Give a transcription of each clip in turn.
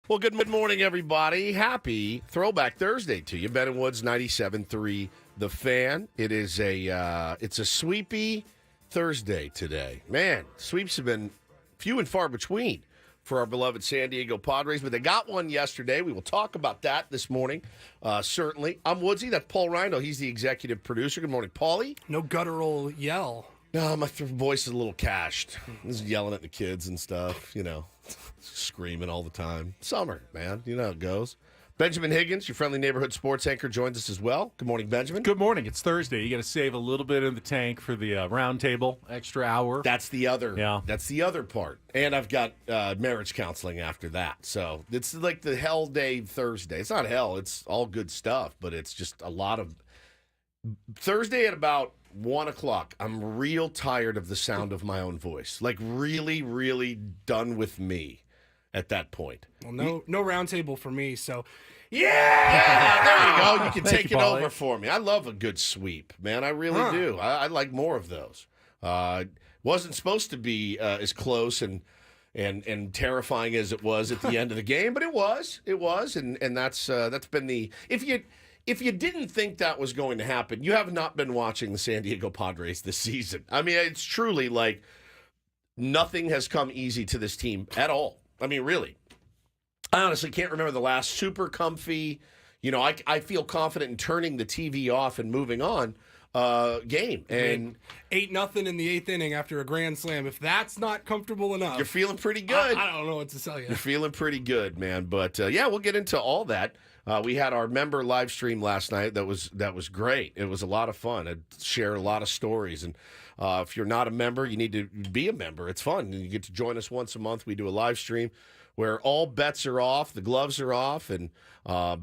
Well, good mid-morning, everybody. Happy Throwback Thursday to you. Ben and Woods, 97.3 The Fan. It's a sweepy Thursday today. Man, sweeps have been few and far between for our beloved San Diego Padres, but they got one yesterday. We will talk about that this morning, certainly. I'm Woodsy. That's Paul Rino. He's the executive producer. Good morning, Paulie. No guttural yell. No, my voice is a little cached. I was yelling at the kids and stuff, screaming all the time. Summer, man. You know how it goes. Benjamin Higgins, your friendly neighborhood sports anchor, joins us as well. Good morning, Benjamin. Good morning. It's Thursday. You got to save a little bit in the tank for the round table, extra hour. That's the other. Yeah. That's the other part. And I've got marriage counseling after that. So it's like the hell day Thursday. It's not hell. It's all good stuff, but it's just a lot of Thursday at about 1 o'clock. I'm real tired of the sound of my own voice. Like really, really done with me at that point. Well, no round table for me, so yeah, there you go. You can take you, it Paulie. over for me. I love a good sweep, man. I really do. I like more of those. Wasn't supposed to be as close and terrifying as it was at the end of the game, but it was, and that's been the If you didn't think that was going to happen, you have not been watching the San Diego Padres this season. I mean, it's truly like nothing has come easy to this team at all. I mean, really. I honestly can't remember the last super comfy, I feel confident in turning the TV off and moving on game. And 8-0 in the 8th inning after a grand slam. If that's not comfortable enough, you're feeling pretty good. I don't know what to tell you. You're feeling pretty good, man. But, we'll get into all that. We had our member live stream last night. That was great. It was a lot of fun. I shared a lot of stories. And if you're not a member, you need to be a member. It's fun. You get to join us once a month. We do a live stream where all bets are off, the gloves are off, and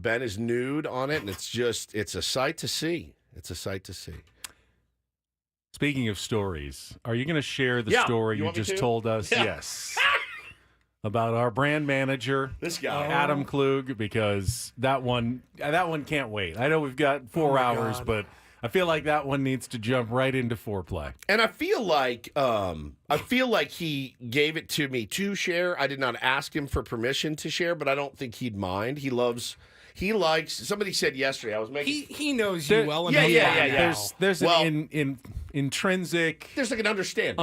Ben is nude on it. And it's a sight to see. It's a sight to see. Speaking of stories, are you going to share the Yeah. story You you want me just to? told us? Yeah. Yes. About our brand manager, This guy. Adam Klug, because that one can't wait. I know we've got 4 hours, God. but I feel like that one needs to jump right into foreplay. And I feel like he gave it to me to share. I did not ask him for permission to share, but I don't think he'd mind. He likes. Somebody said yesterday. I was making. He knows you well yeah, enough. yeah, by yeah. now. There's Well- an intrinsic There's like an understanding.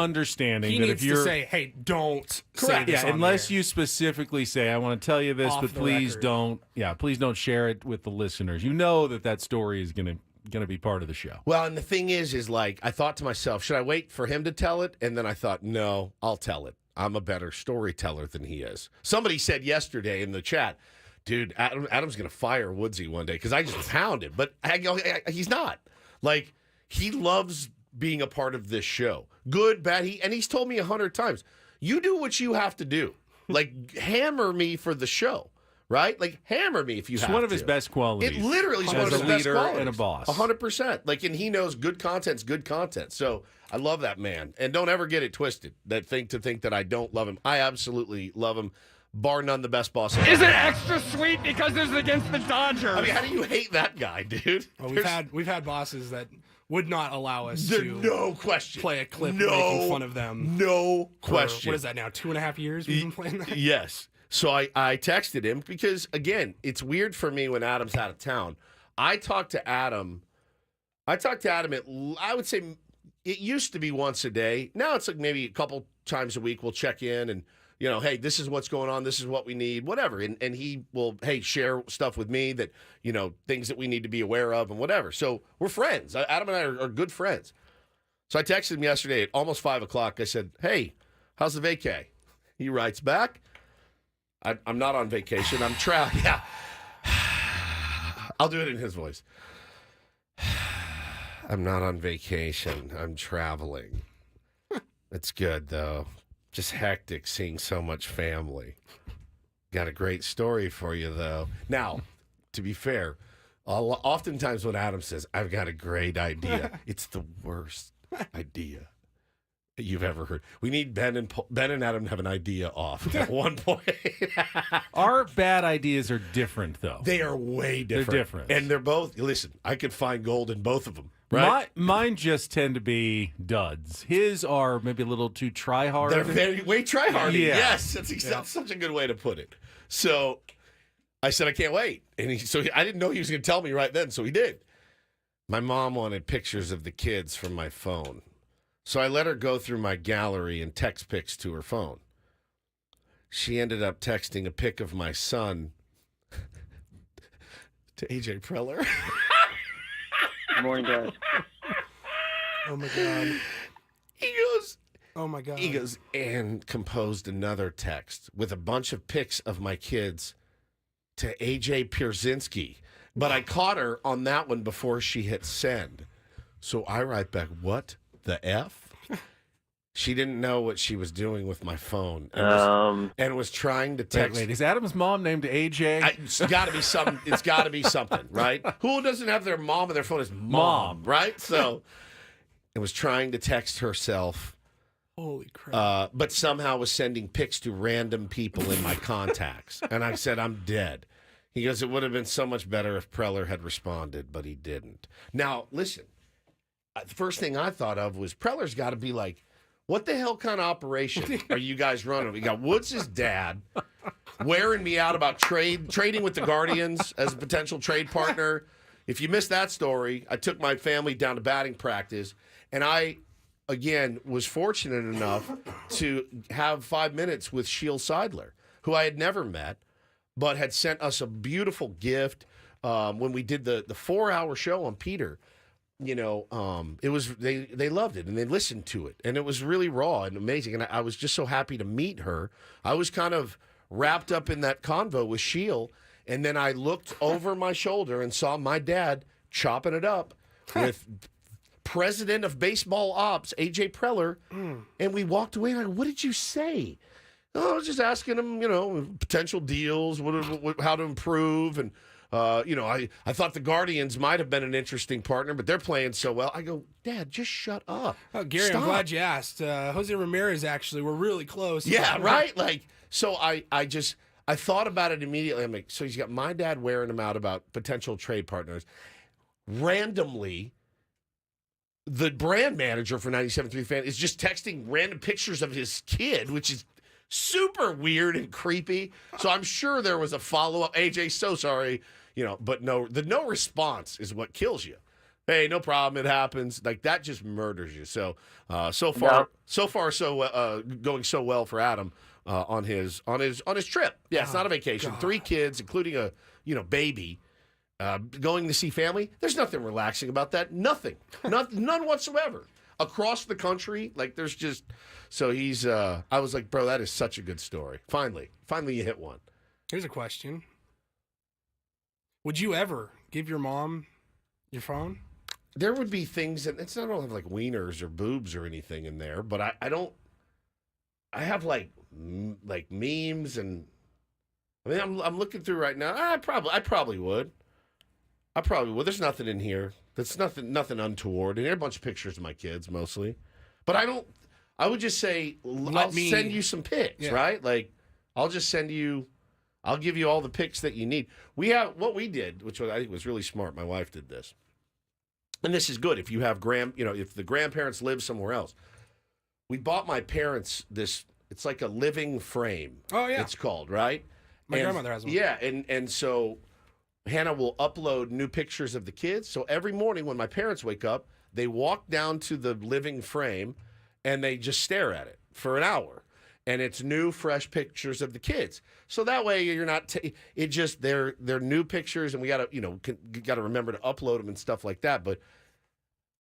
He that needs if you're to say, "Hey, don't say Correct. this." yeah, on unless there. you specifically say, I want to tell you this, Off but the please record. don't. Yeah, please don't share it with the listeners. You know that story is gonna be part of the show. Well, and the thing is like I thought to myself, should I wait for him to tell it? And then I thought, no, I'll tell it. I'm a better storyteller than he is. Somebody said yesterday in the chat, dude, Adam's going to fire Woodsy one day because I just pound him. But I go, he's not. Like, he loves being a part of this show. Good, bad. He's told me 100 times, you do what you have to do. Like, hammer me for the show, right? Like, hammer me if you It's have to. one of his best qualities. It literally is one of as his a best leader qualities. and a boss. 100%. Like, and he knows good content's good content. So I love that man. And don't ever get it twisted. To think that I don't love him. I absolutely love him. Bar none, the best boss. Is it extra sweet because it's against the Dodgers? I mean, how do you hate that guy, dude? Well, There's we've had bosses that would not allow us there- to no question. play a clip no, making fun of them. No for- question. What is that now? 2.5 years we've been playing that. Yes. So I texted him because, again, it's weird for me when Adam's out of town. I talk to Adam at, I would say it used to be once a day. Now it's like maybe a couple times a week we'll check in and, hey, this is what's going on. This is what we need, whatever. And he will, share stuff with me that, things that we need to be aware of and whatever. So we're friends. Adam and I are good friends. So I texted him yesterday at almost 5 o'clock. I said, hey, how's the vacay? He writes back, I'm not on vacation. I'm traveling. Yeah. I'll do it in his voice. I'm not on vacation. I'm traveling. It's good, though. Just hectic seeing so much family. Got a great story for you, though. Now, to be fair, oftentimes when Adam says, I've got a great idea, it's the worst idea you've ever heard. We need Ben and Adam to have an idea off at one point. Our bad ideas are different, though. They are way different. They're different. And they're both, listen, I could find gold in both of them, right? Mine just tend to be duds. His are maybe a little too try hard. They're way try-hardy. Yeah. Yes, that's such a good way to put it. So I said, I can't wait. And I didn't know he was going to tell me right then, so he did. My mom wanted pictures of the kids from my phone. So I let her go through my gallery and text pics to her phone. She ended up texting a pic of my son to AJ Preller. Good morning, guys. Oh my god. He goes, Oh my god. and composed another text with a bunch of pics of my kids to AJ Pierzynski. But I caught her on that one before she hit send. So I write back, what the F? She didn't know what she was doing with my phone and was trying to text. Wait, is Adam's mom named AJ? It's got to be something. It's got to be something, right? Who doesn't have their mom on their phone as mom, right? So it was trying to text herself. Holy crap. But somehow was sending pics to random people in my contacts. And I said, I'm dead. He goes, it would have been so much better if Preller had responded, but he didn't. Now, listen, the first thing I thought of was Preller's got to be like, what the hell kind of operation are you guys running? We got Woods' dad wearing me out about trading with the Guardians as a potential trade partner. If you missed that story, I took my family down to batting practice, and I, again, was fortunate enough to have 5 minutes with Sheil Seidler, who I had never met, but had sent us a beautiful gift when we did the 4-hour show on Peter. You know, it was they loved it and they listened to it, and it was really raw and amazing. And I was just so happy to meet her. I was kind of wrapped up in that convo with Sheil, and then I looked over my shoulder and saw my dad chopping it up with president of baseball ops AJ Preller, and we walked away. And I go, "What did you say?" Oh, I was just asking him, you know, potential deals, how to improve, and. You know, I thought the Guardians might have been an interesting partner, but they're playing so well. I go, Dad, just shut up. Oh, Gary, Stop. I'm glad you asked. Jose Ramirez, actually, we're really close. Yeah, right? Like, so I thought about it immediately. I'm like, so he's got my dad wearing him out about potential trade partners. Randomly, the brand manager for 97.3 Fan is just texting random pictures of his kid, which is super weird and creepy. So I'm sure there was a follow-up. AJ, so sorry. You know, but no response is what kills you. Hey, no problem. It happens. Like that just murders you. So, so far, going so well for Adam on his trip. Yeah, it's not a vacation. God. 3 kids, including a baby, going to see family. There's nothing relaxing about that. Nothing. None whatsoever. Across the country, like there's just. So he's. I was like, bro, that is such a good story. Finally, you hit one. Here's a question. Would you ever give your mom your phone? There would be things that I don't have like wieners or boobs or anything in there, but I don't. I have like memes and. I mean, I'm looking through right now. I probably would. There's nothing in here. That's nothing untoward. And there are a bunch of pictures of my kids mostly, but I don't. I would just say I'll send you some pics, right? Like I'll just send you. I'll give you all the pics that you need. We have what we did, which I think was really smart. My wife did this, and this is good if you have if the grandparents live somewhere else. We bought my parents this. It's like a living frame. Oh yeah, it's called right. My grandmother has one. Yeah, and so Hannah will upload new pictures of the kids. So every morning when my parents wake up, they walk down to the living frame, and they just stare at it for an hour. And it's new, fresh pictures of the kids. So that way you're not. They're new pictures, and we gotta remember to upload them and stuff like that. But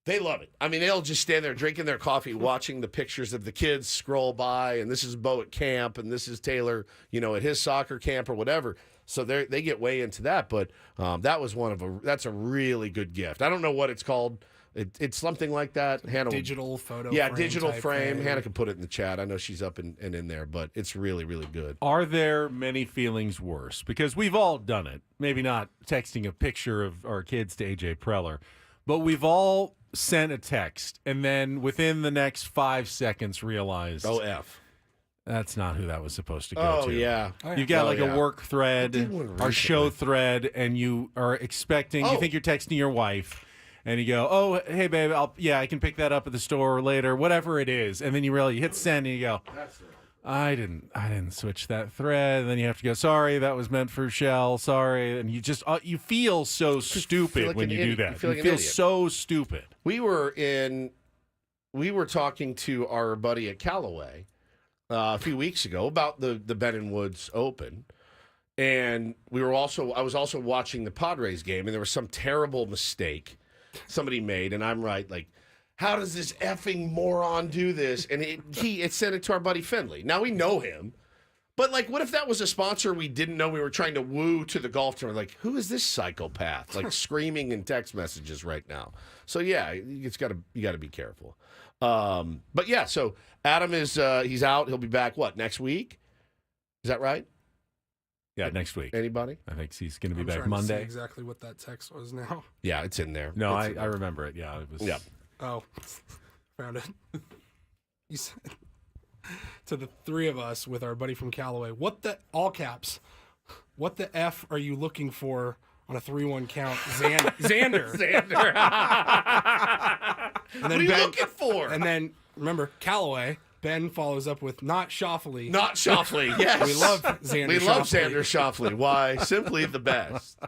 they love it. I mean, they'll just stand there drinking their coffee, watching the pictures of the kids scroll by. And this is Bo at camp, and this is Taylor, at his soccer camp or whatever. So they get way into that. But that was that's a really good gift. I don't know what it's called. It's something like that. Hannah, digital photo. Yeah, frame digital type frame. thing. Hannah can put it in the chat. I know she's up and in there, but it's really, really good. Are there many feelings worse? Because we've all done it. Maybe not texting a picture of our kids to AJ Preller, but we've all sent a text and then within the next 5 seconds realized, that's not who that was supposed to go to. Yeah. You've got a work thread, our show thread, and you are expecting, you think you're texting your wife. And you go, oh, hey, babe, I can pick that up at the store later, whatever it is. And then you hit send, and you go, I didn't switch that thread. And then you have to go, sorry, that was meant for Shell. Sorry. And you just, you feel so stupid like when an you do idiot. that. You feel like You an feel idiot. so stupid. We were talking to our buddy at Callaway a few weeks ago about the Ben and Woods Open. And I was also watching the Padres game, and there was some terrible mistake somebody made, and I'm right, like, how does this effing moron do this? And it sent it to our buddy Finley. Now we know him, but like, what if that was a sponsor we didn't know we were trying to woo to the golf tournament? Like, who is this psychopath? Like screaming in text messages right now. So yeah, you got to be careful. But yeah, so Adam is he's out. He'll be back next week? Is that right? Yeah, next week. Anybody? I think he's going to be I'm back trying to see Monday. exactly what that text was now. Yeah, it's in there. No, It's in I there. remember it. Yeah, it was. Yeah. Oh, found it. You said to the three of us with our buddy from Callaway, all caps, what the F are you looking for on a 3-1 count? Xander. Xander. And What then are you looking for? And then, remember, Callaway, Ben follows up with not Shoffley. Not Shoffley. Yes. We love Xander We love Shoffley. Xander Shoffley. Why? Simply the best.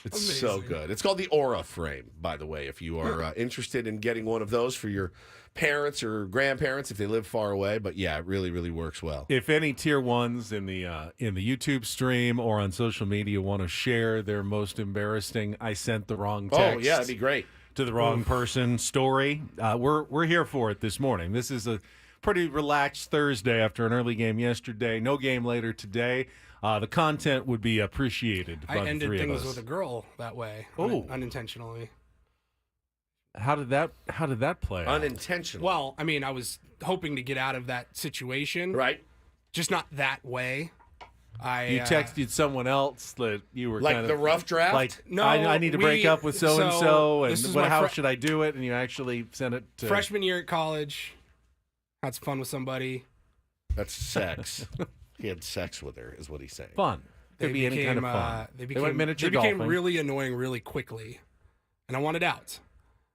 It's so Amazing. good. It's called the Aura frame, by the way, if you are interested in getting one of those for your parents or grandparents if they live far away. But yeah, it really, really works well. If any tier ones in the YouTube stream or on social media want to share their most embarrassing "I sent the wrong text" Oh, yeah, that'd be great. to the wrong person story, we're here for it this morning. This is a pretty relaxed Thursday after an early game yesterday. No game later today. The content would be appreciated by I the ended three of things us. with a girl that way. Oh. Unintentionally. How did that play out? Unintentional. Well, I mean, I was hoping to get out of that situation. Right? Just not that way. You texted someone else that you were Like kind the of rough draft? like, No, I need to break up with so and so, this is and my how fre- should I do it? And you actually sent it to Freshman year at college, had some fun with somebody. That's sex. He had sex with her, is what he's saying. fun. Could be any kind of fun. They went miniature became golfing. really annoying really quickly, and I wanted out.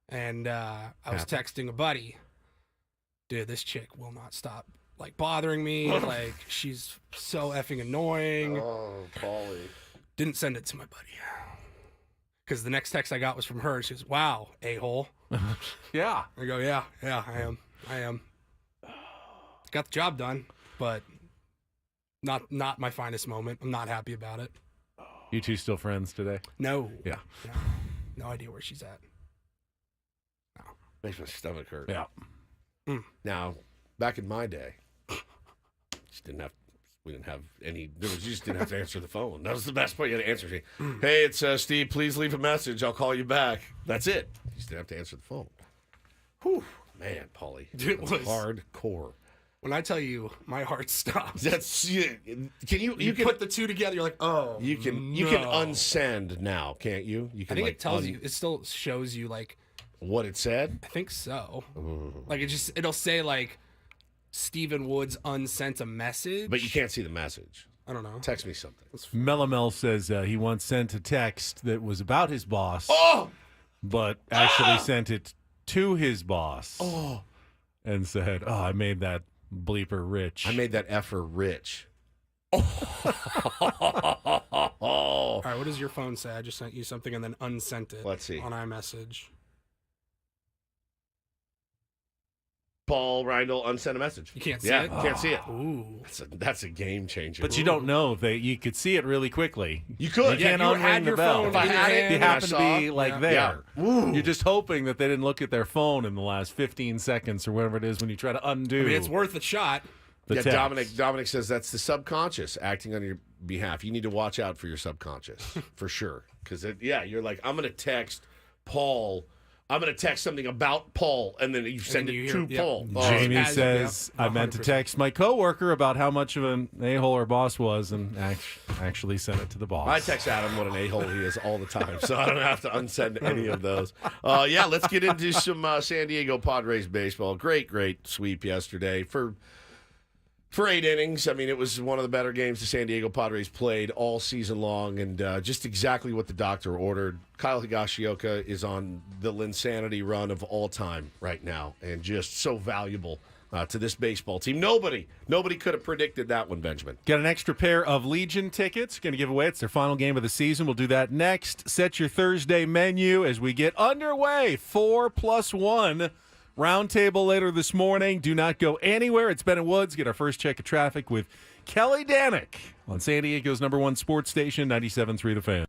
And I was texting a buddy, dude, this chick will not stop like bothering me. Like she's so effing annoying. Oh, Paulie. Didn't send it to my buddy because the next text I got was from her. She goes, "Wow, a-hole." Yeah. I go, "Yeah, I am. Got the job done, but not my finest moment. I'm not happy about it. You two still friends today? No, Yeah. no idea where she's at. Makes my stomach hurt. Yeah. Now, back in my day, we didn't have any. You just didn't have to answer the phone. That was the best part. You had to answer. Hey, it's Steve. Please leave a message. I'll call you back. That's it. You just didn't have to answer the phone. Whew, man, Paulie, It that's was- hardcore. When I tell you, my heart stops. That's can you You can put the two together, you're like, oh, you can no. unsend now, can't you? You I can think like it tells you. It still shows you like. what it said. I think so. Like it'll say like, Stephen Woods unsent a message, But you can't see the message. I don't know. Text me something. Melamel says he once sent a text that was about his boss, Oh, but actually sent it to his boss oh! and said, "Oh, I made that bleeper rich." I made that effer rich. All right, what does your phone say? I just sent you something and then unsent it. Let's see. On iMessage. Paul Reindl unsent a message. You can't see yeah, it? can't see it. Ooh. That's a game changer. But you don't know that you could see it really quickly. You could. You can't you had unring your the bell. phone If I in your had it, hand. You and I happen to saw- be like Yeah. there. Yeah. Ooh. You're just hoping that they didn't look at their phone in the last 15 seconds or whatever it is when you try to undo. I mean, it's worth a shot. the Yeah, text. Dominic says that's the subconscious acting on your behalf. You need to watch out for your subconscious for sure. Because you're like, I'm going to text Paul. I'm going to text something about Paul, and then you send then it you to hear- yeah. Paul. Jamie As- says, yeah, I meant to 100%. text my coworker about how much of an a-hole our boss was and actually sent it to the boss. I text Adam what an a-hole he is all the time, so I don't have to unsend any of those. Let's get into some San Diego Padres baseball. Great sweep yesterday for 8 innings. I mean, it was one of the better games the San Diego Padres played all season long, and just exactly what the doctor ordered. Kyle Higashioka is on the Linsanity run of all time right now, and just so valuable to this baseball team. Nobody could have predicted that one, Benjamin. Got an extra pair of Legion tickets. Going to give away. It's their final game of the season. We'll do that next. Set your Thursday menu as we get underway. 4+1 roundtable later this morning. Do not go anywhere. It's Ben and Woods. Get our first check of traffic with Kelly Danick on San Diego's #1 sports station, 97.3 The Fan.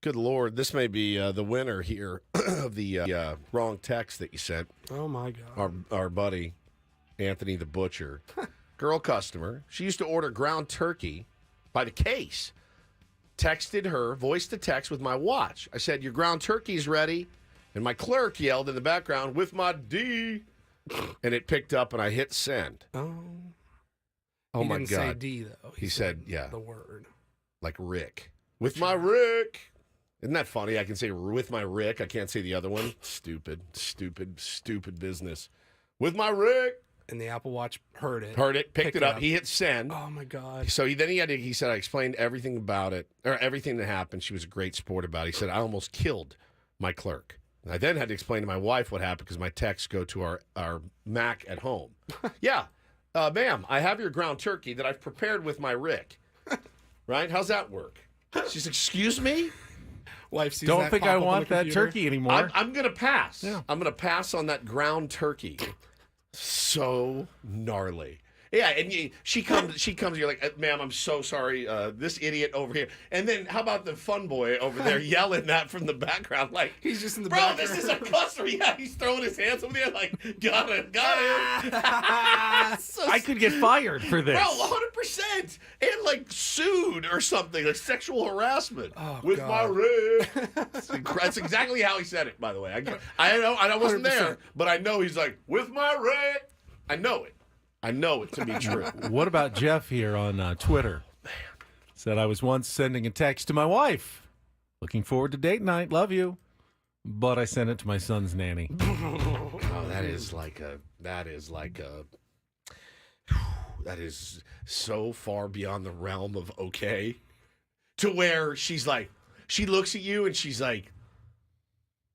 Good Lord, this may be the winner here of the wrong text that you sent. Oh, my God. Our buddy, Anthony the Butcher. Girl customer. She used to order ground turkey by the case. Texted her, voice to text with my watch. I said, your ground turkey's ready. And my clerk yelled in the background, with my D. And it picked up, and I hit send. Oh. Oh, He my didn't God. say D, though. He said, yeah. The word. Like Rick. With my Rick. Isn't that funny? I can say with my Rick. I can't say the other one. Stupid business. With my Rick. And the Apple Watch heard it. Picked it up. He hit send. Oh, my God. So he said, I explained everything about it, or everything that happened. She was a great sport about it. He said, I almost killed my clerk. I then had to explain to my wife what happened because my texts go to our Mac at home. Yeah, ma'am, I have your ground turkey that I've prepared with my Rick. Right? How's that work? She's, excuse me? Wife sees Don't that think pop I up on want the that computer. turkey anymore. I'm going to pass. Yeah. I'm going to pass on that ground turkey. So gnarly. Yeah, and she comes. You're like, ma'am, I'm so sorry. This idiot over here. And then how about the fun boy over there yelling that from the background? Like, He's just in the bro, background. this is a customer. Yeah, he's throwing his hands over there like, got him. So I could get fired for this. Bro, 100%. And like sued or something, like sexual harassment Oh, with God. my Rick. That's exactly how he said it, by the way. I wasn't there, 100%. but I know he's like, with my Rick. I know it. I know it to be true. What about Jeff here on Twitter? Said I was once sending a text to my wife. Looking forward to date night. Love you. But I sent it to my son's nanny. Oh, that is so far beyond the realm of okay. To where she's like, she looks at you and she's like,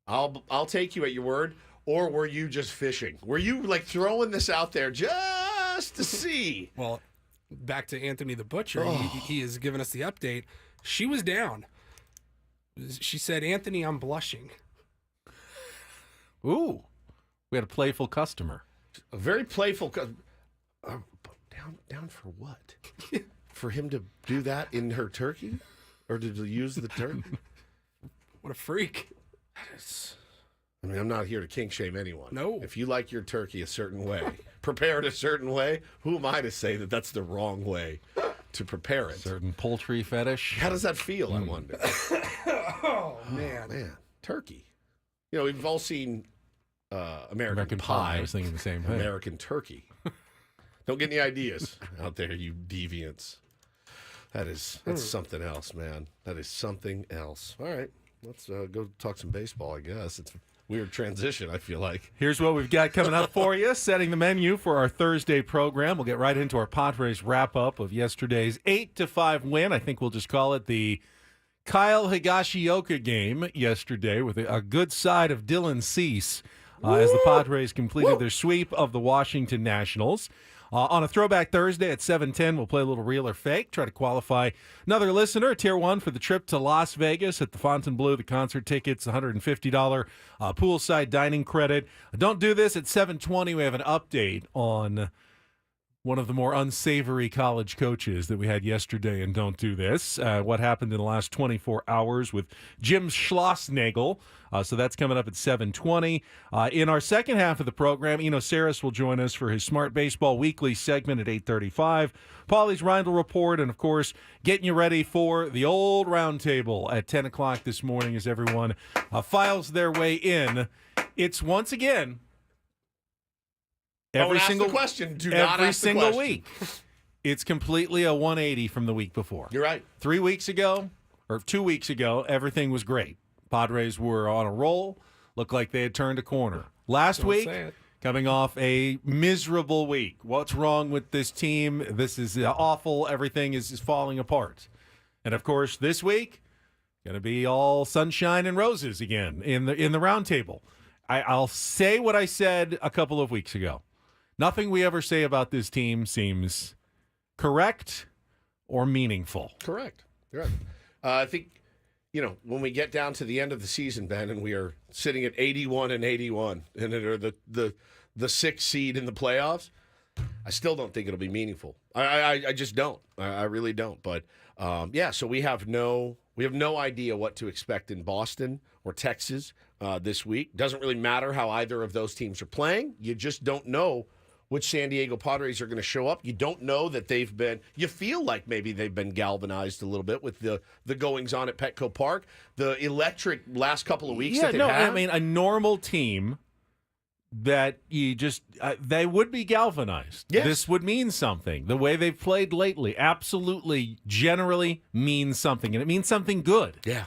I'll take you at your word. Or were you just fishing? Were you like throwing this out there just to see? Well, back to Anthony the Butcher. Oh. He has given us the update. She was down. She said, Anthony, I'm blushing. Ooh, we had a playful customer. A very playful. Down for what? For him to do that in her turkey, or to use the turkey? What a freak. I mean, I'm not here to kink shame anyone. No. If you like your turkey a certain way, prepare it a certain way, who am I to say that that's the wrong way to prepare it? Certain poultry fetish. How does that feel, I wonder? Oh, man. Man, turkey. You know, we've all seen American Pie. I Pie, was thinking the same thing. American Turkey. Don't get any ideas out there, you deviants. That's something else, man. That is something else. All right, let's go talk some baseball, I guess. It's a weird transition, I feel like. Here's what we've got coming up for you. Setting the menu for our Thursday program. We'll get right into our Padres wrap-up of yesterday's 8-5 win. I think we'll just call it the Kyle Higashioka game yesterday with a good side of Dylan Cease as the Padres completed their sweep of the Washington Nationals. On a Throwback Thursday at 7:10, we'll play a little real or fake, try to qualify another listener, Tier 1, for the trip to Las Vegas at the Fontainebleau, the concert tickets, $150 poolside dining credit. Don't do this at 7:20. We have an update on one of the more unsavory college coaches that we had yesterday, and don't do this. What happened in the last 24 hours with Jim Schlossnagel. So that's coming up at 7:20. In our second half of the program, Eno Saris will join us for his Smart Baseball Weekly segment at 8:35. Paulie's Ryle Report, and, of course, getting you ready for the old roundtable at 10 o'clock this morning as everyone files their way in. It's once again... Don't ask the question. Do not every ask the single question. week. It's completely a 180 from the week before. You're right. 3 weeks ago, or 2 weeks ago, everything was great. Padres were on a roll. Looked like they had turned a corner. Last week, say it. coming off a miserable week. What's wrong with this team? This is awful. Everything is falling apart. And, of course, this week, going to be all sunshine and roses again in the roundtable. I'll say what I said a couple of weeks ago. Nothing we ever say about this team seems correct or meaningful. Correct. You're right. I think, when we get down to the end of the season, Ben, and we are sitting at 81-81, and it are the sixth seed in the playoffs, I still don't think it'll be meaningful. I just don't. I really don't. But so we have no We have no idea what to expect in Boston or Texas this week. Doesn't really matter how either of those teams are playing. You just don't know which San Diego Padres are going to show up. You don't know that you feel like maybe they've been galvanized a little bit with the goings-on at Petco Park, the electric last couple of weeks that they've had. I mean, a normal team that you just, they would be galvanized. Yes. This would mean something. The way they've played lately absolutely, generally means something, and it means something good. Yeah.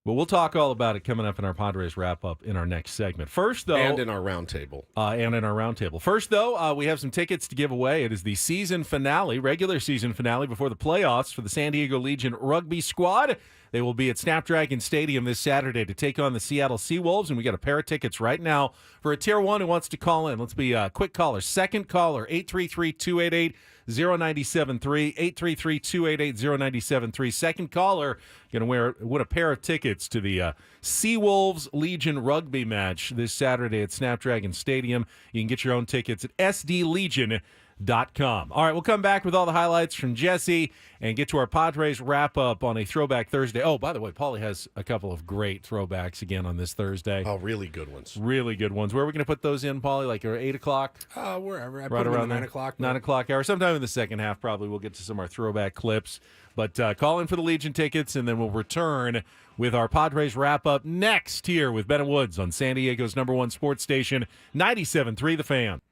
But we'll talk all about it coming up in our Padres wrap-up in our next segment. First, though... And in our roundtable. First, though, we have some tickets to give away. It is the season finale, regular season finale before the playoffs for the San Diego Legion rugby squad. They will be at Snapdragon Stadium this Saturday to take on the Seattle Seawolves, and we got a pair of tickets right now for a Tier 1 who wants to call in. Let's be a quick caller. Second caller, 833-288-0973, 833-288-0973. Second caller, going to win a pair of tickets to the Seawolves Legion rugby match this Saturday at Snapdragon Stadium. You can get your own tickets at sdlegion.com. All right, we'll come back with all the highlights from Jesse and get to our Padres wrap-up on a Throwback Thursday. Oh, by the way, Paulie has a couple of great throwbacks again on this Thursday. Oh, really good ones. Really good ones. Where are we going to put those in, Paulie? Like 8 o'clock? Wherever. I Right put them around in the there? 9 o'clock. 9 o'clock hour. Sometime in the second half, probably, we'll get to some of our throwback clips. But call in for the Legion tickets, and then we'll return with our Padres wrap-up next here with Ben and Woods on San Diego's #1 sports station, 97.3 The Fan.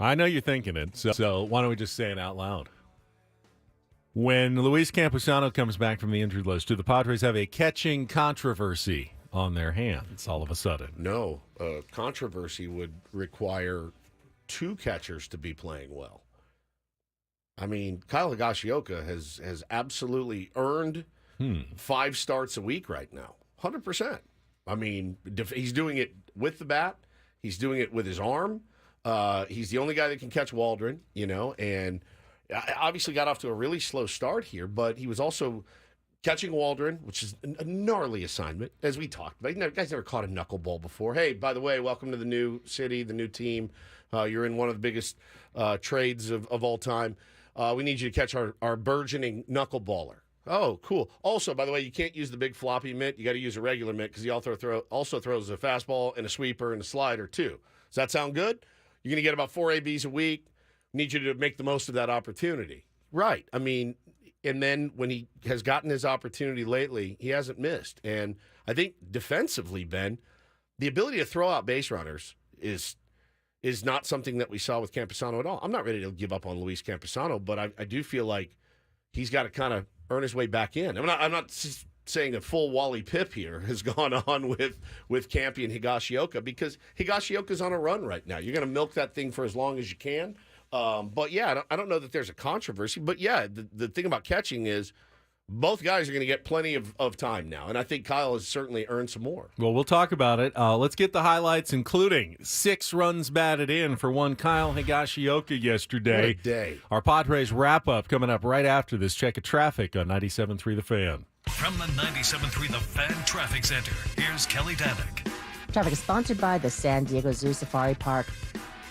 I know you're thinking it, so why don't we just say it out loud? When Luis Campusano comes back from the injured list, do the Padres have a catching controversy on their hands all of a sudden? No. Controversy would require 2 catchers to be playing well. I mean, Kyle Higashioka has absolutely earned 5 starts a week right now. 100%. I mean, he's doing it with the bat. He's doing it with his arm. He's the only guy that can catch Waldron, and obviously got off to a really slow start here, but he was also catching Waldron, which is a gnarly assignment, as we talked about. Guy's never caught a knuckleball before. Hey, by the way, welcome to the new city, the new team. You're in one of the biggest trades of all time. We need you to catch our burgeoning knuckleballer. Oh, cool. Also, by the way, you can't use the big floppy mitt. You got to use a regular mitt because he also throws a fastball and a sweeper and a slider, too. Does that sound good? You're going to get about 4 ABs a week. Need you to make the most of that opportunity. Right. I mean, and then when he has gotten his opportunity lately, he hasn't missed. And I think defensively, Ben, the ability to throw out base runners is not something that we saw with Campusano at all. I'm not ready to give up on Luis Campusano, but I do feel like he's got to kind of earn his way back in. I'm not saying a full Wally Pip here has gone on with Campy and Higashioka, because Higashioka's on a run right now. You're going to milk that thing for as long as you can. But yeah, I don't know that there's a controversy. But yeah, the thing about catching is both guys are going to get plenty of time now. And I think Kyle has certainly earned some more. Well, we'll talk about it. Let's get the highlights, including 6 runs batted in for one Kyle Higashioka yesterday. What a day. Our Padres wrap-up coming up right after this. Check of traffic on 97.3 The Fan. From the 97.3 The Fan Traffic Center, here's Kelly Danick. Traffic is sponsored by the San Diego Zoo Safari Park.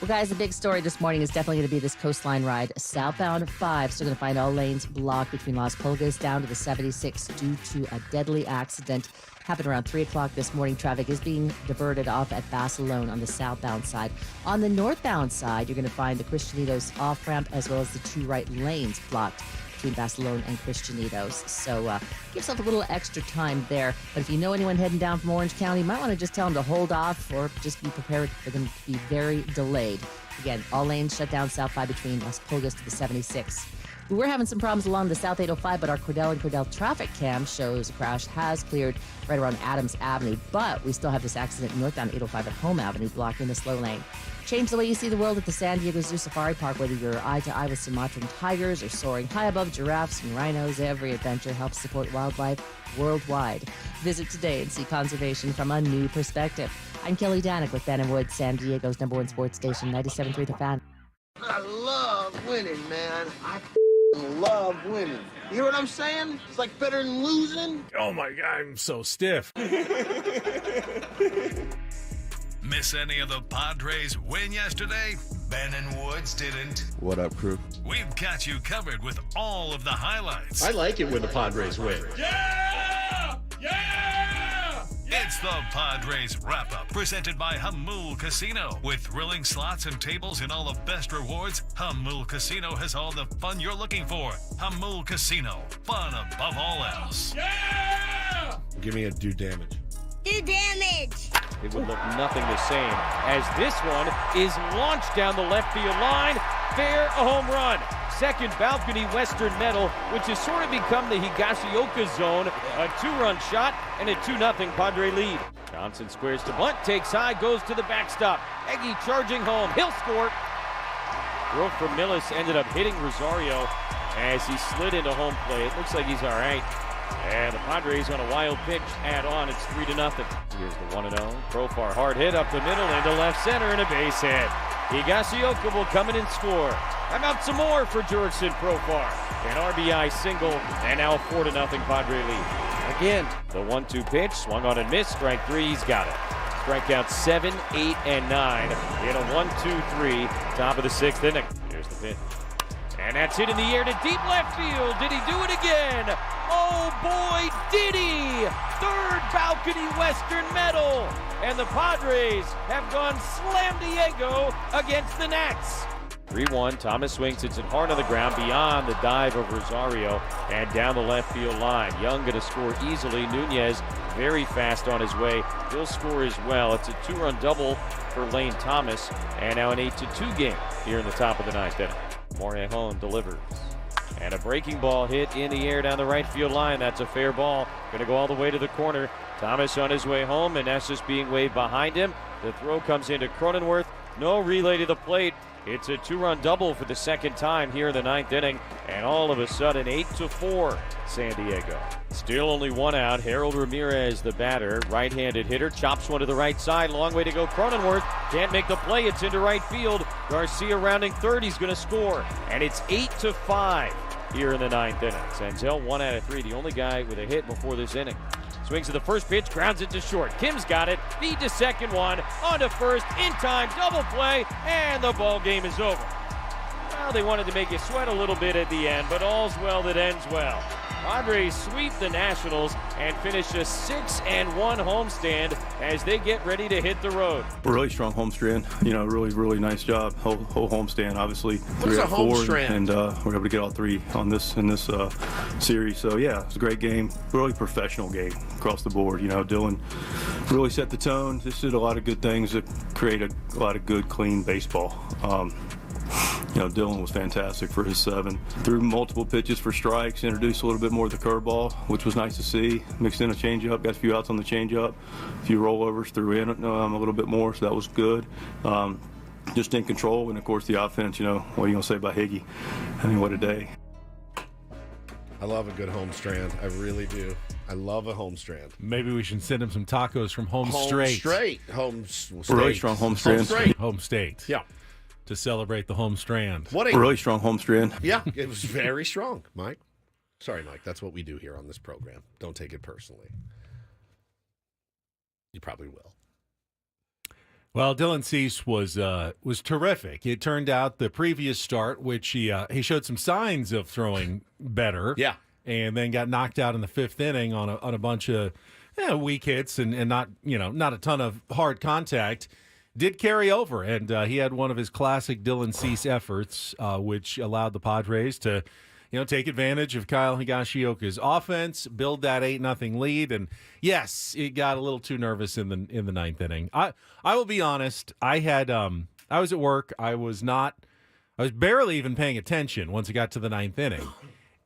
Well, guys, the big story this morning is definitely going to be this coastline ride. Southbound 5, still going to find all lanes blocked between Las Pulgas down to the 76 due to a deadly accident. Happened around 3 o'clock this morning. Traffic is being diverted off at Basilone on the southbound side. On the northbound side, you're going to find the Christianitos off-ramp as well as the 2 right lanes blocked between Basilone and Christianitos. So give yourself a little extra time there. But if you know anyone heading down from Orange County, you might want to just tell them to hold off or just be prepared for them to be very delayed. Again, all lanes shut down south 5 between Las Pulgas to the 76. We were having some problems along the South 805, but our Cordell and Cordell traffic cam shows a crash has cleared right around Adams Avenue. But we still have this accident northbound 805 at Home Avenue blocking the slow lane. Change the way you see the world at the San Diego Zoo Safari Park. Whether you're eye-to-eye with Sumatran tigers or soaring high above giraffes and rhinos, every adventure helps support wildlife worldwide. Visit today and see conservation from a new perspective. I'm Kelly Danick with Ben & Wood, San Diego's #1 sports station, 97.3 The Fan. I love winning, man. I love winning. You hear what I'm saying? It's like better than losing. Oh, my God, I'm so stiff. Miss any of the Padres win yesterday? Ben and Woods didn't. What up, crew? We've got you covered with all of the highlights. I like it when the Padres win. Yeah! Yeah! It's the Padres Wrap-Up, presented by Hamul Casino. With thrilling slots and tables and all the best rewards, Hamul Casino has all the fun you're looking for. Hamul Casino, fun above all else. Yeah! Give me a do damage. Do damage! It would look nothing the same as this one is launched down the left field line. Fair, a home run. Second balcony Western Metal, which has sort of become the Higashioka zone. A 2-run shot and a 2-0 Padre lead. Johnson squares to bunt, takes high, goes to the backstop. Eggy charging home, he'll score. Throw from Millis ended up hitting Rosario as he slid into home plate. Looks like he's all right. And the Padres on a wild pitch add on. It's 3-0. Here's the 1-0. Profar hard hit up the middle into left center and a base hit. Higashioka will come in and score. I'm out some more for Jurickson Profar. An RBI single and now a 4-0 Padre lead. Again, the 1-2 pitch swung on and missed. Strike 3, he's got it. Strikeouts 7, 8, and 9 in a 1-2-3 top of the 6th inning. Here's the pitch. And that's hit in the air to deep left field. Did he do it again? Oh boy, did he! Third balcony Western Metal. And the Padres have gone slam Diego against the Nats. 3-1. Thomas swings. It's hard on the ground beyond the dive of Rosario and down the left field line. Young going to score easily. Nunez very fast on his way. He'll score as well. It's a 2-run double for Lane Thomas. And now an 8-2 game here in the top of the ninth inning. Morejon delivers. And a breaking ball hit in the air down the right field line. That's a fair ball. Going to go all the way to the corner. Thomas on his way home, and that's just being waved behind him. The throw comes into Cronenworth. No relay to the plate. It's a 2-run double for the second time here in the ninth inning. And all of a sudden, 8-4 San Diego. Still only one out. Harold Ramirez, the batter, right-handed hitter, chops one to the right side. Long way to go. Cronenworth can't make the play. It's into right field. Garcia rounding third. He's going to score. And it's 8-5 here in the ninth inning. Senzel 1 out of 3. The only guy with a hit before this inning. Swings to the first pitch, grounds it to short. Kim's got it, feed to second one, on to first, in time, double play, and the ball game is over. Well, they wanted to make you sweat a little bit at the end, but all's well that ends well. Padres sweep the Nationals and finish a 6-1 homestand as they get ready to hit the road. Really strong homestand. Really nice job. Whole homestand, obviously. What is a homestand? And we're able to get all three on this series. So yeah, it's a great game. Really professional game across the board. Dylan really set the tone. Just did a lot of good things that create a lot of good, clean baseball. Dylan was fantastic for his 7. Threw multiple pitches for strikes, introduced a little bit more of the curveball, which was nice to see. Mixed in a changeup, got a few outs on the changeup, a few rollovers, threw in a little bit more, so that was good. Just in control, and of course the offense, what are you going to say about Higgy? I mean, what a day. I love a good home strand. I really do. I love a home strand. Maybe we should send him some tacos from Home Straight. Home Straight. Really strong home strand. Home State. Yeah. To celebrate the home strand. What a really strong home strand. Yeah, it was very strong, Mike. Sorry, Mike. That's what we do here on this program. Don't take it personally. You probably will. Well, Dylan Cease was terrific. It turned out the previous start, which he showed some signs of throwing better. Yeah. And then got knocked out in the 5th inning on a bunch of weak hits and not a ton of hard contact. Did carry over, and he had one of his classic Dylan Cease efforts, which allowed the Padres to, take advantage of Kyle Higashioka's offense, build that 8-0 lead, and yes, it got a little too nervous in the 9th inning. I will be honest, I was at work. I was barely even paying attention once it got to the 9th inning,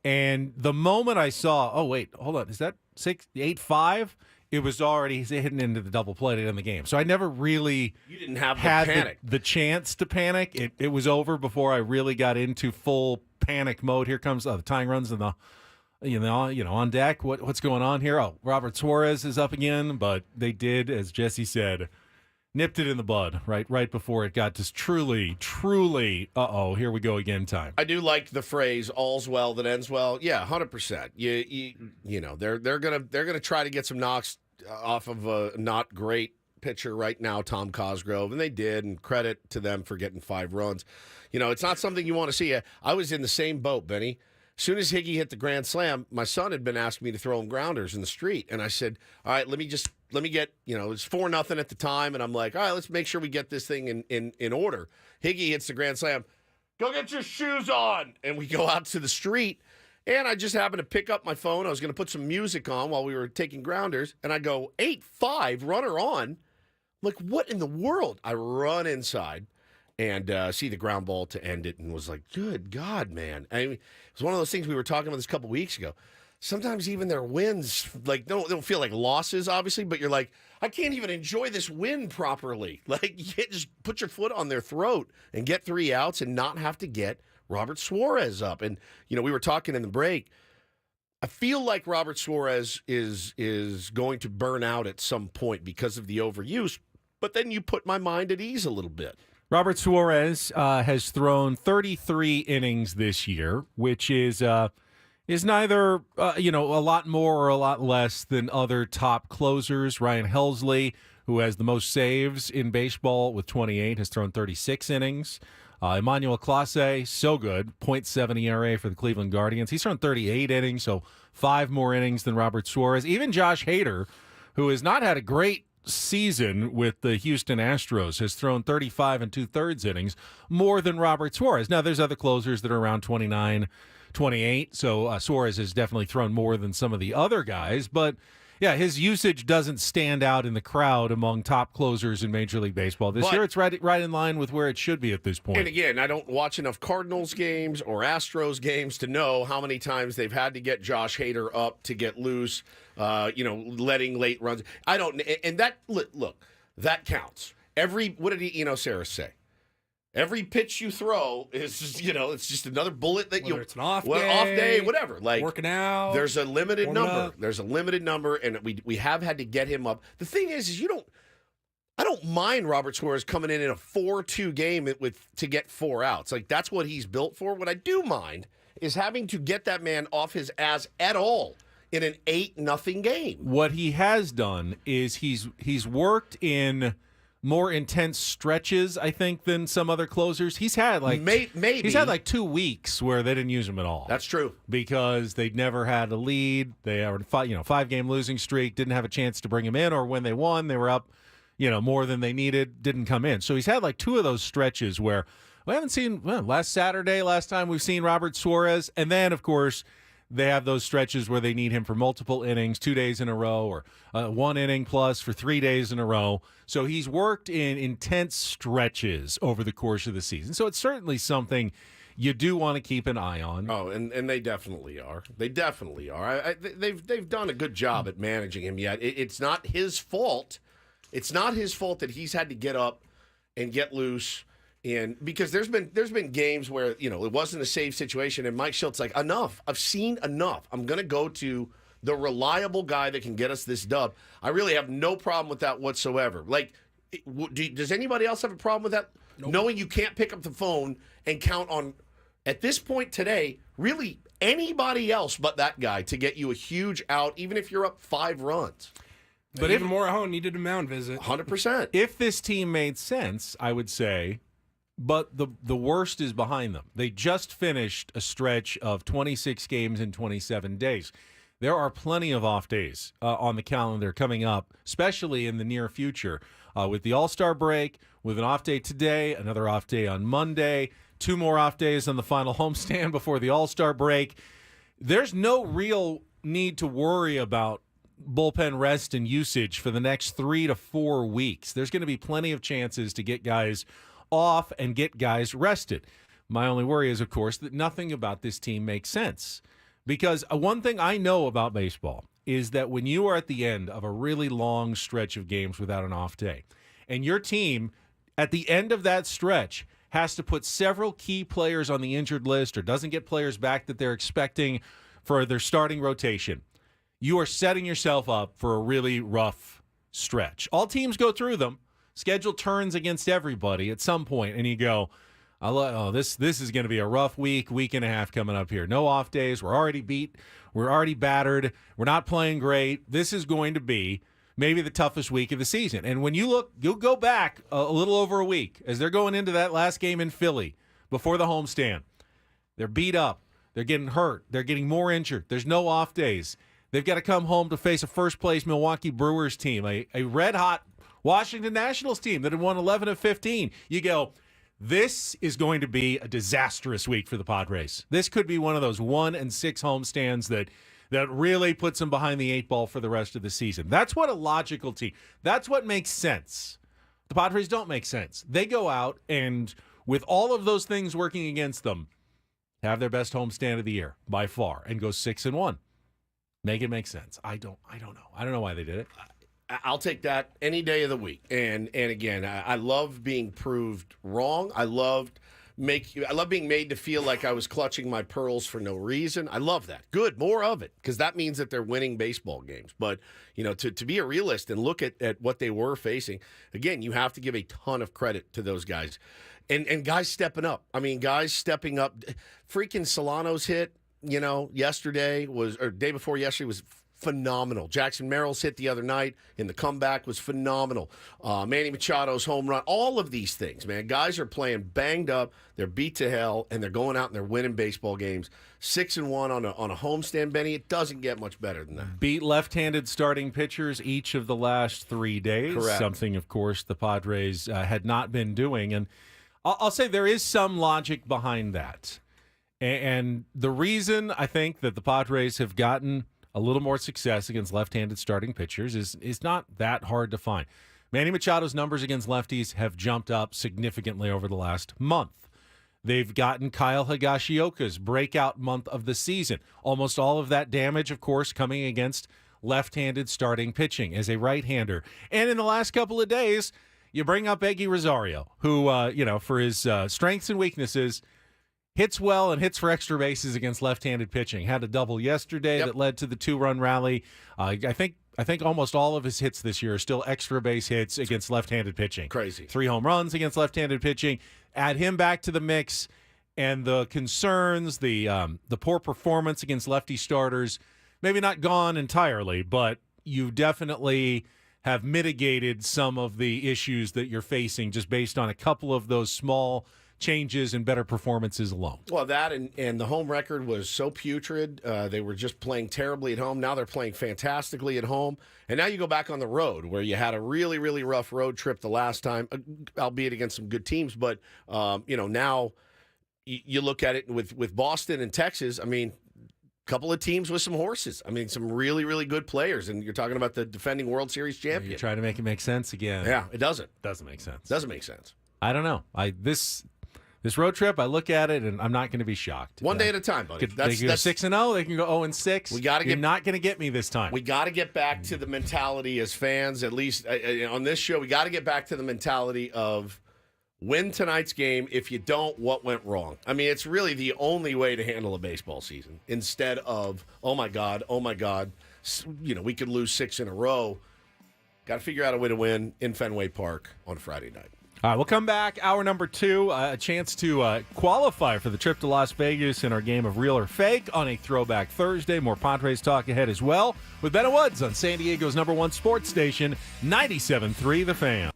and the moment I saw, oh wait, hold on, is that 8-5? It was already hitting into the double play to end the game. So I never really had the chance to panic. It was over before I really got into full panic mode. Here comes the tying runs and on deck. What's going on here? Oh, Robert Suarez is up again, but they did, as Jesse said, nipped it in the bud right before it got to truly, here we go again time. I do like the phrase "all's well that ends well." Yeah, 100%. They're gonna try to get some knocks off of a not great pitcher right now, Tom Cosgrove, and they did. And credit to them for getting 5 runs. It's not something you want to see. I was in the same boat, Benny. As soon as Higgy hit the grand slam, my son had been asking me to throw him grounders in the street, and I said, "All right, let me get." It's 4-0 at the time, and I'm like, "All right, let's make sure we get this thing in order." Higgy hits the grand slam. Go get your shoes on, and we go out to the street. And I just happened to pick up my phone. I was going to put some music on while we were taking grounders, and I go 8-5, runner on. I'm like, what in the world? I run inside and see the ground ball to end it, and was like, good God, man. I mean, it was one of those things we were talking about this a couple weeks ago. Sometimes even their wins, like, don't feel like losses, obviously, but you're like, I can't even enjoy this win properly. Like, you can't just put your foot on their throat and get 3 outs and not have to get Robert Suarez up. And, we were talking in the break. I feel like Robert Suarez is going to burn out at some point because of the overuse, but then you put my mind at ease a little bit. Robert Suarez has thrown 33 innings this year, which is neither a lot more or a lot less than other top closers. Ryan Helsley, who has the most saves in baseball with 28, has thrown 36 innings. Emmanuel Clase, so good, .7 ERA for the Cleveland Guardians. He's thrown 38 innings, so 5 more innings than Robert Suarez. Even Josh Hader, who has not had a great season with the Houston Astros has thrown 35 and 2/3 innings, more than Robert Suarez. Now, there's other closers that are around 29, 28, so Suarez has definitely thrown more than some of the other guys, but yeah, his usage doesn't stand out in the crowd among top closers in Major League Baseball. This year, it's right in line with where it should be at this point. And again, I don't watch enough Cardinals games or Astros games to know how many times they've had to get Josh Hader up to get loose, letting late runs. I don't, and that, look, that counts. What did Eno Sarris say? Every pitch you throw is just, it's just another bullet that Whether it's an off day, whatever. Like working out. There's a limited number. Up. There's a limited number, and we have had to get him up. The thing is I don't mind Robert Suarez coming in a 4-2 game to get 4 outs. Like, that's what he's built for. What I do mind is having to get that man off his ass at all in an 8-0 game. What he has done is he's worked in more intense stretches, I think, than some other closers. He's had maybe he's had like 2 weeks where they didn't use him at all. That's true, because they'd never had a lead. They are 5-game losing streak. Didn't have a chance to bring him in, or when they won, they were up, more than they needed. Didn't come in. So he's had like 2 of those stretches where we haven't seen. Last time we've seen Robert Suarez, and then of course they have those stretches where they need him for multiple innings, 2 days in a row, or 1 inning plus for 3 days in a row. So he's worked in intense stretches over the course of the season. So it's certainly something you do want to keep an eye on. Oh, and they definitely are. They definitely are. They've done a good job at managing him yet. It's not his fault. It's not his fault that he's had to get up and get loose. And because there's been games where it wasn't a safe situation, and Mike Schultz like, enough. I've seen enough. I'm going to go to the reliable guy that can get us this dub. I really have no problem with that whatsoever. Like, does anybody else have a problem with that? Nope. Knowing you can't pick up the phone and count on, at this point today, really anybody else but that guy to get you a huge out, even if you're up 5 runs. But even Morahone needed a mound visit. 100%. If this team made sense, I would say. But the worst is behind them. They just finished a stretch of 26 games in 27 days. There are plenty of off days on the calendar coming up, especially in the near future, with the All-Star break, with an off day today, another off day on Monday, 2 more off days on the final homestand before the All-Star break. There's no real need to worry about bullpen rest and usage for the next 3 to 4 weeks. There's going to be plenty of chances to get guys off and get guys rested. My only worry is, of course, that nothing about this team makes sense. Because one thing I know about baseball is that when you are at the end of a really long stretch of games without an off day, and your team at the end of that stretch has to put several key players on the injured list or doesn't get players back that they're expecting for their starting rotation, you are setting yourself up for a really rough stretch. All teams go through them. Schedule turns against everybody at some point, and you go, this is going to be a rough week and a half coming up here. No off days. We're already beat. We're already battered. We're not playing great. This is going to be maybe the toughest week of the season. And when you'll go back a little over a week as they're going into that last game in Philly before the homestand. They're beat up. They're getting hurt. They're getting more injured. There's no off days. They've got to come home to face a first-place Milwaukee Brewers team, a red-hot Washington Nationals team that had won 11 of 15. You go, this is going to be a disastrous week for the Padres. This could be one of those 1-6 homestands that really puts them behind the 8 ball for the rest of the season. That's what a logical team. That's what makes sense. The Padres don't make sense. They go out and, with all of those things working against them, have their best homestand of the year by far and go 6-1. Make it make sense. I don't know. I don't know why they did it. I'll take that any day of the week. And again, I love being proved wrong. I love being made to feel like I was clutching my pearls for no reason. I love that. Good, more of it, because that means that they're winning baseball games. But to be a realist and look at what they were facing, again, you have to give a ton of credit to those guys, and guys stepping up. I mean, guys stepping up. Freaking Solano's hit, yesterday or day before yesterday was phenomenal. Jackson Merrill's hit the other night in the comeback was phenomenal. Manny Machado's home run. All of these things, man. Guys are playing banged up. They're beat to hell, and they're going out and they're winning baseball games. 6-1 on a homestand, Benny. It doesn't get much better than that. Beat left-handed starting pitchers each of the last 3 days. Correct. Something, of course, the Padres had not been doing. And I'll say there is some logic behind that. And the reason I think that the Padres have gotten a little more success against left-handed starting pitchers is not that hard to find. Manny Machado's numbers against lefties have jumped up significantly over the last month. They've gotten Kyle Higashioka's breakout month of the season. Almost all of that damage, of course, coming against left-handed starting pitching as a right-hander. And in the last couple of days, you bring up Eggy Rosario, who, for his strengths and weaknesses, hits well and hits for extra bases against left-handed pitching. Had a double yesterday that led to the 2-run rally. I think almost all of his hits this year are still extra base hits against left-handed pitching. Crazy. 3 home runs against left-handed pitching. Add him back to the mix, and the concerns, the poor performance against lefty starters, maybe not gone entirely, but you definitely have mitigated some of the issues that you're facing just based on a couple of those small changes and better performances alone. Well, that and the home record was so putrid. They were just playing terribly at home. Now they're playing fantastically at home. And now you go back on the road where you had a really, really rough road trip the last time, albeit against some good teams. But, now you look at it with Boston and Texas. I mean, a couple of teams with some horses. I mean, some really, really good players. And you're talking about the defending World Series champion. You're trying to make it make sense again. Yeah, it doesn't. Doesn't make sense. Doesn't make sense. I don't know. This road trip, I look at it, and I'm not going to be shocked. One day at a time, buddy. They can go 6-0. They can go 0-6. You're not going to get me this time. We got to get back to the mentality as fans, at least on this show, we got to get back to the mentality of win tonight's game. If you don't, what went wrong? I mean, it's really the only way to handle a baseball season instead of, oh, my God, we could lose 6 in a row. Got to figure out a way to win in Fenway Park on Friday night. All right, we'll come back. Hour number 2, a chance to qualify for the trip to Las Vegas in our game of Real or Fake on a Throwback Thursday. More Padres talk ahead as well with Ben Woods on San Diego's #1 sports station, 97.3 The Fan.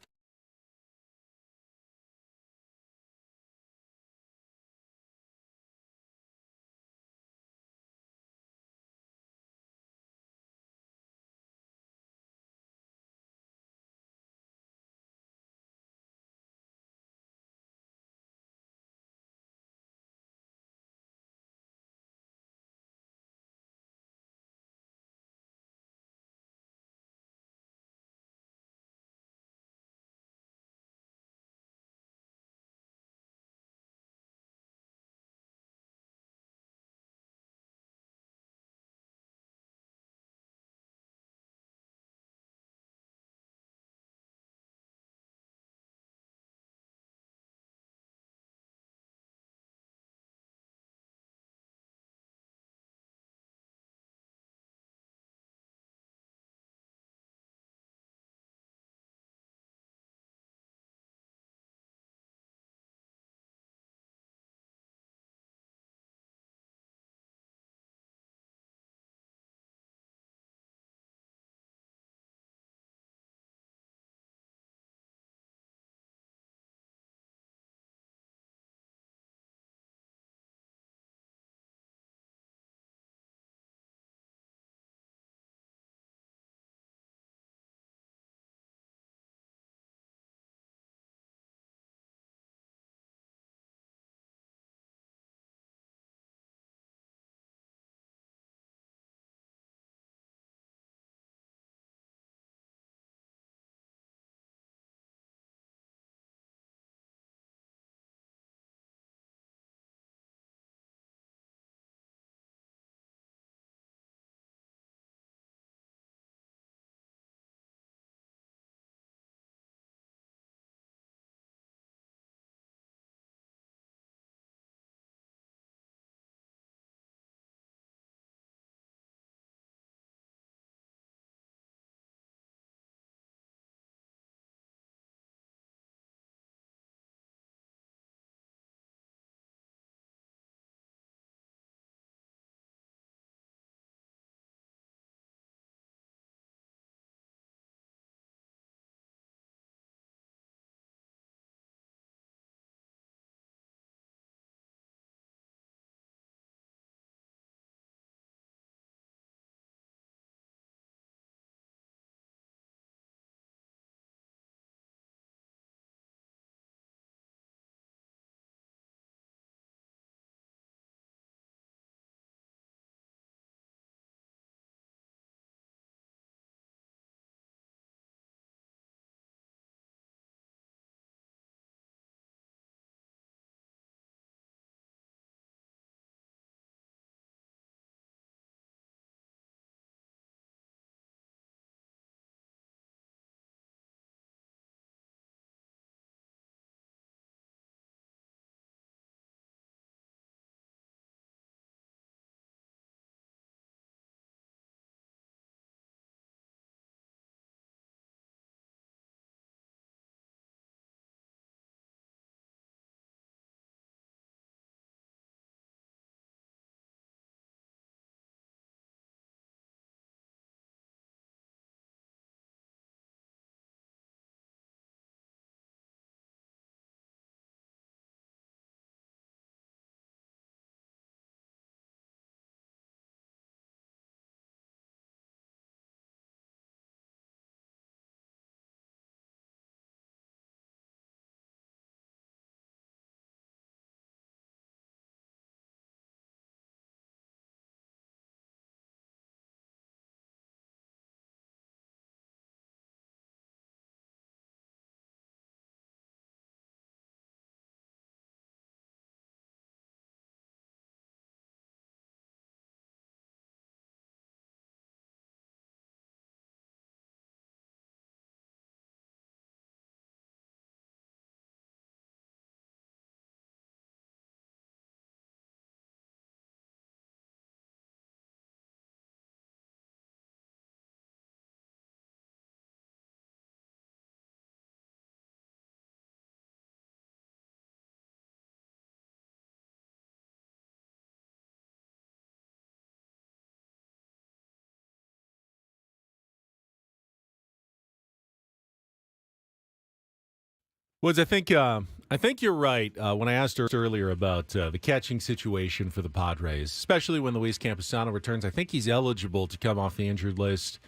Woods, I think you're right. When I asked earlier about the catching situation for the Padres, especially when Luis Campusano returns, I think he's eligible to come off the injured list,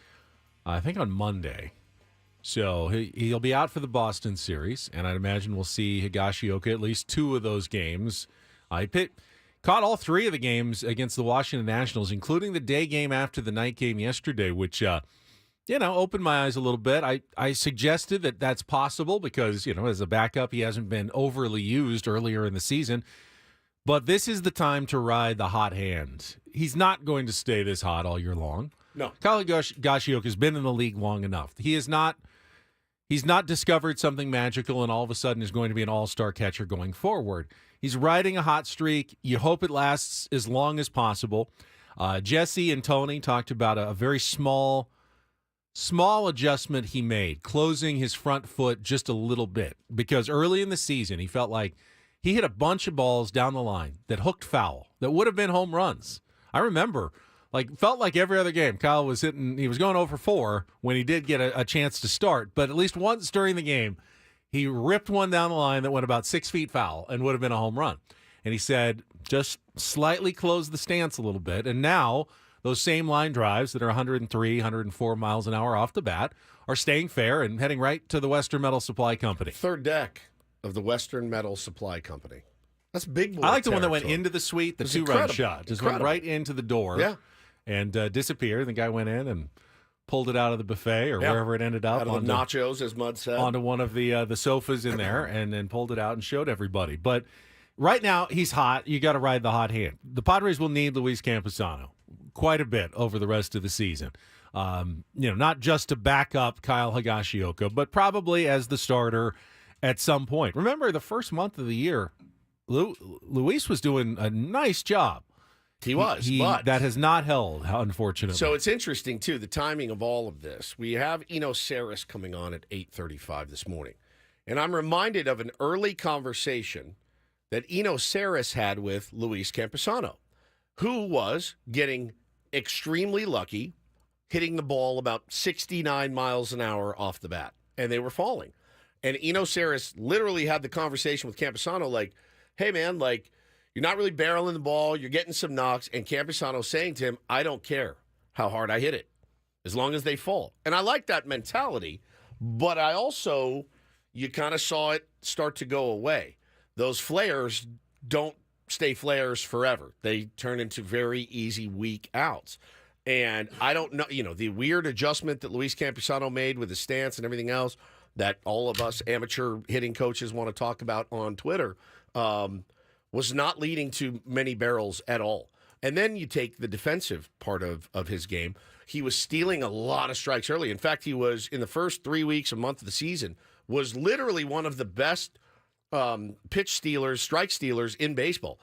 I think on Monday. So he'll be out for the Boston series, and I'd imagine we'll see Higashioka at least 2 of those games. Caught all 3 of the games against the Washington Nationals, including the day game after the night game yesterday, which opened my eyes a little bit. I suggested that that's possible because, as a backup, he hasn't been overly used earlier in the season. But this is the time to ride the hot hand. He's not going to stay this hot all year long. No. Kyle Higashioka has been in the league long enough. He's not discovered something magical and all of a sudden is going to be an all-star catcher going forward. He's riding a hot streak. You hope it lasts as long as possible. Jesse and Tony talked about a very small adjustment he made, closing his front foot just a little bit, because early in the season he felt like he hit a bunch of balls down the line that hooked foul, that would have been home runs. I remember, felt like every other game Kyle was hitting, he was going 0 for 4 when he did get a chance to start, but at least once during the game, he ripped one down the line that went about 6 feet foul and would have been a home run. And he said, just slightly close the stance a little bit, and now those same line drives that are 103, 104 miles an hour off the bat are staying fair and heading right to the Western Metal Supply Company. Third deck of the Western Metal Supply Company. That's big boy I like the one that territory. went into the suite, the 2-run incredible. shot. Just went right into the door and disappeared. The guy went in and pulled it out of the buffet or wherever it ended up. Out of the nachos, as Mud said. Onto one of the sofas in there and then pulled it out and showed everybody. But right now, he's hot. You got to ride the hot hand. The Padres will need Luis Campusano quite a bit over the rest of the season. Not just to back up Kyle Higashioka, but probably as the starter at some point. Remember, the first month of the year, Luis was doing a nice job. He was, but that has not held, unfortunately. So it's interesting, too, the timing of all of this. We have Eno Saris coming on at 8:35 this morning. And I'm reminded of an early conversation that Eno Saris had with Luis Campusano, who was getting extremely lucky, hitting the ball about 69 miles an hour off the bat, and they were falling. And Eno Saris literally had the conversation with Campusano like, hey, man, you're not really barreling the ball, you're getting some knocks, and Campusano saying to him, I don't care how hard I hit it, as long as they fall. And I like that mentality, but I also, you kind of saw it start to go away. Those flares don't stay flares forever. They turn into very easy weak outs. And I don't know, the weird adjustment that Luis Campusano made with his stance and everything else that all of us amateur hitting coaches want to talk about on Twitter was not leading to many barrels at all. And then you take the defensive part of his game. He was stealing a lot of strikes early. In fact, he was, in the first 3 weeks, a month of the season, was literally one of the best pitch stealers, strike stealers in baseball.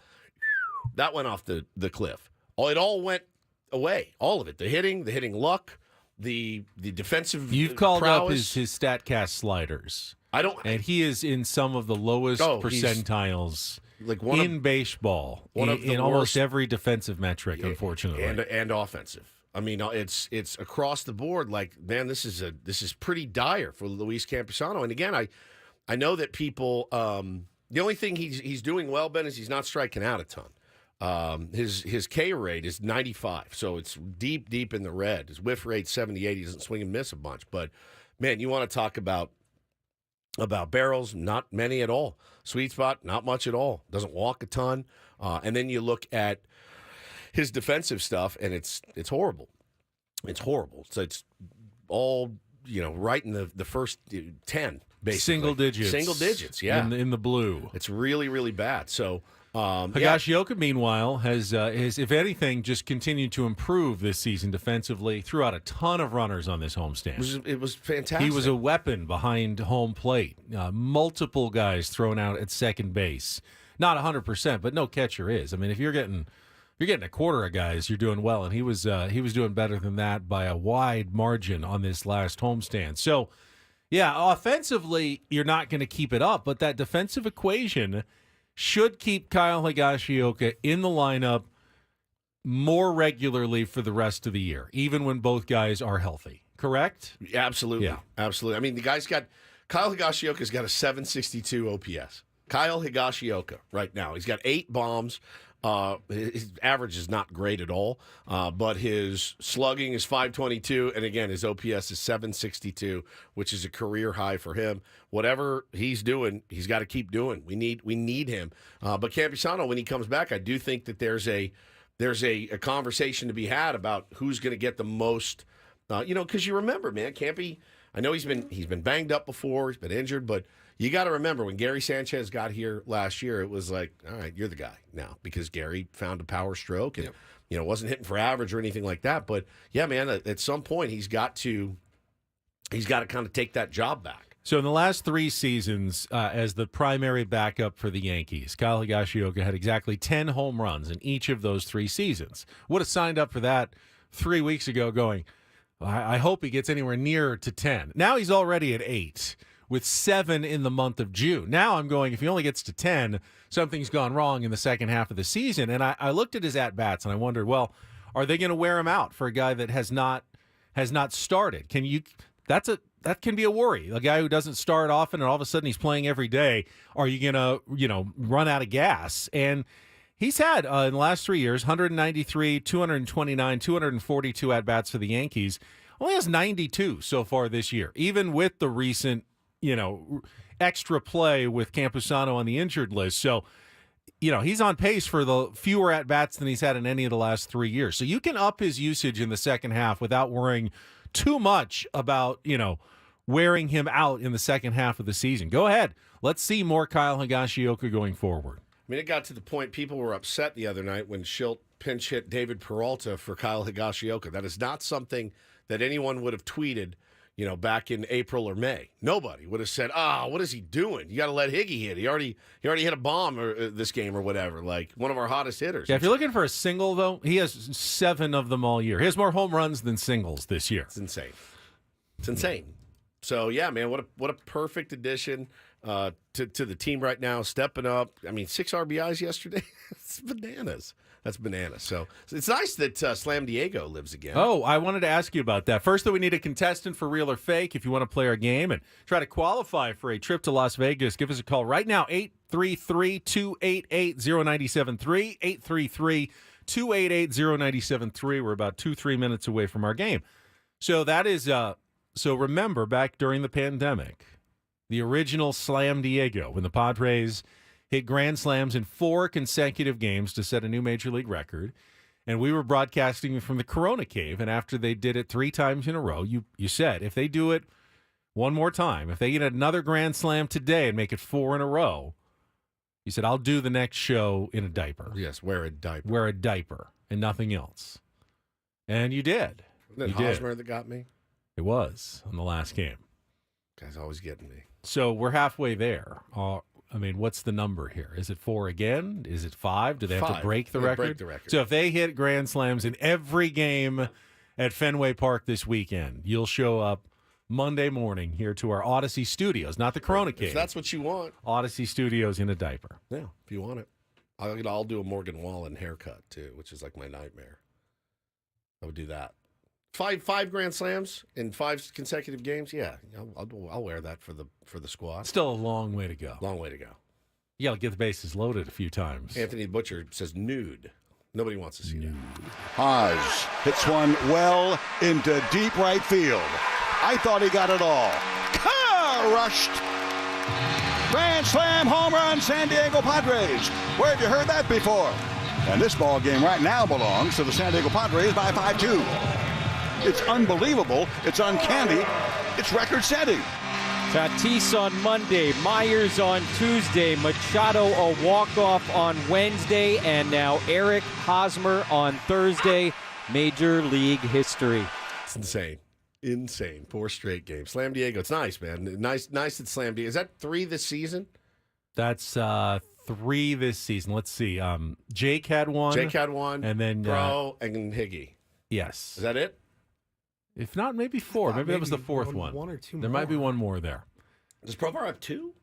That went off the cliff. It all went away. All of it. The hitting luck, the defensive You've called prowess. up his StatCast sliders. And he is in some of the lowest percentiles in baseball, in almost every defensive metric, unfortunately. And offensive. I mean, it's across the board. Man, this is pretty dire for Luis Campusano. And again, I know that people. The only thing he's doing well, Ben, is he's not striking out a ton. His K rate is 95, so it's deep in the red. His whiff rate 78. He doesn't swing and miss a bunch. But man, you want to talk about barrels? Not many at all. Sweet spot? Not much at all. Doesn't walk a ton. And then you look at his defensive stuff, and it's horrible. It's horrible. So it's all right in the first 10, basically. Single digits, yeah. In the blue. It's really, really bad. So Higashioka, meanwhile, has if anything, just continued to improve this season defensively. Threw out a ton of runners on this homestand. It was fantastic. He was a weapon behind home plate. Multiple guys thrown out at second base. Not 100%, but no catcher is. I mean, if you're getting a quarter of guys, you're doing well, and he was doing better than that by a wide margin on this last homestand. So, yeah, offensively, you're not going to keep it up, but that defensive equation should keep Kyle Higashioka in the lineup more regularly for the rest of the year, even when both guys are healthy. Correct? Absolutely. Yeah. Absolutely. I mean, the guy's got Kyle Higashioka's got a 762 OPS. Kyle Higashioka right now. He's got 8 bombs. His average is not great at all, but his slugging is 522, and again, his OPS is 762, which is a career high for him. Whatever he's doing, he's got to keep doing. We need him. But Campusano, when he comes back, I do think that there's a conversation to be had about who's going to get the most. Because you remember, man, Campy. I know he's been banged up before, he's been injured, but you got to remember when Gary Sanchez got here last year, it was like, all right, you're the guy now because Gary found a power stroke and wasn't hitting for average or anything like that. But yeah, man, at some point he's got to kind of take that job back. So in the last 3 seasons, as the primary backup for the Yankees, Kyle Higashioka had exactly 10 home runs in each of those 3 seasons. Would have signed up for that 3 weeks ago going, I hope he gets anywhere near to 10. Now he's already at 8 with 7 in the month of June. Now I'm going, if he only gets to 10, something's gone wrong in the second half of the season. And I looked at his at-bats and I wondered, well, are they going to wear him out for a guy that has not started? That can be a worry. A guy who doesn't start often and all of a sudden he's playing every day, are you going to, run out of gas? And he's had, in the last 3 years, 193, 229, 242 at-bats for the Yankees. Only has 92 so far this year, even with the recent, extra play with Campusano on the injured list. So, he's on pace for the fewer at-bats than he's had in any of the last 3 years. So you can up his usage in the second half without worrying too much about, wearing him out in the second half of the season. Go ahead. Let's see more Kyle Higashioka going forward. I mean, it got to the point people were upset the other night when Schilt pinch hit David Peralta for Kyle Higashioka. That is not something that anyone would have tweeted, back in April or May. Nobody would have said, what is he doing? You got to let Higgy hit. He already hit a bomb this game or whatever, like one of our hottest hitters. Yeah, if you're looking for a single, though, he has 7 of them all year. He has more home runs than singles this year. It's insane. It's insane. So, yeah, man, what a perfect addition to the team right now, stepping up. I mean, 6 RBIs yesterday. It's bananas. That's bananas. So it's nice that Slam Diego lives again. Oh, I wanted to ask you about that. First, though, we need a contestant for Real or Fake. If you want to play our game and try to qualify for a trip to Las Vegas, give us a call right now, 833-288-0973, 833-288-0973. We're about 2-3 minutes away from our game. So that is, so remember, back during the pandemic, the original Slam Diego, when the Padres hit grand slams in 4 consecutive games to set a new Major League record. And we were broadcasting from the Corona Cave. And after they did it 3 times in a row, you said, if they do it one more time, if they get another grand slam today and make it 4 in a row, you said, I'll do the next show in a diaper. Yes, wear a diaper. Wear a diaper and nothing else. And you did. Wasn't it Hosmer that got me? It was on the last game. Guy's always getting me. So we're halfway there. What's the number here? Is it 4 again? Is it 5? Do they have to break the record? Break the record. So if they hit grand slams in every game at Fenway Park this weekend, you'll show up Monday morning here to our Odyssey Studios, not the Corona Cave. If that's what you want. Odyssey Studios in a diaper. Yeah, if you want it. I'll do a Morgan Wallen haircut, too, which is like my nightmare. I would do that. 5 grand slams in 5 consecutive games. Yeah, I'll wear that for the squad. Still a long way to go. Long way to go. You got to get the bases loaded a few times. Anthony Butcher says nude. Nobody wants to see that. Haas hits one well into deep right field. I thought he got it all. Rushed. Grand slam home run, San Diego Padres. Where have you heard that before? And this ball game right now belongs to the San Diego Padres by 5-2. It's unbelievable. It's uncanny. It's record-setting. Tatis on Monday, Myers on Tuesday, Machado a walk-off on Wednesday, and now Eric Hosmer on Thursday. Major League history. It's insane. Insane. 4 straight games. Slam Diego. It's nice, man. Nice at Slam Diego. Is that 3 this season? That's 3 this season. Let's see. Jake had one. And then Bro and Higgy. Yes. Is that it? If not, maybe 4. Maybe that was the 4th one. One or two there more. might be one more there. Does Provar have 2?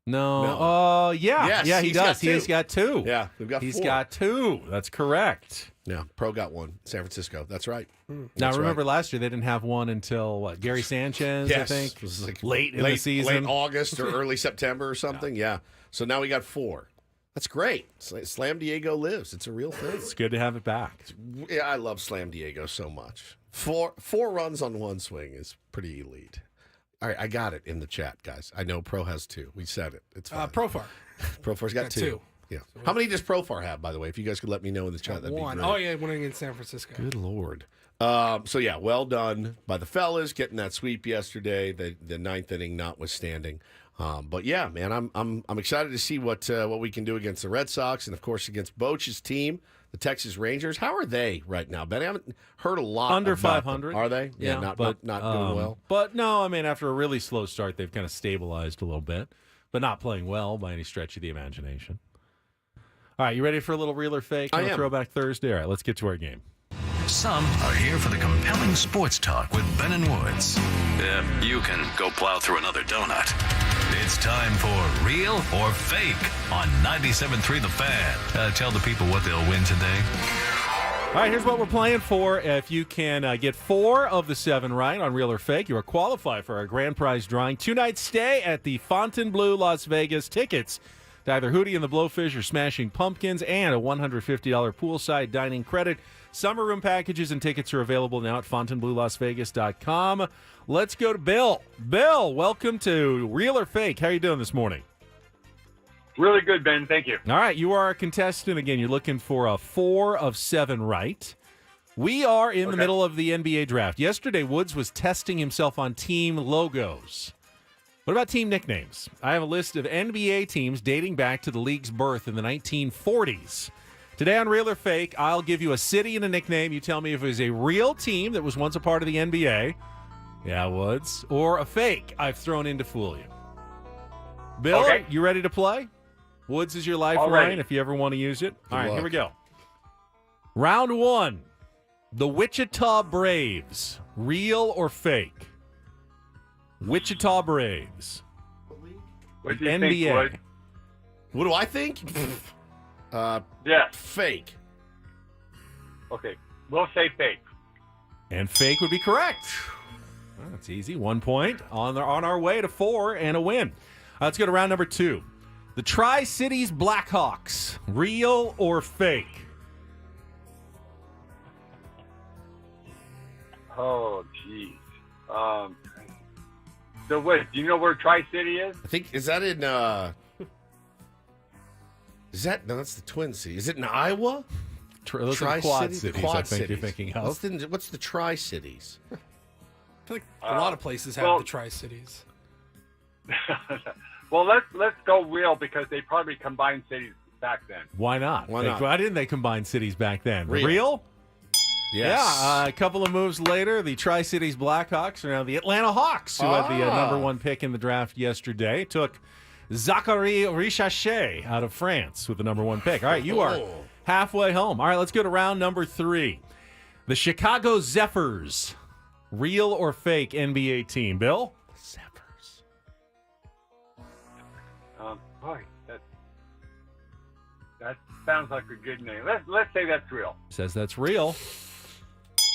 No. Oh, yeah. Yes, yeah, he he's does. got two. He's got 2. Yeah, we've got He's 4. got 2. That's correct. Yeah, Pro got 1. San Francisco. That's right. Now, That's remember right. last year they didn't have one until, Gary Sanchez, I Yes. think? It was like late in the season. Late August or early September or something. Yeah. So now we got 4. That's great. Slam Diego lives. It's a real thing. It's good to have it back. Yeah, I love Slam Diego so much. 4 runs on 1 swing is pretty elite. All right, I got it in the chat, guys. I know Pro has 2. We said it. It's fine. Profar. Profar's got 2. Yeah. How many does Profar have, by the way? If you guys could let me know in the chat, that'd be 1. great. Oh, yeah, winning in San Francisco. Good Lord. So, yeah, well done by the fellas getting that sweep yesterday, the ninth inning notwithstanding. But, yeah, man, I'm excited to see what we can do against the Red Sox and, of course, against Boch's team, the Texas Rangers. How are they right now, Ben? I haven't heard a lot Under about 500. them. Are they? Yeah, not doing well. But, no, I mean, after a really slow start, they've kind of stabilized a little bit, but not playing well by any stretch of the imagination. All right, you ready for a little real or fake on I am. Throwback Thursday? All right, let's get to our game. Some are here for the compelling sports talk with Ben and Woods. Yeah, you can go plow through another donut. It's time for Real or Fake on 97.3 The Fan. Tell the people what they'll win today. All right, here's what we're playing for. If you can get 4 of the 7 right on Real or Fake, you are qualified for our grand prize drawing. 2-night stay at the Fontainebleau, Las Vegas. Tickets to either Hootie and the Blowfish or Smashing Pumpkins, and a $150 poolside dining credit. Summer room packages and tickets are available now at FontainebleauLasVegas.com. Let's go to Bill. Bill, welcome to Real or Fake. How are you doing this morning? Really good, Ben. Thank you. All right, you are our contestant. Again, you're looking for a 4 of 7 right. We are in the middle of the NBA draft. Yesterday, Woods was testing himself on team logos. What about team nicknames? I have a list of NBA teams dating back to the league's birth in the 1940s. Today on Real or Fake, I'll give you a city and a nickname. You tell me if it was a real team that was once a part of the NBA. Yeah, Woods. Or a fake I've thrown in to fool you. Bill, you ready to play? Woods is your lifeline if you ever want to use it. All right, here we go. Round 1. The Wichita Braves. Real or fake? Wichita Braves. What do you NBA. think, Wood? What do I think? Yeah. Fake. Okay. We'll say fake. And fake would be correct. Well, that's easy. 1 point on our way to 4 and a win. Let's go to round number 2. The Tri-Cities Blackhawks. Real or fake? Oh, jeez. So, what? Do you know where Tri-City is? I think, is that in, is that, no, that's the Twin Cities. Is it in Iowa? Those are the Quad Cities, I think you're thinking of. What's the Tri-Cities? I feel like a lot of places have the Tri-Cities. Well, let's go real because they probably combined cities back then. Why not? Why didn't they combine cities back then? Real? Yes. Yeah, a couple of moves later, the Tri-Cities Blackhawks are now the Atlanta Hawks, who had the number 1 pick in the draft yesterday. Took Zachary Richache out of France with the number 1 pick. All right, you are halfway home. All right, let's go to round number 3. The Chicago Zephyrs. Real or fake NBA team? Bill? Zephyrs. Boy, that sounds like a good name. Let's say that's real. Says that's real.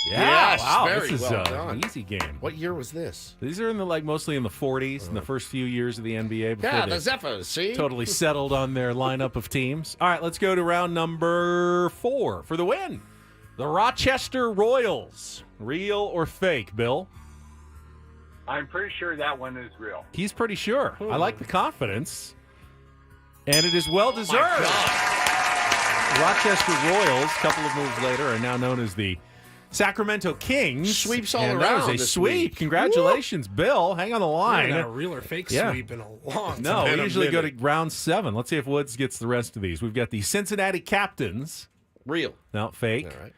Yeah, Yes, wow, very this is well an done. easy game. What year was this? These are in the mostly in the 40s, in the first few years of the NBA. Before Yeah, they the Zephyrs, see? totally settled on their lineup of teams. All right, let's go to round number 4 for the win. The Rochester Royals. Real or fake, Bill? I'm pretty sure that one is real. He's pretty sure. I like the confidence. And it is well deserved. Rochester Royals, a couple of moves later, are now known as the Sacramento Kings. Sweeps all and around that was a this sweep. week. Congratulations, Bill. Hang on the I line. haven't got a real or fake sweep in a long time. No, been we a usually go to minute. round 7. Let's see if Woods gets the rest of these. We've got the Cincinnati Captains. Real. No, fake. All right.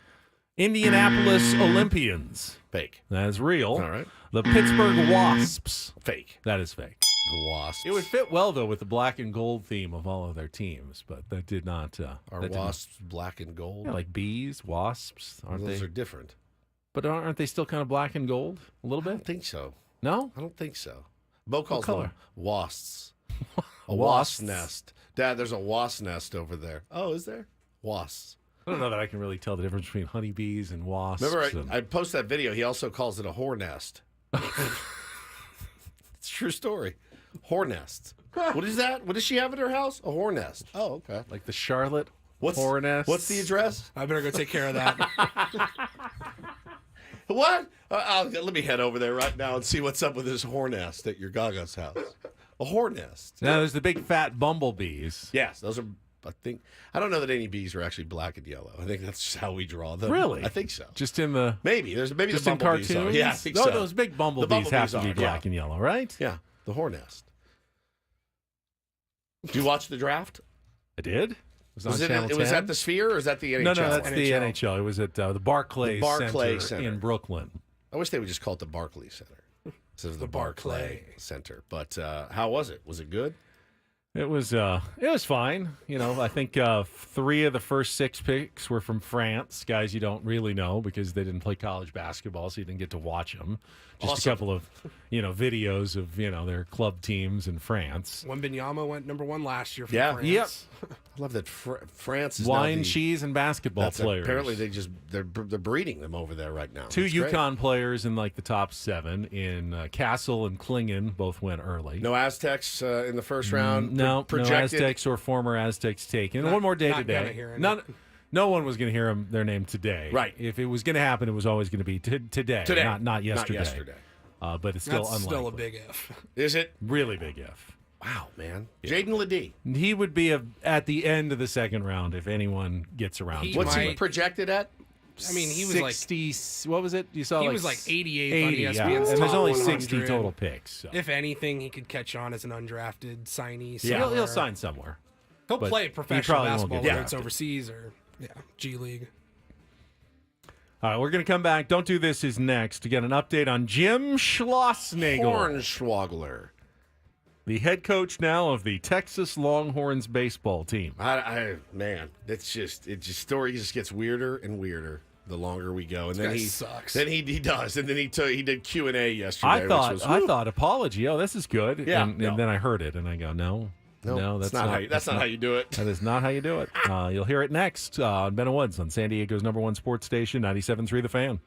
Indianapolis Olympians. Fake. That is real. All right. The Pittsburgh Wasps. Fake. That is fake. The Wasps. It would fit well, though, with the black and gold theme of all of their teams, but that did not. Are that did not- wasps black and gold? Yeah, like bees, wasps, aren't Those they? are different. But aren't they still kind of black and gold a little I don't bit? think so. No? I don't think so. Bo calls color? them wasps. A wasp nest. Dad, there's a wasp nest over there. Oh, is there? Wasps. I don't know that I can really tell the difference between honeybees and wasps. Remember, I posted that video. He also calls it a whore nest. It's a true story. Whore nest. What is that? What does she have at her house? A whore nest. Oh, okay. Like the Charlotte What's whore nest. What's the address? I better go take care of that. What? Let me head over there right now and see what's up with this whore nest at your Gaga's house. A whore nest. Now, there's the big fat bumblebees. Yes, those are. I don't know that any bees are actually black and yellow. I think that's just how we draw them. Really? I think so. Just in the maybe just the in bumblebees cartoons. are. Yeah, I think no, so. Those big bumblebees have to be black and yellow, right? Yeah, the whore nest. Did you watch the draft? I did. It was on Channel 10. Was that the Sphere or is that the NHL? No, that's the NHL. It was at the Barclays Center in Brooklyn. I wish they would just call it the Barclays Center instead of the Barclay Center. But how was it? Was it good? It was fine. You know, I think 3 of the first 6 picks were from France, guys you don't really know because they didn't play college basketball, so you didn't get to watch them. Just a couple of, videos of, their club teams in France. Wembanyama went number 1 last year for France. Yep. I love that France is wine, cheese, and basketball players. Apparently, they're breeding them over there right now. 2 UConn players in like the top 7 in Castle and Klingen both went early. No Aztecs in the first round. No Aztecs or former Aztecs taken. One more day today. No one was going to hear their name today. Right. If it was going to happen, it was always going to be today. Not yesterday. But it's still unlikely. Still a big if. Is it? Really big if. Wow, man. Yeah. Jaden Ledee. He would be at the end of the second round if anyone gets around. What's he projected at? I mean, he was 60, what was it? You saw he like was like 88 on ESPN's yeah. And there's only 100. 60 total picks. So. If anything, he could catch on as an undrafted signee. Yeah, he'll sign somewhere. He'll play professional basketball, whether it's drafted. overseas or G League. All right, we're going to come back. Don't Do This is next to get an update on Jim Schlossnagle. Hornswogler. The head coach now of the Texas Longhorns baseball team. Man, story just gets weirder and weirder the longer we go. And this then guy he sucks. Then he does, and then he did Q&A yesterday. I thought apology. Oh, this is good. Yeah, and then I heard it, and I go, no, that's not how you do it. That is not how you do it. You'll hear it next on Ben and Woods on San Diego's #1 sports station, 97.3 The Fan.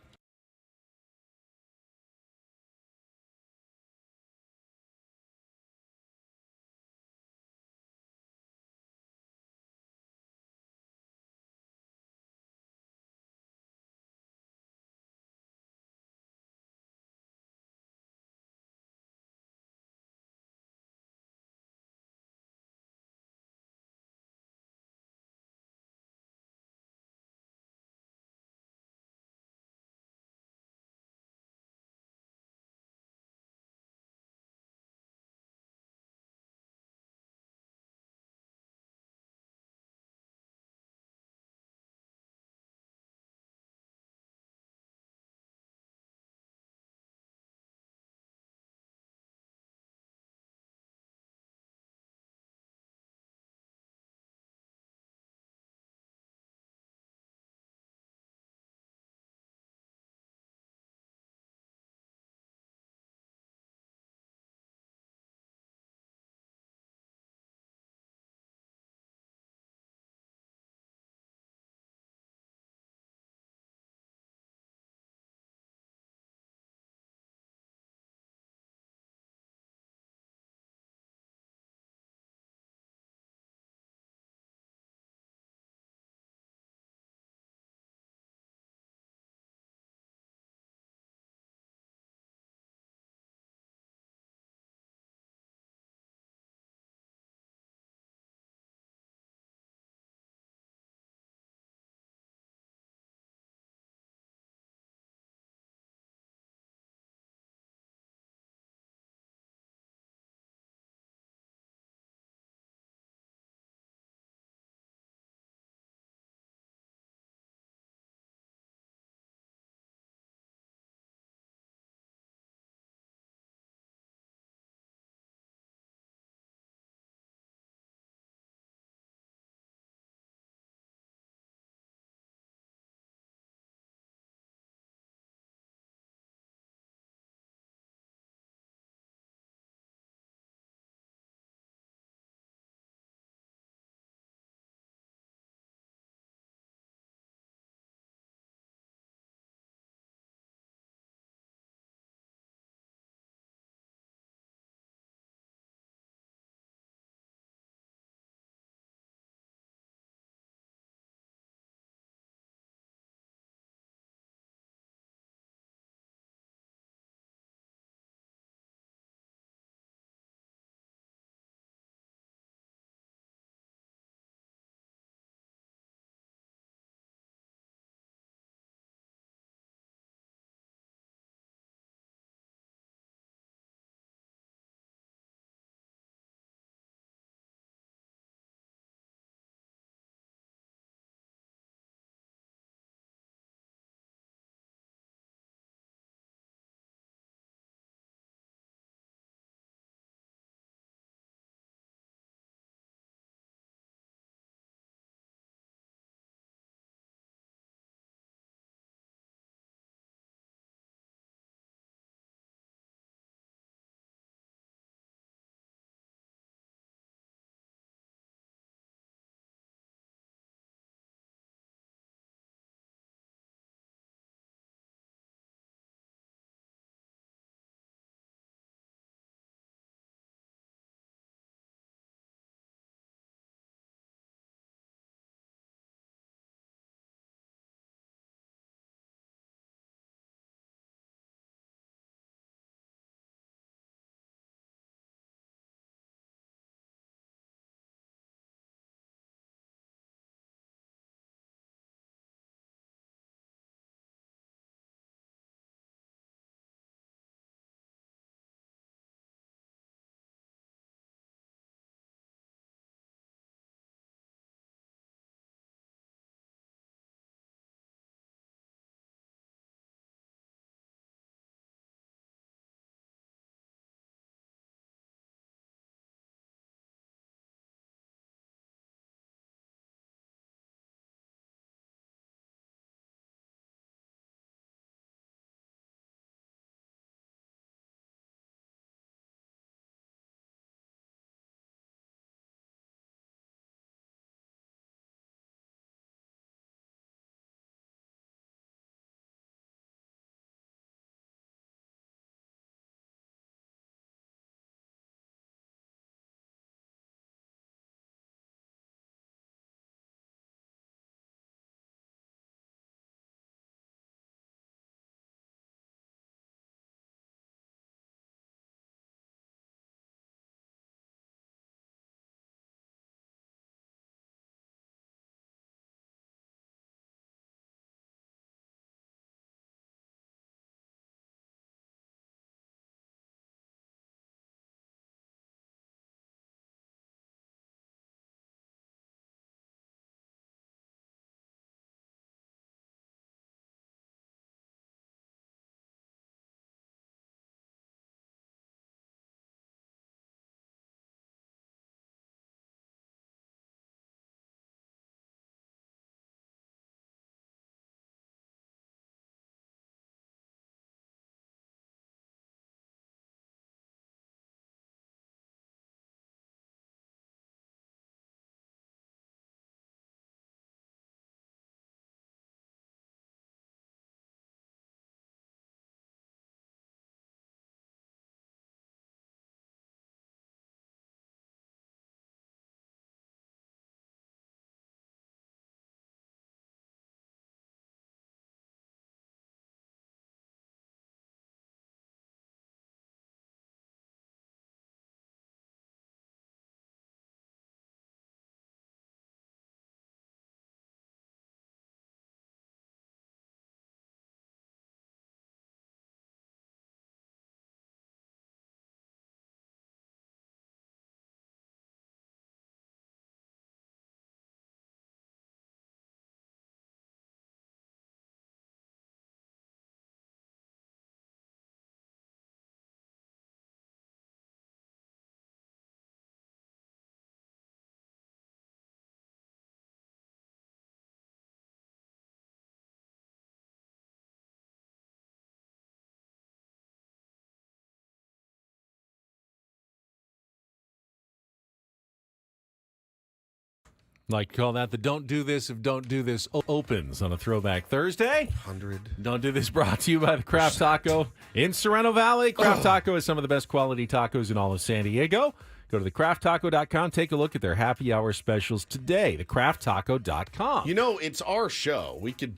Like to call that the Don't Do This if Don't Do This opens on a Throwback Thursday. 100. Don't Do This brought to you by the Craft Taco in Sorrento Valley. Craft Taco is some of the best quality tacos in all of San Diego. Go to thecrafttaco.com. Take a look at their happy hour specials today. Thecrafttaco.com. You know, it's our show. We could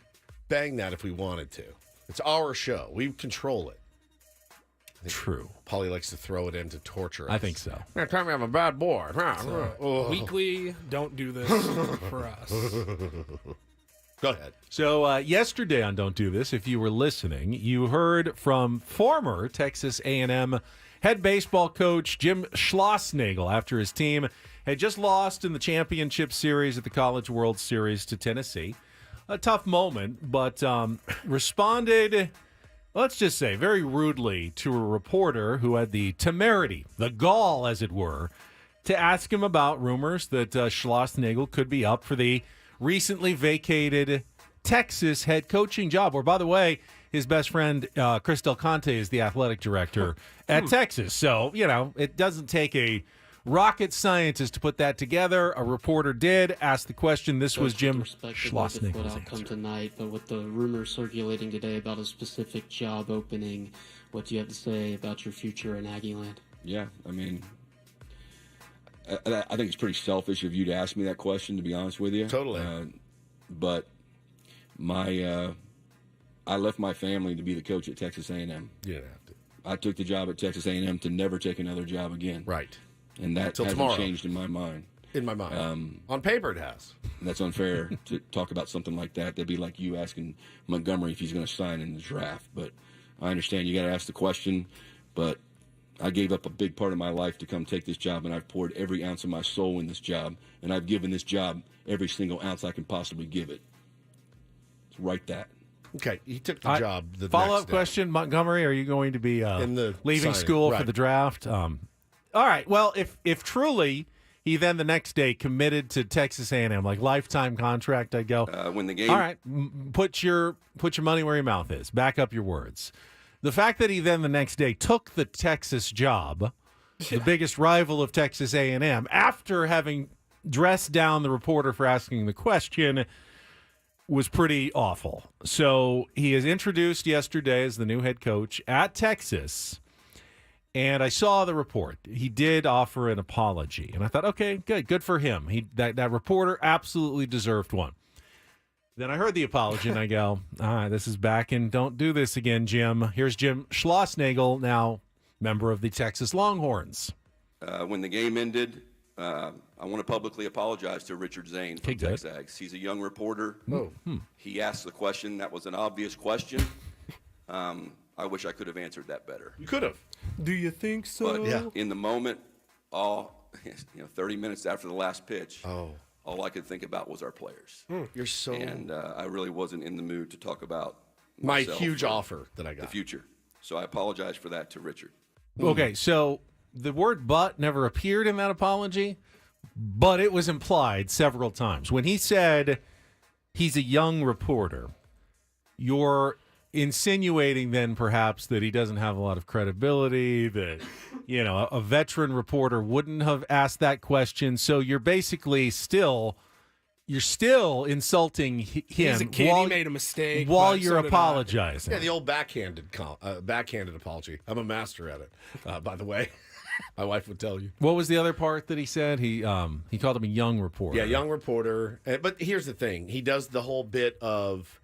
bang that if we wanted to. It's our show. We control it. True. Paulie likes to throw it in to torture us. I think so. Every time I'm a bad boy. Weekly, don't do this for us. Go ahead. So yesterday on Don't Do This, if you were listening, you heard from former Texas A&M head baseball coach Jim Schlossnagle after his team had just lost in the championship series at the College World Series to Tennessee. A tough moment, but responded, let's just say, very rudely to a reporter who had the temerity, the gall, as it were, to ask him about rumors that Schlossnagle could be up for the recently vacated Texas head coaching job. Or, by the way, his best friend, Chris Del Conte, is the athletic director at Texas. So, you know, it doesn't take a rocket scientist to put that together. A reporter did ask the question. This was Jim Schlossnagle's answer. Tonight, but with the rumors circulating today about a specific job opening, what do you have to say about your future in Aggieland? Yeah, I mean, I think it's pretty selfish of you to ask me that question, to be honest with you. Totally. But I left my family to be the coach at Texas A&M. You didn't have to. I took the job at Texas A&M to never take another job again. Right. And that Until hasn't tomorrow. changed in my mind. In my mind. On paper, it has. That's unfair to talk about something like that. That'd be like you asking Montgomery if he's going to sign in the draft. But I understand you got to ask the question. But I gave up a big part of my life to come take this job, and I've poured every ounce of my soul in this job, and I've given this job every single ounce I can possibly give it. Write that. Okay, he took the job. The Follow-up next day. question, Montgomery, are you going to be In the leaving signing, school for right. the draft? All right, well, if truly he then the next day committed to Texas A&M, like lifetime contract, I'd go, when the game... all right, put your money where your mouth is. Back up your words. The fact that he then the next day took the Texas job, the biggest rival of Texas A&M, after having dressed down the reporter for asking the question, was pretty awful. So he is introduced yesterday as the new head coach at Texas, and I saw the report. He did offer an apology, and I thought, okay, good for him. That reporter absolutely deserved one. Then I heard the apology, and I go, all right, this is back, and don't do this again, Jim. Here's Jim Schlossnagle, now member of the Texas Longhorns. When the game ended, I want to publicly apologize to Richard Zane from Texags. He's a young reporter. He asked the question. That was an obvious question. I wish I could have answered that better. You could have. Do you think so? But in the moment, 30 minutes after the last pitch, all I could think about was our players. You're so... And I really wasn't in the mood to talk about my myself huge or offer that I got. the future. So I apologize for that to Richard. Okay, so the word "but" never appeared in that apology, but it was implied several times. When he said he's a young reporter, you're insinuating then perhaps that he doesn't have a lot of credibility, that, you know, a veteran reporter wouldn't have asked that question. So you're basically still insulting him. He's a kid. He made a mistake. While but you're so did I. apologizing. Yeah, the old backhanded apology. I'm a master at it, by the way. My wife would tell you. What was the other part that he said? He called him a young reporter. Yeah, young reporter. But here's the thing. He does the whole bit of,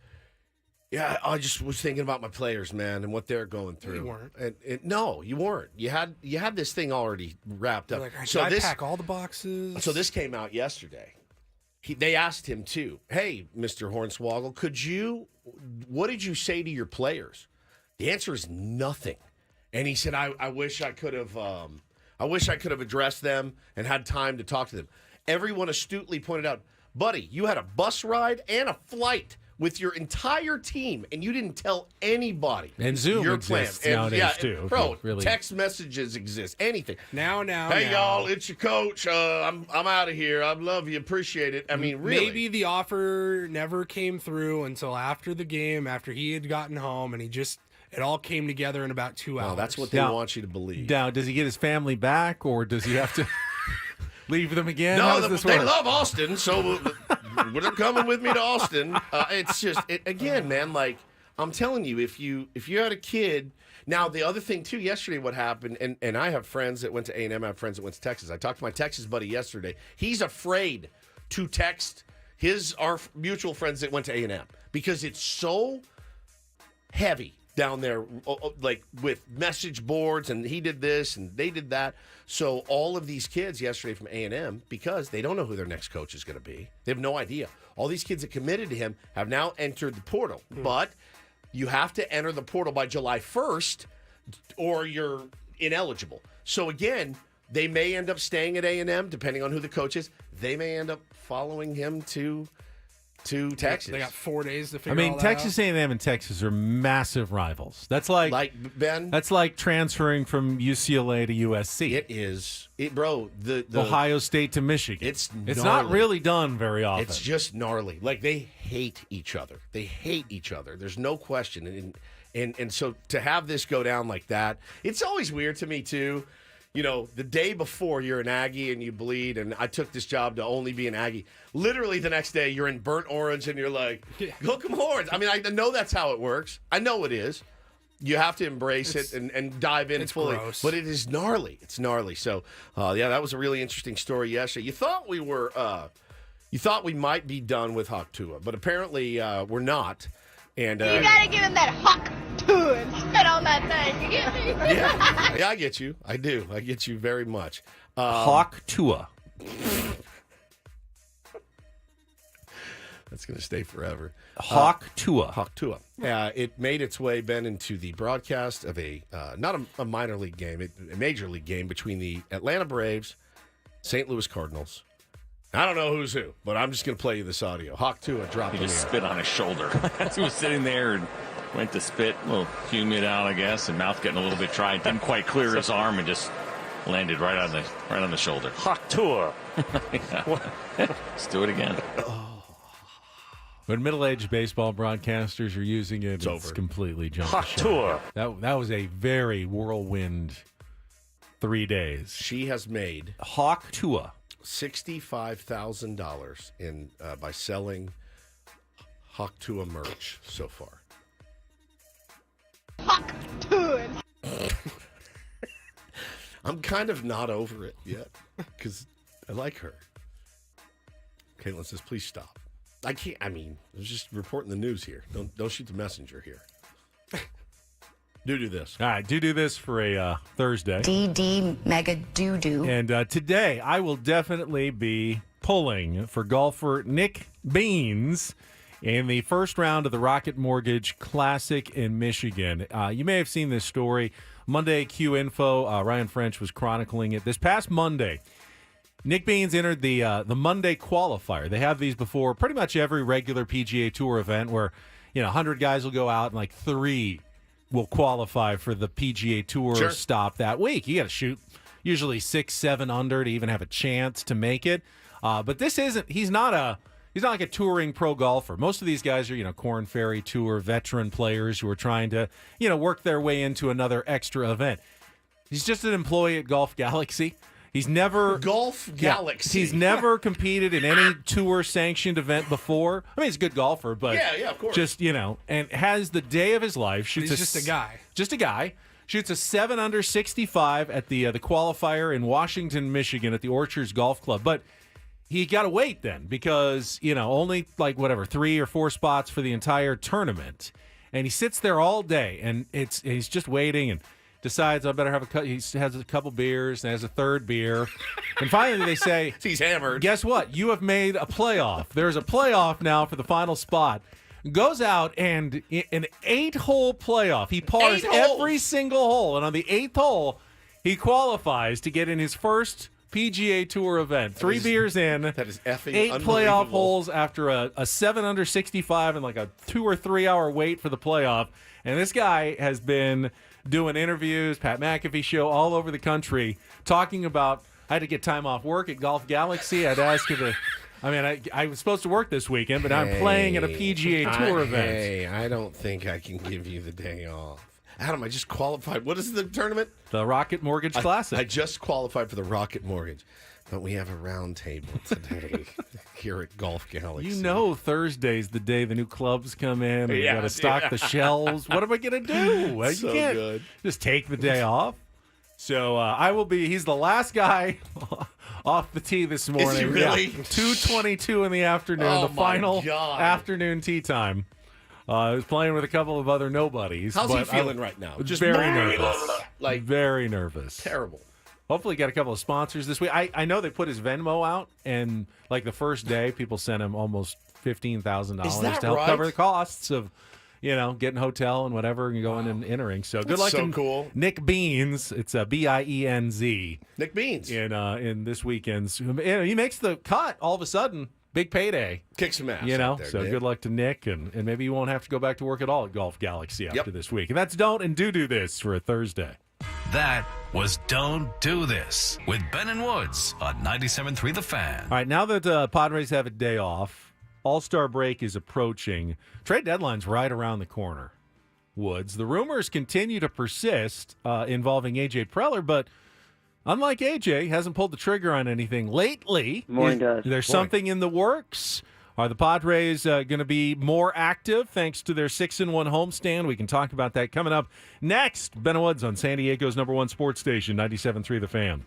I just was thinking about my players, man, and what they're going through. You weren't. And no, you weren't. You had this thing already wrapped up. Like, so I pack all the boxes. So this came out yesterday. They asked him too. Hey, Mr. Hornswoggle, what did you say to your players? The answer is nothing. And he said, I wish I could have addressed them and had time to talk to them. Everyone astutely pointed out, buddy, you had a bus ride and a flight with your entire team, and you didn't tell anybody. And Zoom your exists plan. nowadays, too. Bro, Really. Text messages exist. Anything. Now. Hey, y'all, it's your coach. I'm out of here. I love you. Appreciate it. I mean, really. Maybe the offer never came through until after the game, after he had gotten home, and it all came together in about 2 hours. That's what they want you to believe. Now, does he get his family back, or does he have to? Leave them again? No, How does this they work? love Austin, so they're coming with me to Austin. It's just, again, man, like, I'm telling you, if you had a kid. Now, the other thing, too, yesterday what happened, and I have friends that went to A&M, I have friends that went to Texas. I talked to my Texas buddy yesterday. He's afraid to text our mutual friends that went to A&M because it's so heavy down there, like with message boards, and he did this and they did that. So all of these kids yesterday from A&M, because they don't know who their next coach is going to be, they have no idea. All these kids that committed to him have now entered the portal, but you have to enter the portal by July 1st or you're ineligible. So again, they may end up staying at A&M depending on who the coach is. They may end up following him to Texas. They got 4 days to figure I mean, all that Texas out. A&M and Texas are massive rivals. That's like Ben. That's like transferring from UCLA to USC. It is, bro. The Ohio State to Michigan. It's not gnarly. really done very often. It's just gnarly. Like, they hate each other. They hate each other. There's no question. And so to have this go down like that, it's always weird to me too. You know, the day before you're an Aggie and you bleed, and I took this job to only be an Aggie. Literally the next day you're in burnt orange and you're like, look, come Horns. I mean, I know that's how it works. I know it is. You have to embrace it and dive in fully. Gross. But it is gnarly. It's gnarly. So, yeah, that was a really interesting story yesterday. You thought we were, you thought we might be done with Haktua, but apparently we're not. And You gotta give him that hawk too and spit on that thing. You get me? yeah, I get you. I do. I get you very much. Hawk Tua. That's going to stay forever. Hawk Tua. Hawk Tua. It made its way, Ben, into the broadcast of not a minor league game, a major league game between the Atlanta Braves, St. Louis Cardinals. I don't know who's who, but I'm just going to play you this audio. Hawk Tua dropped He in just the air. spit on his shoulder as he was sitting there and went to spit, a little humid out, I guess, and mouth getting a little bit dry. Didn't quite clear his arm and just landed right on the shoulder. Hawk Tua. Let's do it again. When middle-aged baseball broadcasters are using it, it's completely jumped the Hawk shark. Tua. That was a very whirlwind 3 days. She has made Hawk Tua $65,000 in by selling Hawk Tua merch so far. Hawk too. I'm kind of not over it yet because I like her. Caitlin says, "Please stop." I can't. I mean, I was just reporting the news here. Don't shoot the messenger here. Do this. All right, do this for a Thursday. DD mega doo-doo. And today I will definitely be pulling for golfer Nick Beans in the first round of the Rocket Mortgage Classic in Michigan. You may have seen this story. Monday Q Info, Ryan French was chronicling it. This past Monday, Nick Beans entered the Monday qualifier. They have these before pretty much every regular PGA Tour event where, 100 guys will go out and like 3 will qualify for the PGA Tour stop that week. You got to shoot usually 6-7 under to even have a chance to make it. But this isn't. He's not like a touring pro golfer. Most of these guys are Korn Ferry Tour veteran players who are trying to work their way into another extra event. He's just an employee at Golf Galaxy. He's never Golf Galaxy. He's never competed in any tour sanctioned event before. I mean, he's a good golfer, but yeah, of course. Just and has the day of his life. Shoots He's just a guy. Just a guy. Shoots a 7 under 65 at the qualifier in Washington, Michigan, at the Orchards Golf Club. But he got to wait then because only 3 or 4 spots for the entire tournament, and he sits there all day, and he's just waiting and decides I better have he has a couple beers and has a third beer, and finally they say he's hammered. Guess what? You have made a playoff. There's a playoff now for the final spot. Goes out and an 8-hole playoff. He pars every single hole, and on the 8th hole, he qualifies to get in his first PGA Tour event. 3 beers in. That is effing 8 unbelievable. playoff holes after a 7 under 65 and like a 2 or 3 hour wait for the playoff. And this guy has been doing interviews, Pat McAfee show all over the country, talking about I had to get time off work at Golf Galaxy. I'd ask you to. I mean, I was supposed to work this weekend, but I'm playing at a PGA Tour event. Hey, I don't think I can give you the day off. Adam, I just qualified. What is the tournament? The Rocket Mortgage Classic. I just qualified for the Rocket Mortgage. But we have a round table today here at Golf Galaxy. You know Thursday's the day the new clubs come in. We got to stock the shelves. What am I going to do? So you can't good. just take the day off. So I will be. He's the last guy off the tee this morning. Is he really? Yeah, 2:22 in the afternoon. Oh, the final my God. afternoon tee time. I was playing with a couple of other nobodies. How's he but feeling right now? Just very nervous. Like very nervous. Terrible. Hopefully, got a couple of sponsors this week. I know they put his Venmo out, and like the first day, people sent him almost $15,000 to help cover the costs of, getting hotel and whatever, and going and entering. So good luck. So cool. Nick Beans, it's Bienz. Nick Beans in this weekend's. He makes the cut all of a sudden. Big payday. Kick some ass. So good luck to Nick, and maybe you won't have to go back to work at all at Golf Galaxy after this week. And that's Don't and Do This for a Thursday. That was Don't Do This with Ben and Woods on 97.3 The Fan. All right, now that Padres have a day off, All-Star break is approaching. Trade deadline's right around the corner, Woods. The rumors continue to persist involving A.J. Preller, but unlike A.J., hasn't pulled the trigger on anything lately. Morning, guys. There's something in the works. Are the Padres going to be more active thanks to their 6-1 homestand? We can talk about that coming up next. Ben Woods on San Diego's #1 sports station, 97.3 The Fan.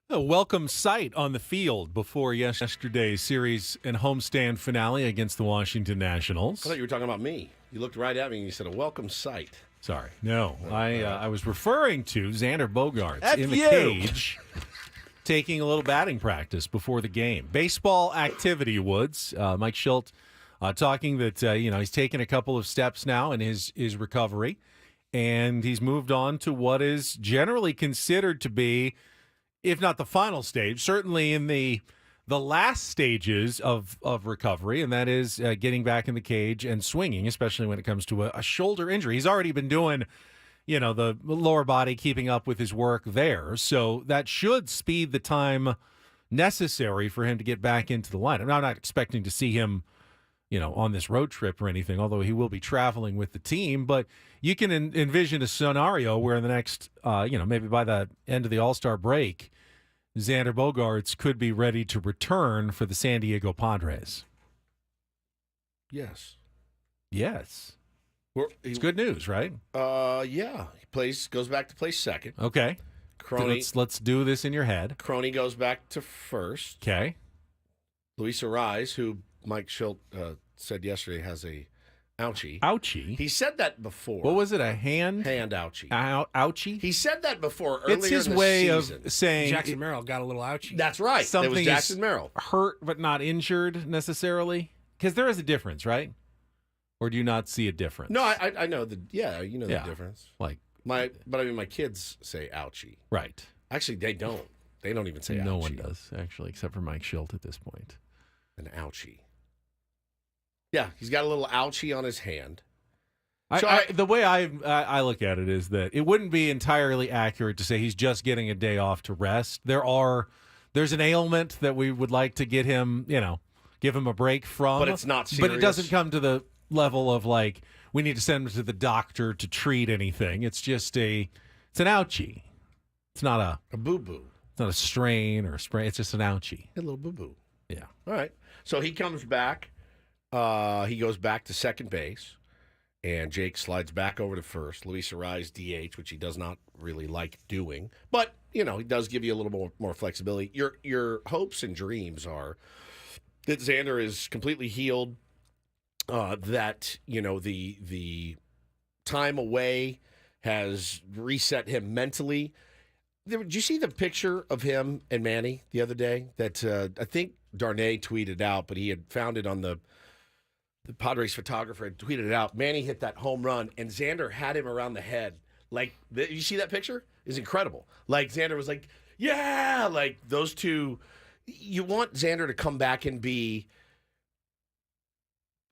A welcome sight on the field before yesterday's series and homestand finale against the Washington Nationals. I thought you were talking about me. You looked right at me and you said a welcome sight. Sorry. No, I was referring to Xander Bogaerts F in the you. cage taking a little batting practice before the game. Baseball activity, Woods. Mike Schilt talking that he's taken a couple of steps now in his recovery, and he's moved on to what is generally considered to be, if not the final stage, certainly in the last stages of recovery, and that is getting back in the cage and swinging, especially when it comes to a shoulder injury. He's already been doing, the lower body, keeping up with his work there, so that should speed the time necessary for him to get back into the lineup. Now, I'm not expecting to see him, on this road trip or anything, although he will be traveling with the team, but you can envision a scenario where in the next, maybe by the end of the All-Star break, Xander Bogaerts could be ready to return for the San Diego Padres. Yes. Yes. It's good news, right? Yeah. He goes back to play second. Okay. Crony, let's do this in your head. Crony goes back to first. Okay. Luis Arise, who Mike Schilt said yesterday has a ouchie. Ouchie? He said that before. What was it, a hand? Hand ouchie. Ouchie? He said that before earlier It's his in the way season. of saying... Jackson Merrill got a little ouchie. That's right. Something it was Jackson Merrill. Hurt but not injured necessarily? Because there is a difference, right? Or do you not see a difference? No, I know the the difference. Like my kids say ouchie. Right. Actually, they don't. They don't even say ouchie. No one does, actually, except for Mike Schilt at this point. An ouchie. Yeah, he's got a little ouchie on his hand. The way I look at it is that it wouldn't be entirely accurate to say he's just getting a day off to rest. There's an ailment that we would like to get him, give him a break from. But it's not serious. But it doesn't come to the level of like we need to send him to the doctor to treat anything. It's just it's an ouchie. It's not a boo-boo. It's not a strain or a sprain. It's just an ouchie. A little boo-boo. Yeah. All right. So he comes back. He goes back to second base. And Jake slides back over to first. Luis Arise DH, which he does not really like doing. But, he does give you a little more flexibility. Your hopes and dreams are that Xander is completely healed, that, the time away has reset him mentally. Did you see the picture of him and Manny the other day that I think Darnay tweeted out, but he had found it on the Padres photographer had tweeted it out. Manny hit that home run, and Xander had him around the head. Like, you see that picture? It's incredible. Like, Xander was like, yeah! Like, those two. You want Xander to come back and be,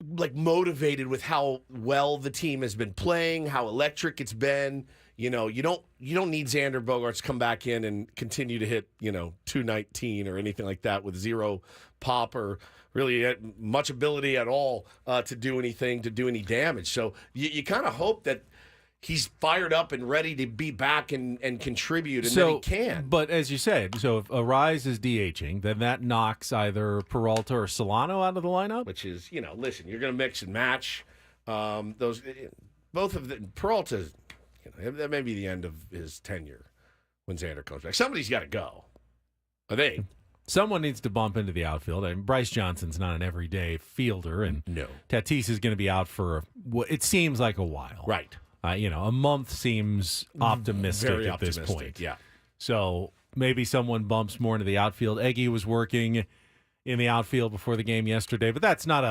like, motivated with how well the team has been playing, how electric it's been. You don't need Xander Bogaerts to come back in and continue to hit, 219 or anything like that with zero pop or really much ability at all to do anything, to do any damage. So you kind of hope that he's fired up and ready to be back and contribute, and then he can. But as you said, so if Arise is DHing, then that knocks either Peralta or Solano out of the lineup? Which is, listen, you're going to mix and match those. Both of them. Peralta, that may be the end of his tenure when Xander comes back. Somebody's got to go. I think. Someone needs to bump into the outfield. Bryce Johnson's not an everyday fielder, and no. Tatis is going to be out for what it seems like a while. Right. A month seems optimistic Very at this optimistic, point. yeah. So maybe someone bumps more into the outfield. Eggy was working in the outfield before the game yesterday, but that's not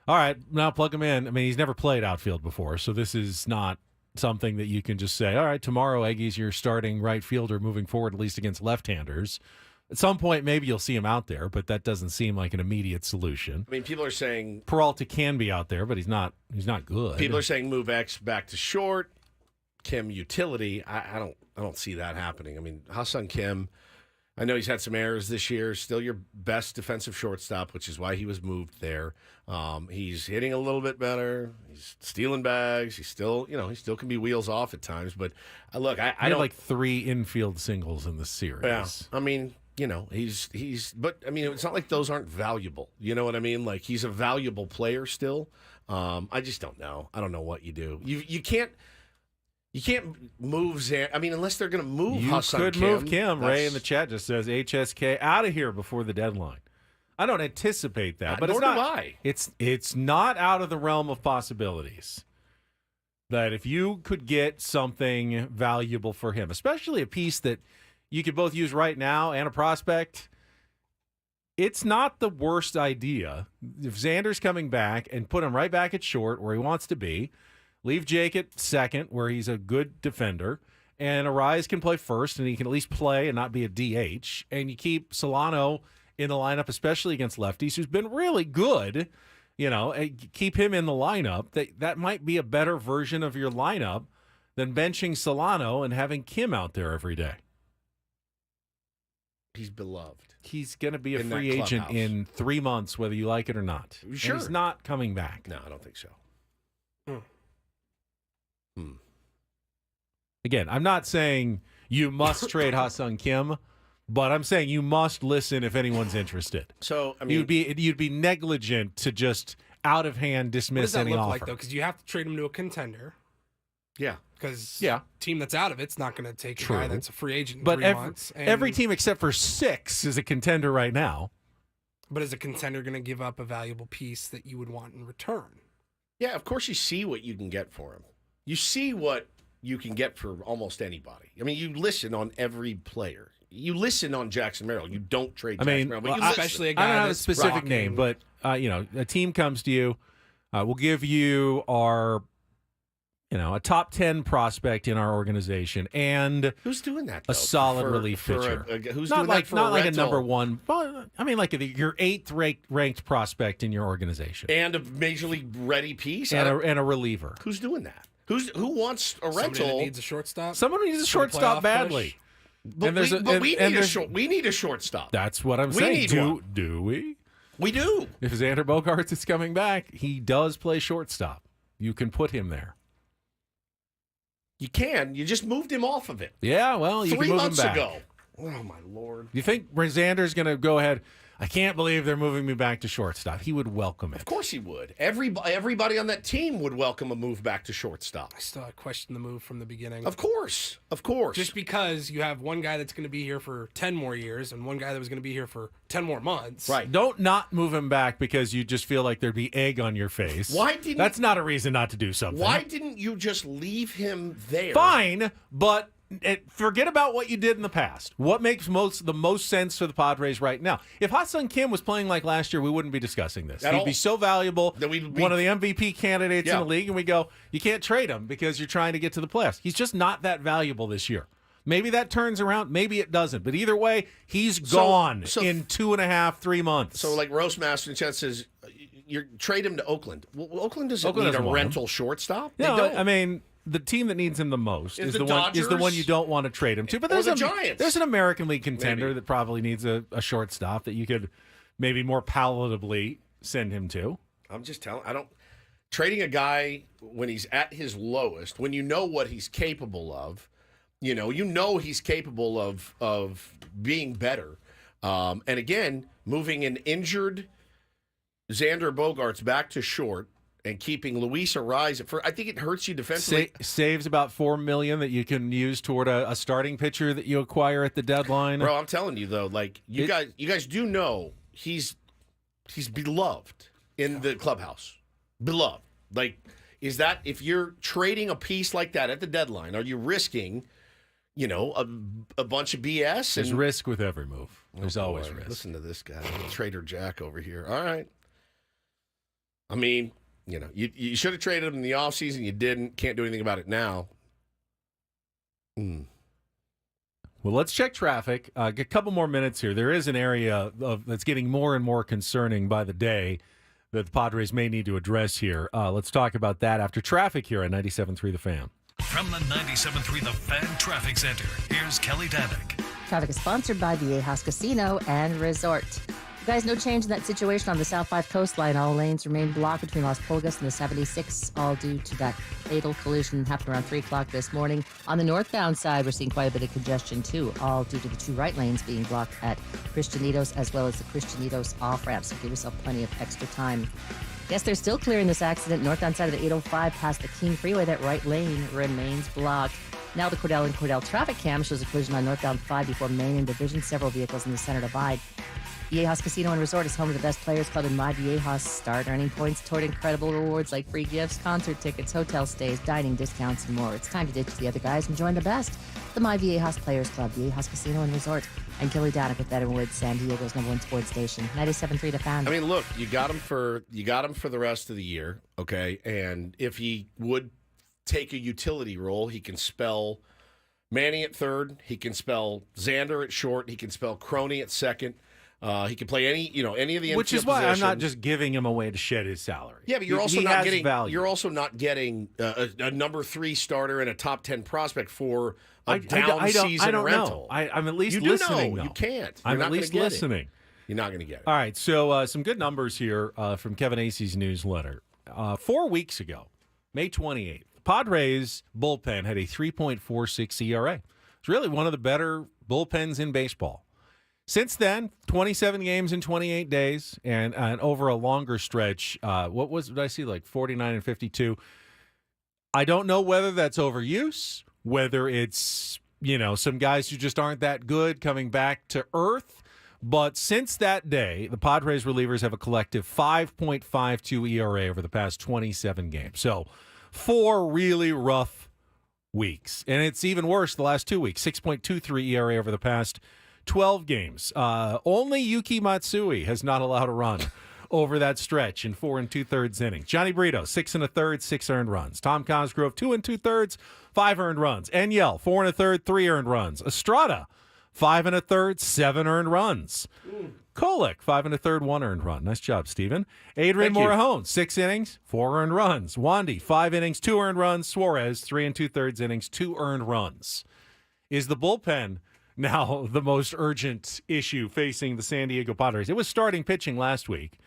all right, now plug him in. I mean, he's never played outfield before, so this is not something that you can just say, all right, tomorrow Eggy's your starting right fielder moving forward, at least against left-handers. At some point, maybe you'll see him out there, but that doesn't seem like an immediate solution. I mean, people are saying Peralta can be out there, but he's not good. People are saying move X back to short, Kim utility. I don't see that happening. I mean, Ha-Seong Kim, I know he's had some errors this year. Still your best defensive shortstop, which is why he was moved there. He's hitting a little bit better. He's stealing bags. He's still, he still can be wheels off at times. But look, I had don't like 3 infield singles in the series. Yeah, I mean. But I mean, it's not like those aren't valuable. You know what I mean? Like, he's a valuable player still. I just don't know. I don't know what you do. You can't. You can't move Xander. I mean, unless they're going to move You Ha-Seong could Kim. move Kim. Ray That's- in the chat just says HSK out of here before the deadline. I don't anticipate that, but nor it's not. do I. It's not out of the realm of possibilities that if you could get something valuable for him, especially a piece that you could both use right now and a prospect, it's not the worst idea. If Xander's coming back and put him right back at short where he wants to be, leave Jake at second where he's a good defender, and Arise can play first and he can at least play and not be a DH, and you keep Solano in the lineup, especially against lefties, who's been really good, keep him in the lineup. That might be a better version of your lineup than benching Solano and having Kim out there every day. He's beloved. He's going to be a In that free agent clubhouse. in 3 months, whether you like it or not. Sure. And he's not coming back. No, I don't think so. Again, I'm not saying you must trade Ha-Seong Kim, but I'm saying you must listen if anyone's interested. So, I mean, you'd be negligent to just out of hand What does dismiss that any look offer. like, though? Because you have to trade him to a contender. Yeah. Because Yeah. team that's out of it's not going to take a True. guy that's a free agent in But 3 months. And- every team except for 6 is a contender right now. But is a contender going to give up a valuable piece that you would want in return? Yeah, of course you see what you can get for him. You see what you can get for almost anybody. I mean, you listen on every player. You listen on Jackson Merrill. You don't trade Jackson Merrill, but you listen. especially a I guy don't have a that's specific rocking. name, but a team comes to you. We'll give you our, a top 10 prospect in our organization and Who's doing that? a Though? solid relief for pitcher. Who's not doing like that for not a like a rental? number one. But I mean, like your 8th ranked prospect in your organization And a major league ready piece and a reliever. Who's doing that? Who wants a Somebody that rental? needs a shortstop. Someone who needs a For the shortstop playoff badly. push? But And there's we, a- but and- we and need a there's- we need a shortstop. That's what I'm We saying. need Do one. do we? We do. If Xander Bogaerts is coming back, he does play shortstop. You can put him there. You can. You just moved him off of it. Yeah, well, you 3 can move months him back. ago. Oh my lord! You think Xander's going to go ahead? I can't believe they're moving me back to shortstop. He would welcome it. Of course he would. Everybody on that team would welcome a move back to shortstop. I still question the move from the beginning. Of course. Just because you have one guy that's going to be here for 10 more years and one guy that was going to be here for 10 more months. Right. Don't not move him back because you just feel like there'd be egg on your face. Why didn't? That's not a reason not to do something. Why didn't you just leave him there? Fine, but forget about what you did in the past. What makes the most sense for the Padres right now? If Ha-Seong Kim was playing like last year, we wouldn't be discussing this. At He'd all. be so valuable, That we'd be- one of the MVP candidates Yeah. in the league, and we go, you can't trade him because you're trying to get to the playoffs. He's just not that valuable this year. Maybe that turns around, maybe it doesn't. But either way, he's gone in 2.5, 3 months. So, like Roastmaster in the chat says, you trade him to Oakland. Well, Oakland doesn't Oakland need doesn't a want him. rental shortstop. No, They don't. I mean, the team that needs him the most Is is the the one Dodgers? you don't want to trade him to. But Or there's the Giants. there's an American League contender Maybe. that probably needs a shortstop that you could maybe more palatably send him to. I'm just telling. Trading a guy when he's at his lowest, when you know what he's capable of, you know he's capable of being better. And again, moving an injured Xander Bogaerts back to short and keeping Luis Arise I think it hurts you defensively. Saves about $4 million that you can use toward a starting pitcher that you acquire at the deadline. Bro, I'm telling you though, like you guys do know he's beloved in the clubhouse. Beloved. Like, is that if you're trading a piece like that at the deadline, are you risking, a bunch of BS? There's risk with every move. There's always risk. Listen to this guy, Trader Jack over here. All right. I mean, you should have traded him in the offseason. You didn't. Can't do anything about it now. Well, let's check traffic. A couple more minutes here. There is an area that's getting more and more concerning by the day that the Padres may need to address here. Let's talk about that after traffic here on 97.3 The Fan. From the 97.3 The Fan Traffic Center, here's Kelly Danick. Traffic is sponsored by the A-House Casino and Resort. Guys, no change in that situation on the South 5 coastline. All lanes remain blocked between Las Pulgas and the 76, all due to that fatal collision happened around 3 o'clock this morning. On the northbound side, we're seeing quite a bit of congestion, too, all due to the 2 right lanes being blocked at Christianitos as well as the Christianitos off-ramp, so give yourself plenty of extra time. Yes, they're still clearing this accident northbound side of the 805 past the King Freeway. That right lane remains blocked. Now the Cordell and Cordell traffic cam shows a collision on northbound 5 before Main and Division. Several vehicles in the center divide. Viejas Casino and Resort is home to the best players club in My Viejas. Start earning points toward incredible rewards like free gifts, concert tickets, hotel stays, dining discounts, and more. It's time to ditch the other guys and join the best. The My Viejas Players Club, Viejas Casino and Resort. I'm Kelly Donick with Veteran Woods, San Diego's #1 sports station, 97.3 The Fan. I mean, look, you got him for the rest of the year, okay? And if he would take a utility role, he can spell Manny at third, he can spell Xander at short, he can spell Crony at second. He can play any of the which is infield why positions. I'm not just giving him away to shed his salary. Yeah, but you're also He not has getting value. you're also not getting a number 3 starter and a top 10 prospect for a down season I don't rental. know. I'm at least you do listening. know. Though. You can't. I'm You're at not least gonna get listening. It. You're not going to get it. All right, so some good numbers here from Kevin Acey's newsletter. 4 weeks ago, May 28th, Padres bullpen had a 3.46 ERA. It's really one of the better bullpens in baseball. Since then, 27 games in 28 days, and over a longer stretch, did I see, like 49 and 52? I don't know whether that's overuse, whether it's, some guys who just aren't that good coming back to earth. But since that day, the Padres relievers have a collective 5.52 ERA over the past 27 games. So 4 really rough weeks. And it's even worse the last 2 weeks, 6.23 ERA over the past 12 games. Only Yuki Matsui has not allowed a run over that stretch in 4 2/3 innings. Johnny Brito, 6 1/3, 6 earned runs. Tom Cosgrove, 2 2/3, 5 earned runs. Enyel, 4 1/3, 3 earned runs. Estrada, 5 1/3, 7 earned runs. Kolek, 5 1/3, 1 earned run. Nice job, Steven. Adrian Morejon, 6 innings, 4 earned runs. Wandy, 5 innings, 2 earned runs. Suarez, 3 2/3 innings, 2 earned runs. Is the bullpen now the most urgent issue facing the San Diego Padres? It was starting pitching last week.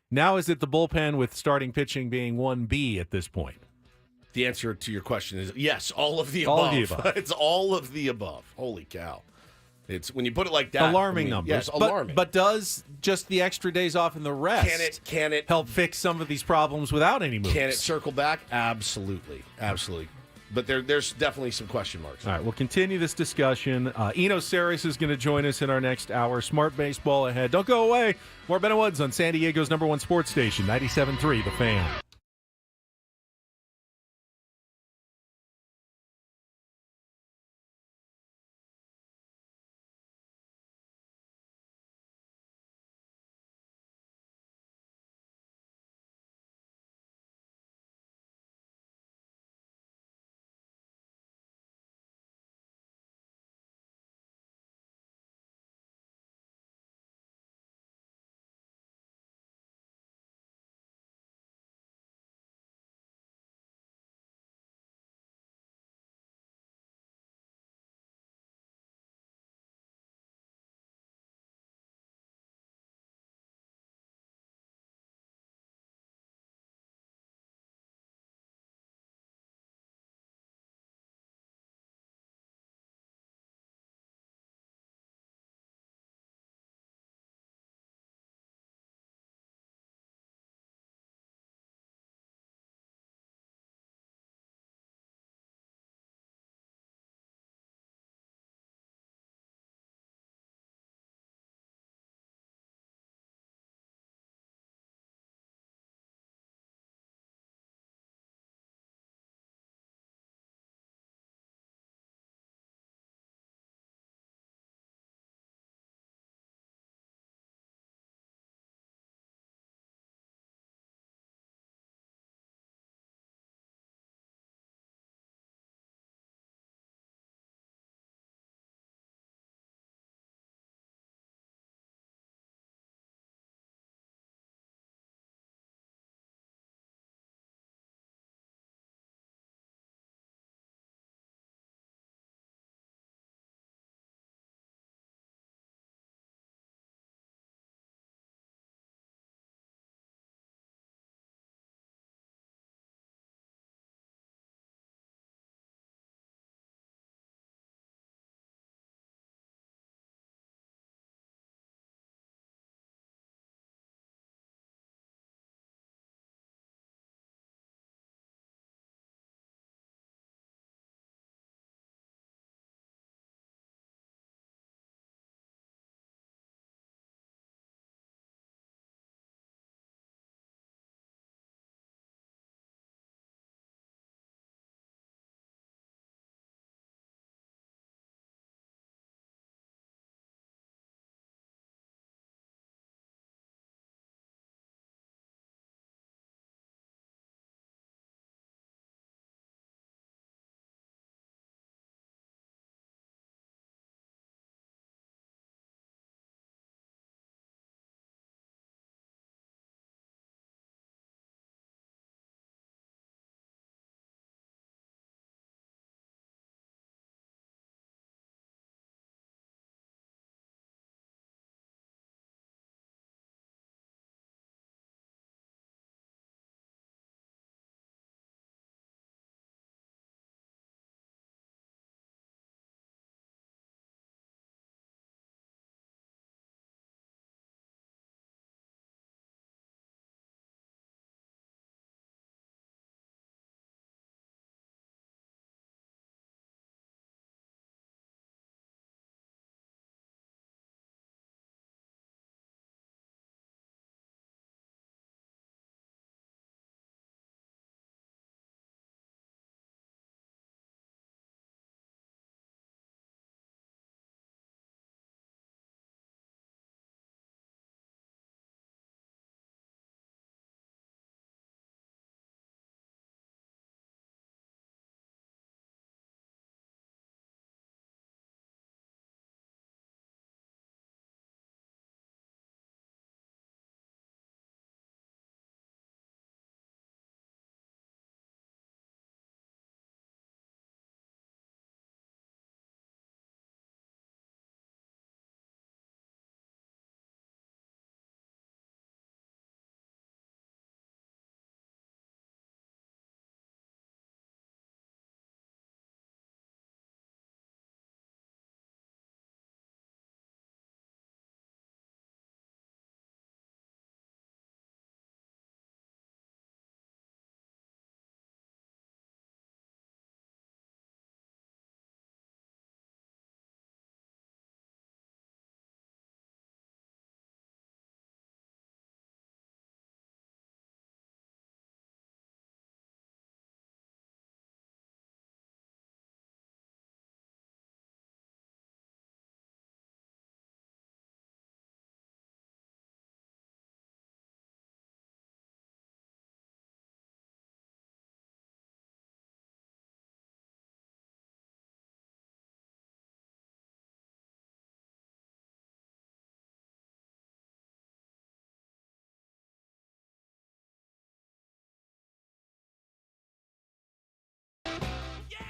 Now is it the bullpen with starting pitching being 1B at this point? The answer to your question is yes, all of the above. All of the above. It's all of the above. Holy cow. It's when you put it like that. Alarming numbers. Yes, alarming. But does just the extra days off and the rest can it help fix some of these problems without any moves? Can it circle back? Absolutely. Absolutely. But there's definitely some question marks. All right, we'll continue this discussion. Eno Saris is going to join us in our next hour. Smart baseball ahead. Don't go away. More Ben Woods on San Diego's #1 sports station, 97.3 The Fan.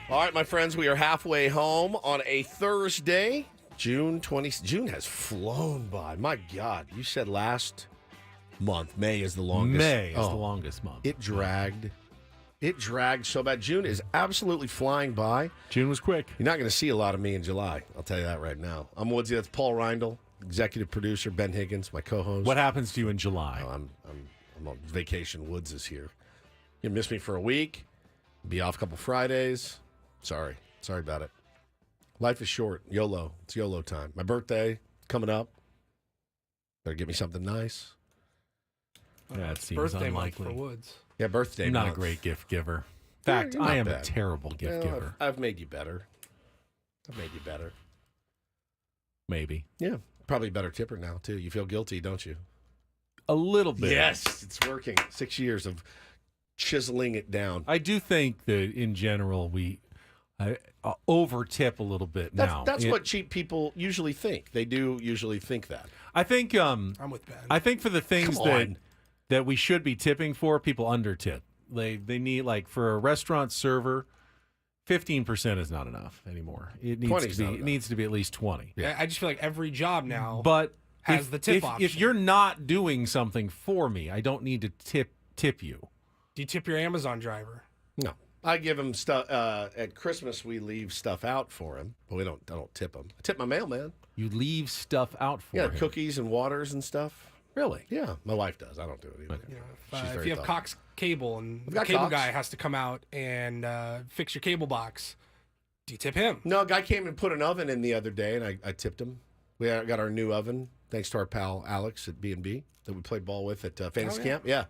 All right, my friends, we are halfway home on a Thursday, June 20th. June has flown by. My God, you said last month, May is the longest. May is the longest month. It dragged. It dragged so bad. June is absolutely flying by. June was quick. You're not going to see a lot of me in July. I'll tell you that right now. I'm Woodsy. That's Paul Reindl, executive producer. Ben Higgins, my co-host. What happens to you in July? Oh, I'm on vacation. Woods is here. You miss me for a week. Be off a couple Fridays. Sorry about it. Life is short. YOLO. It's YOLO time. My birthday coming up. Better get me something nice. Yeah, it seems Birthday unlikely. month for Woods. Yeah, birthday I'm not month. a great gift giver. In fact, You're I not am bad. a terrible gift giver. I've made you better. Maybe. Yeah, probably a better tipper now, too. You feel guilty, don't you? A little bit. Yes, it's working. 6 years of chiseling it down. I do think that in general we over tip a little bit now. That's what cheap people usually think. They do usually think that. I think I'm with Ben. I think for the things Come on. that we should be tipping for, people under tip. They need, like, for a restaurant server, 15% is not enough anymore. It needs to be at least 20. Yeah. I just feel like every job now But has the tip option. if you're not doing something for me, I don't need to tip you. Do you tip your Amazon driver? No. I give him stuff. At Christmas, we leave stuff out for him, but I don't tip him. I tip my mailman. You leave stuff out for him. Cookies and waters and stuff. Really? Yeah, my wife does. I don't do it either. If you have Cox cable and the got cable Cox. guy has to come out and fix your cable box, do you tip him? No, a guy came and put an oven in the other day, and I tipped him. We got our new oven, thanks to our pal Alex at B&B that we played ball with at Fantasy Camp. Yeah.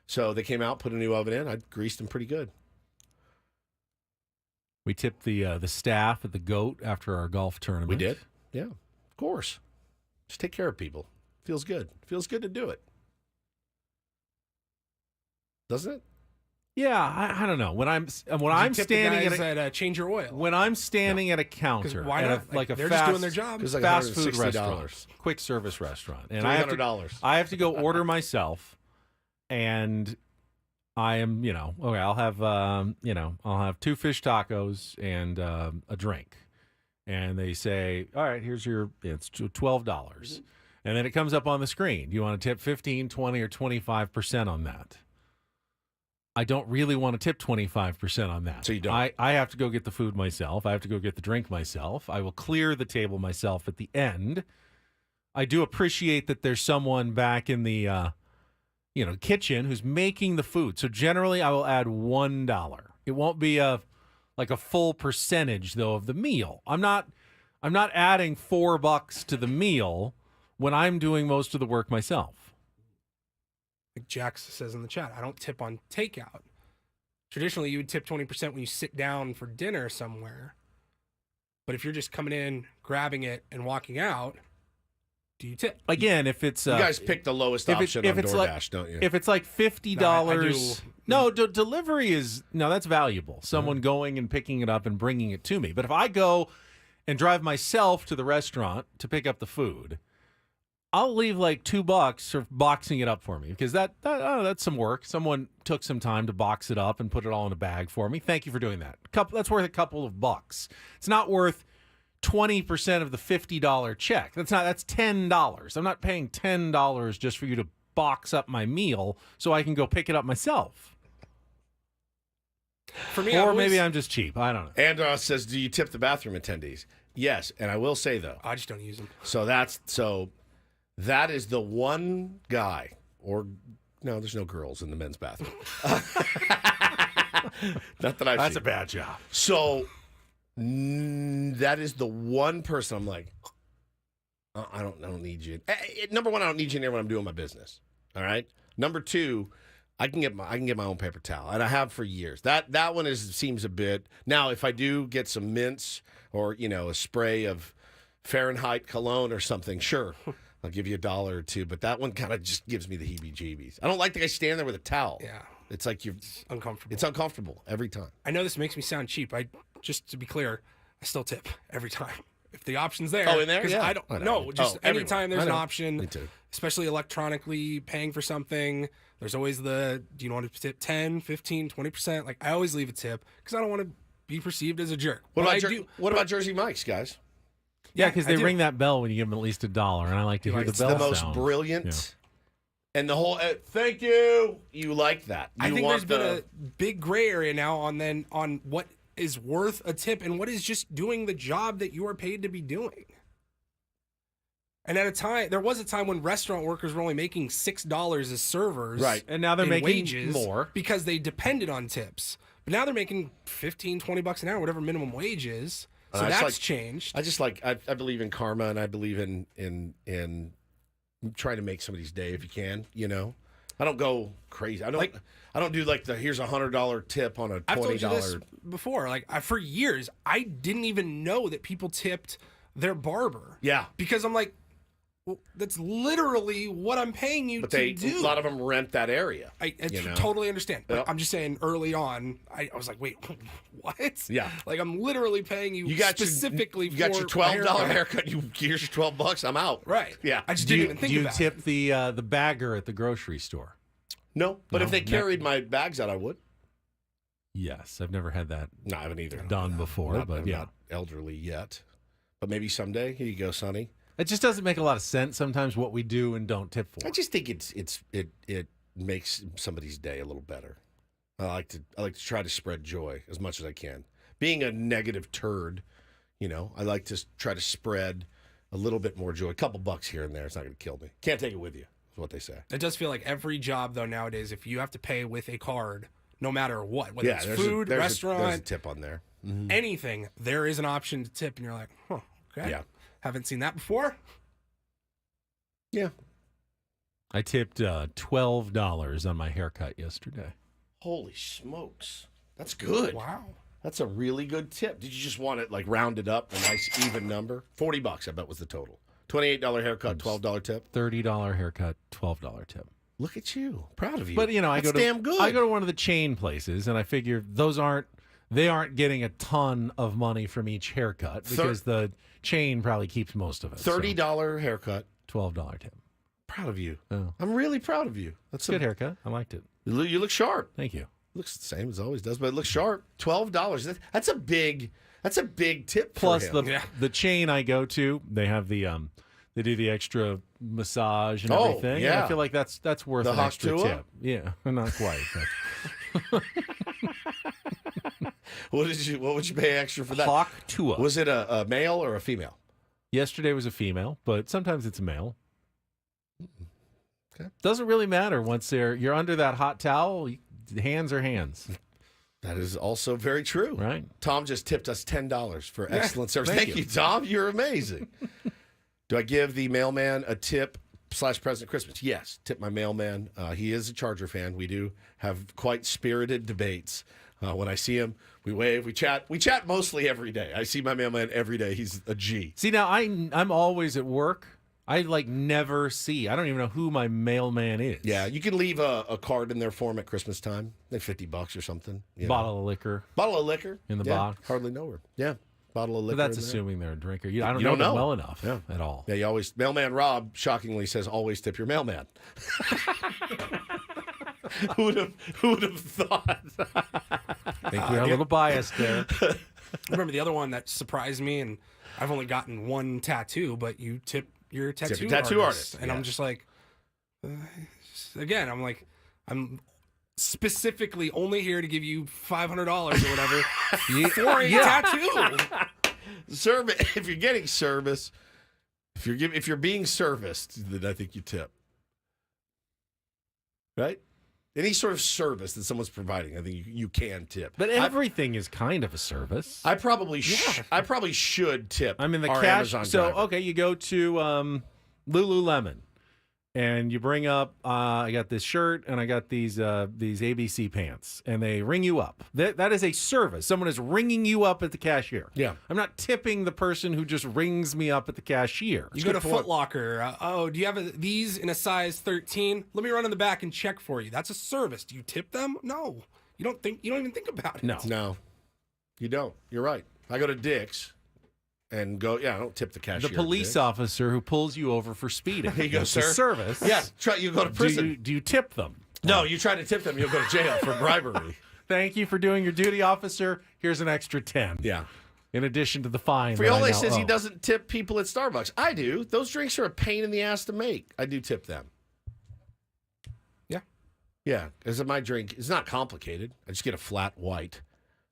So they came out, put a new oven in. I greased them pretty good. We tipped the staff at the GOAT after our golf tournament. We did? Yeah, of course. Just take care of people. Feels good. Feels good to do it. Doesn't it? Yeah, I don't know. When I'm standing at change your oil. When I'm standing at a counter, why at not? a, like a They're fast, just doing their job. It's like fast food $160. restaurant, quick service restaurant, and $300. I have to go order myself, and I am, okay. I'll have, I'll have 2 fish tacos and a drink, and they say, all right, it's $12, and then it comes up on the screen. Do you want to tip 15, 20, or 25% on that? I don't really want to tip 25% on that. So you don't? I have to go get the food myself. I have to go get the drink myself. I will clear the table myself at the end. I do appreciate that there's someone back in the kitchen who's making the food. So generally I will add $1. It won't be a full percentage though of the meal. I'm not adding $4 to the meal when I'm doing most of the work myself. Like Jax says in the chat, I don't tip on takeout. Traditionally, you would tip 20% when you sit down for dinner somewhere. But if you're just coming in, grabbing it, and walking out, do you tip? Again, if it's... you guys pick the lowest option on DoorDash, don't you? If it's like $50... No, delivery is... No, that's valuable. Someone going and picking it up and bringing it to me. But if I go and drive myself to the restaurant to pick up the food... I'll leave like $2 for boxing it up for me because that's some work. Someone took some time to box it up and put it all in a bag for me. Thank you for doing that. That's worth a couple of bucks. It's not worth 20% of the $50 check. That's $10. I'm not paying $10 just for you to box up my meal so I can go pick it up myself. For me, maybe I'm just cheap. I don't know. Andros says, "Do you tip the bathroom attendees?" Yes, and I will say though, I just don't use them. That is the one guy, or no, there's no girls in the men's bathroom. Not that I've That's seen. a bad job. So that is the one person I'm like, I don't need you. Number one, I don't need you in there when I'm doing my business. All right. Number two, I can get my own paper towel, and I have for years. That one seems a bit. Now, if I do get some mints or a spray of Fahrenheit cologne or something, sure. I'll give you $1 or $2, but that one kind of just gives me the heebie-jeebies. I don't like the guy standing there with a towel. Yeah. It's like It's uncomfortable. It's uncomfortable every time. I know this makes me sound cheap. Just to be clear, I still tip every time. If the option's there. Oh, in there? Yeah. I don't know. Just anytime there's an option, Me too. especially electronically paying for something, there's always do you want to tip 10, 15, 20%? Like, I always leave a tip because I don't want to be perceived as a jerk. What But about what about Jersey Mike's, guys? Yeah, because they I do. ring that bell when you give them at least $1, and I like to hear the It's bell the most sound. brilliant. Yeah. And the whole thank you. You like that? I You think want there's been a big gray area now on what is worth a tip and what is just doing the job that you are paid to be doing. And there was a time when restaurant workers were only making $6 as servers, right? And now they're in making wages more because they depended on tips. But now they're making $15-$20 an hour, whatever minimum wage is. So that's changed. I just I believe in karma, and I believe in trying to make somebody's day if you can. You know, I don't go crazy. I don't do like here's $100 tip on a $20. I've told you this before. For years, I didn't even know that people tipped their barber. Yeah, because I'm like, well, that's literally what I'm paying you to do. A lot of them rent that area. I totally understand. But I'm just saying early on, I was like, wait, what? Yeah. Like, I'm literally paying you specifically you got your for $12 a haircut. Here's your $12. I'm out. Right. Yeah. I just didn't even think about it. Do you tip the bagger at the grocery store? No. But if they carried my bags out, I would. Yes. I've never had that No, I haven't either. done before. I'm but yeah. not elderly yet. But maybe someday. Here you go, Sonny. It just doesn't make a lot of sense sometimes what we do and don't tip for. I just think it makes somebody's day a little better. I like to try to spread joy as much as I can. Being a negative turd, I like to try to spread a little bit more joy. A couple bucks here and there, it's not going to kill me. Can't take it with you, is what they say. It does feel like every job though nowadays, if you have to pay with a card, no matter what, whether it's food, restaurant, there's a tip on there, anything, there is an option to tip, and you're like, okay, yeah. Haven't seen that before. Yeah. I tipped $12 on my haircut yesterday. Holy smokes. That's good. Wow. That's a really good tip. Did you just want it rounded up, a nice even number? $40, I bet, was the total. $28 haircut, $12 tip. $30 haircut, $12 tip. Look at you. Proud of you. But That's damn good. I go to one of the chain places, and I figure they aren't getting a ton of money from each haircut because the chain probably keeps most of it. $30 haircut, $12 tip. Proud of you. Oh. I'm really proud of you. That's a good haircut. I liked it. You look sharp. Thank you. Looks the same as always does, but it looks sharp. $12. That's a big tip. Plus for him. the chain I go to, they have the they do the extra massage and everything. Yeah. And I feel like that's worth The an extra Hak-Tua? tip. Yeah, not quite. But. What would you pay extra for that? Hak-Tua. Was it a male or a female? Yesterday was a female, but sometimes it's a male. Okay. Doesn't really matter once you're under that hot towel. Hands are hands. That is also very true. Right. Tom just tipped us $10 for excellent service. Thank Thank you, Tom. You're amazing. Do I give the mailman a tip / present Christmas? Yes. Tip my mailman. He is a Charger fan. We do have quite spirited debates. When I see him, we wave, we chat. We chat mostly every day. I see my mailman every day. He's a G. See, now I'm always at work. I never see. I don't even know who my mailman is. Yeah, you can leave a card in there for him at Christmas time. Like $50 or something. Bottle of liquor. Bottle of liquor in the box. Hardly know her. Yeah, bottle of liquor. But that's in there. assuming they're a drinker. I don't You know don't them know. well enough at all. Yeah, you always mailman Rob shockingly says always tip your mailman. Who would have thought? I think we're a little biased there. I remember the other one that surprised me, and I've only gotten one tattoo, but you tip your tattoo artist. And I'm just like, again, I'm specifically only here to give you $500 or whatever for a tattoo. If you're getting service, if you're being serviced, then I think you tip. Right? Any sort of service that someone's providing, I think you can tip. But everything is kind of a service. I probably should tip. I'm in the our cash. Amazon So driver. okay, you go to Lululemon, and you bring up. I got this shirt and I got these ABC pants, and they ring you up. That is a service. Someone is ringing you up at the cashier. Yeah, I'm not tipping the person who just rings me up at the cashier. You go to Foot Locker. Do you have these in a size 13? Let me run in the back and check for you. That's a service. Do you tip them? No. You don't even think about it. No, you don't. You're right. I go to Dick's and go. Yeah, I don't tip the cashier. The police officer who pulls you over for speeding. Here you go, It's sir. a service. Yeah, you go to prison. Do you tip them? No, you try to tip them, you'll go to jail for bribery. Thank you for doing your duty, officer. Here's an extra 10. Yeah. In addition to the fine. Friole says he doesn't tip people at Starbucks. I do. Those drinks are a pain in the ass to make. I do tip them. Yeah. Yeah, because my drink is not complicated. I just get a flat white.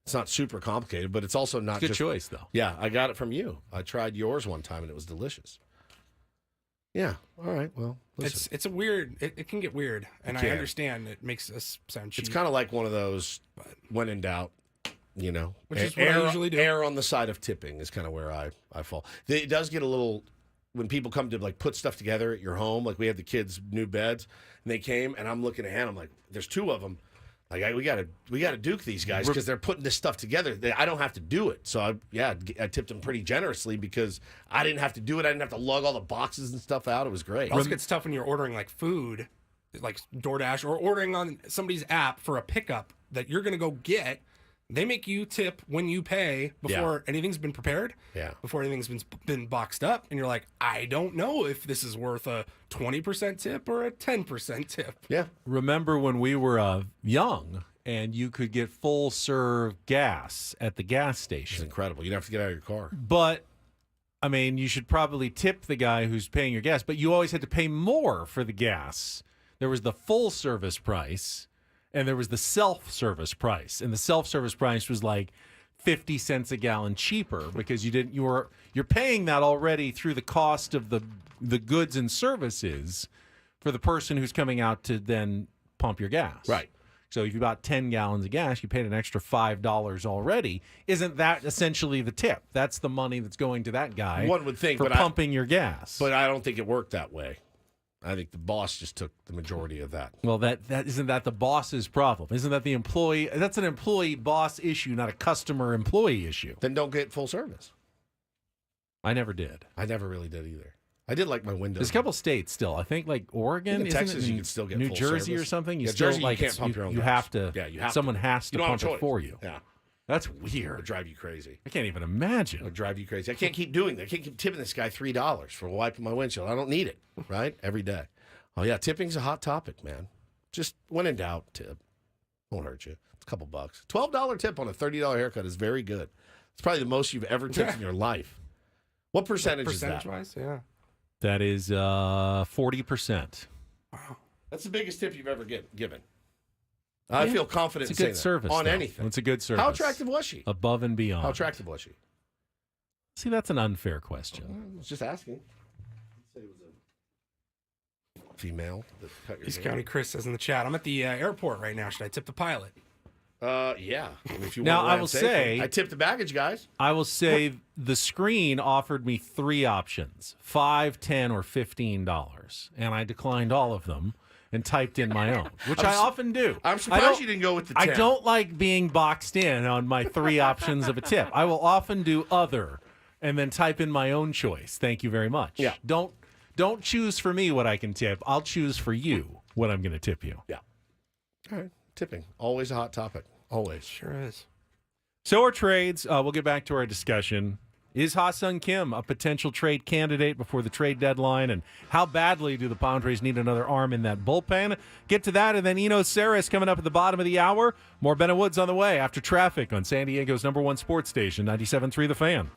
It's not super complicated, but it's also not Good just... choice, though. Yeah, I got it from you. I tried yours one time, and it was delicious. Yeah. All right. Well, listen. It's a weird. It can get weird, and I can. understand it makes us sound cheap. It's kind of like one of those, when in doubt, which is what I usually do. Err on the side of tipping is kind of where I fall. It does get a little, when people come to like put stuff together at your home, like we had the kids' new beds, and they came, and I'm looking at Hannah, I'm like, there's two of them. Like we gotta duke these guys because they're putting this stuff together. I don't have to do it, so I tipped them pretty generously because I didn't have to do it. I didn't have to lug all the boxes and stuff out. It was great. It also gets tough when you're ordering like food, like DoorDash, or ordering on somebody's app for a pickup that you're gonna go get. They make you tip when you pay before anything's been prepared. Yeah. Before anything's been boxed up, and you're like, I don't know if this is worth a 20% tip or a 10% tip. Yeah. Remember when we were young and you could get full serve gas at the gas station? It's incredible. You don't have to get out of your car. But I mean, you should probably tip the guy who's paying your gas, but you always had to pay more for the gas. There was the full service price. And there was the self-service price, and the self-service price was like 50 cents a gallon cheaper because you're paying that already through the cost of the goods and services for the person who's coming out to then pump your gas. Right. So if you bought 10 gallons of gas, you paid an extra $5 already. Isn't that essentially the tip? That's the money that's going to that guy. One would think, for pumping your gas. But I don't think it worked that way. I think the boss just took the majority of that. Well, that isn't that the boss's problem? Isn't that the employee? That's an employee boss issue, not a customer employee issue. Then don't get full service. I never did. I never really did either. I did like my windows. There's a couple states still. I think like Oregon, in Texas, you can still get New full Jersey service. or something. You Yeah, still Jersey, like you can't pump your own you gas. have to. Yeah, you have someone to. has to You don't have pump a it for you. Yeah. That's It'll weird. drive you crazy. I can't even imagine. It'll drive you crazy. I can't keep doing that. I can't keep tipping this guy $3 for wiping my windshield. I don't need it, right? Every day. Oh, yeah, tipping's a hot topic, man. Just when in doubt, tip. Won't hurt you. It's a couple bucks. $12 tip on a $30 haircut is very good. It's probably the most you've ever tipped in your life. What percentage is that? Percentage-wise, yeah. That is 40%. Wow. That's the biggest tip you've ever given. I feel confident It's a in good saying service that. On though. anything. It's a good service. How attractive was she? Above and beyond. How attractive was she? See, that's an unfair question. I was just asking. Said it was a female that cut your East hair. County Chris says in the chat, I'm at the airport right now. Should I tip the pilot? Yeah. If you Now, want to I land will safely. say- I tipped the baggage guys. I will say the screen offered me 3 options, $5, $10, or $15, and I declined all of them and typed in my own, which I often do. I'm surprised you didn't go with the 10. I don't like being boxed in on my 3 options of a tip. I will often do other and then type in my own choice. Thank you very much. Yeah. Don't choose for me what I can tip. I'll choose for you what I'm going to tip you. Yeah. All right. Tipping. Always a hot topic. Always. Sure is. So are trades. We'll get back to our discussion. Is Ha-Seong Kim a potential trade candidate before the trade deadline? And how badly do the Padres need another arm in that bullpen? Get to that, and then Eno Saris coming up at the bottom of the hour. More Bennett Woods on the way after traffic on San Diego's #1 sports station, 97.3 The Fan.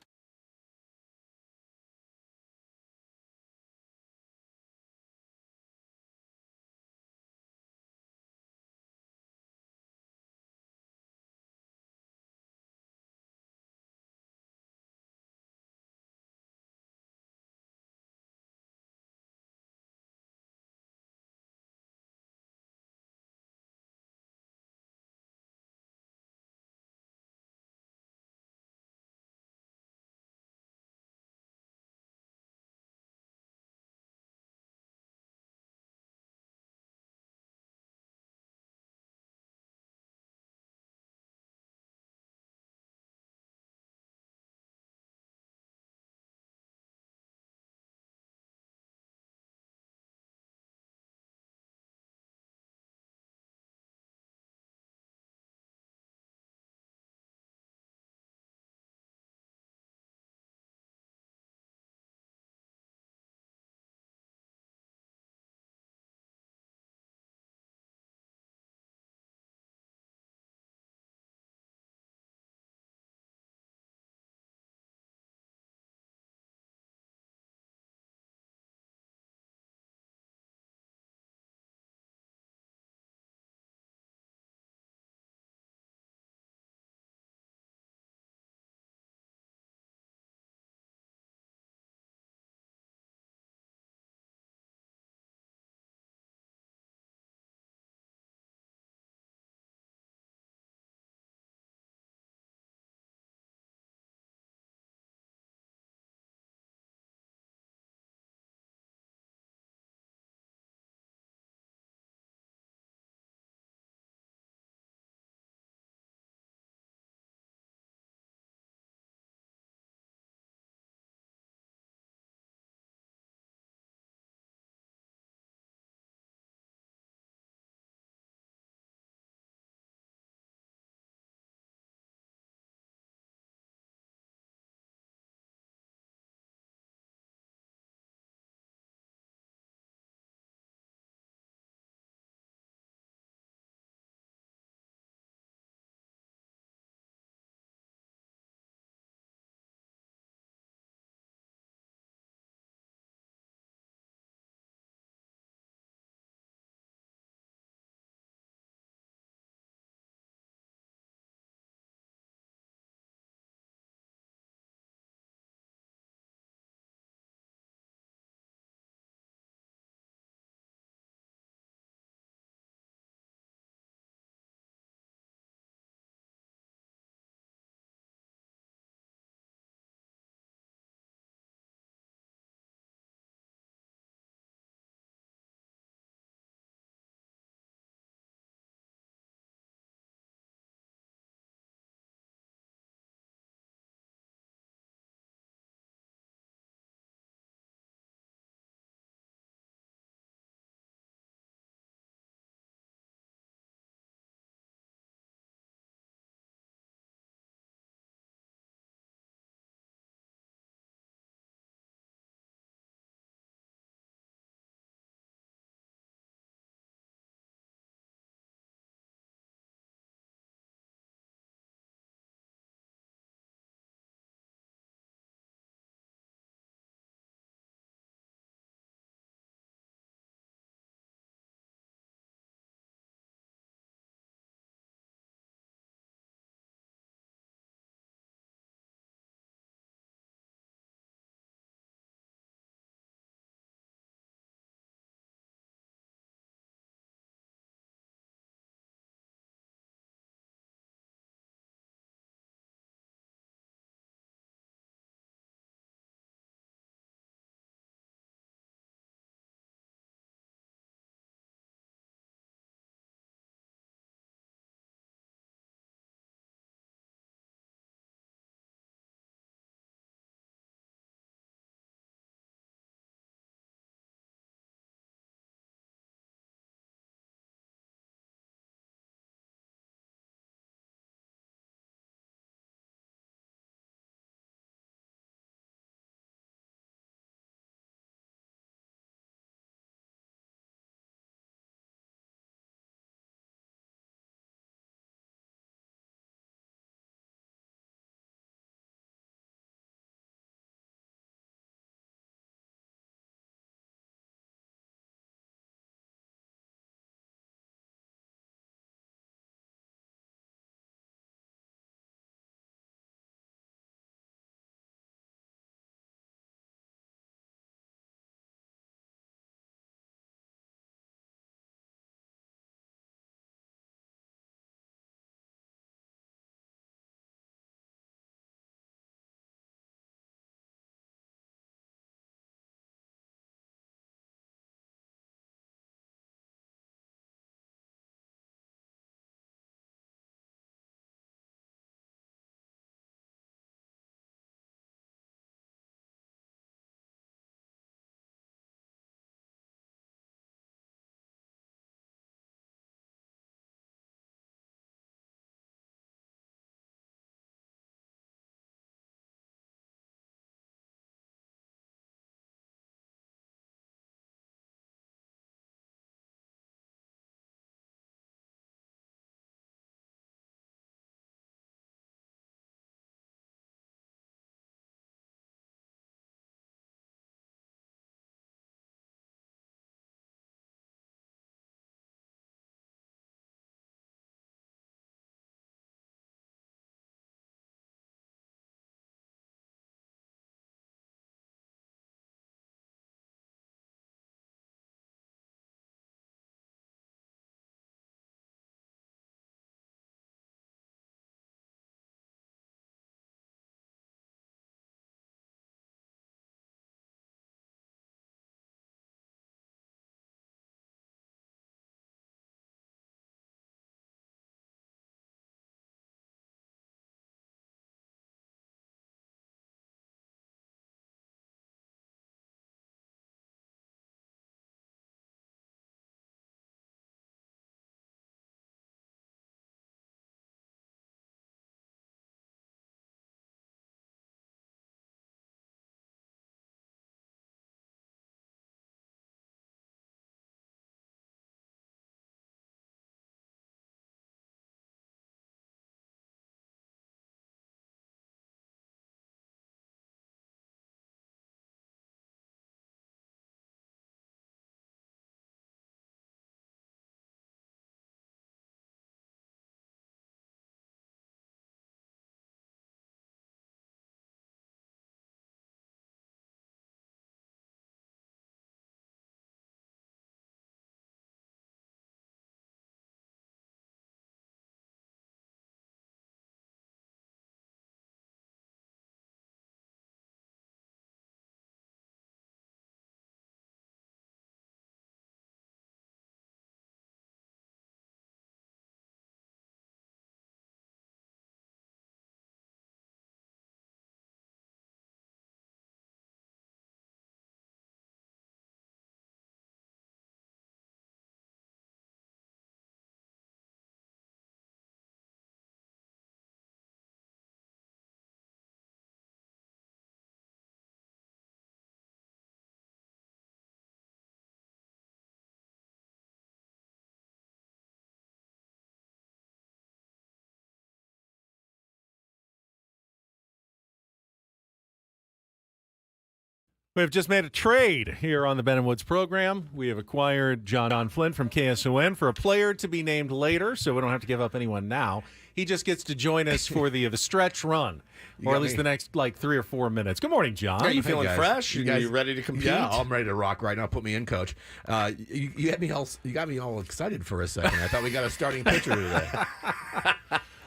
We have just made a trade here on the Ben and Woods program. We have acquired John Flynn from KSON for a player to be named later, so we don't have to give up anyone now. He just gets to join us for the stretch run, or at least the next 3 or 4 minutes. Good morning, John. Are you feeling guys. fresh? You guys you ready to compete? Yeah, I'm ready to rock right now. Put me in, coach. You got me all excited for a second. I thought we got a starting pitcher today.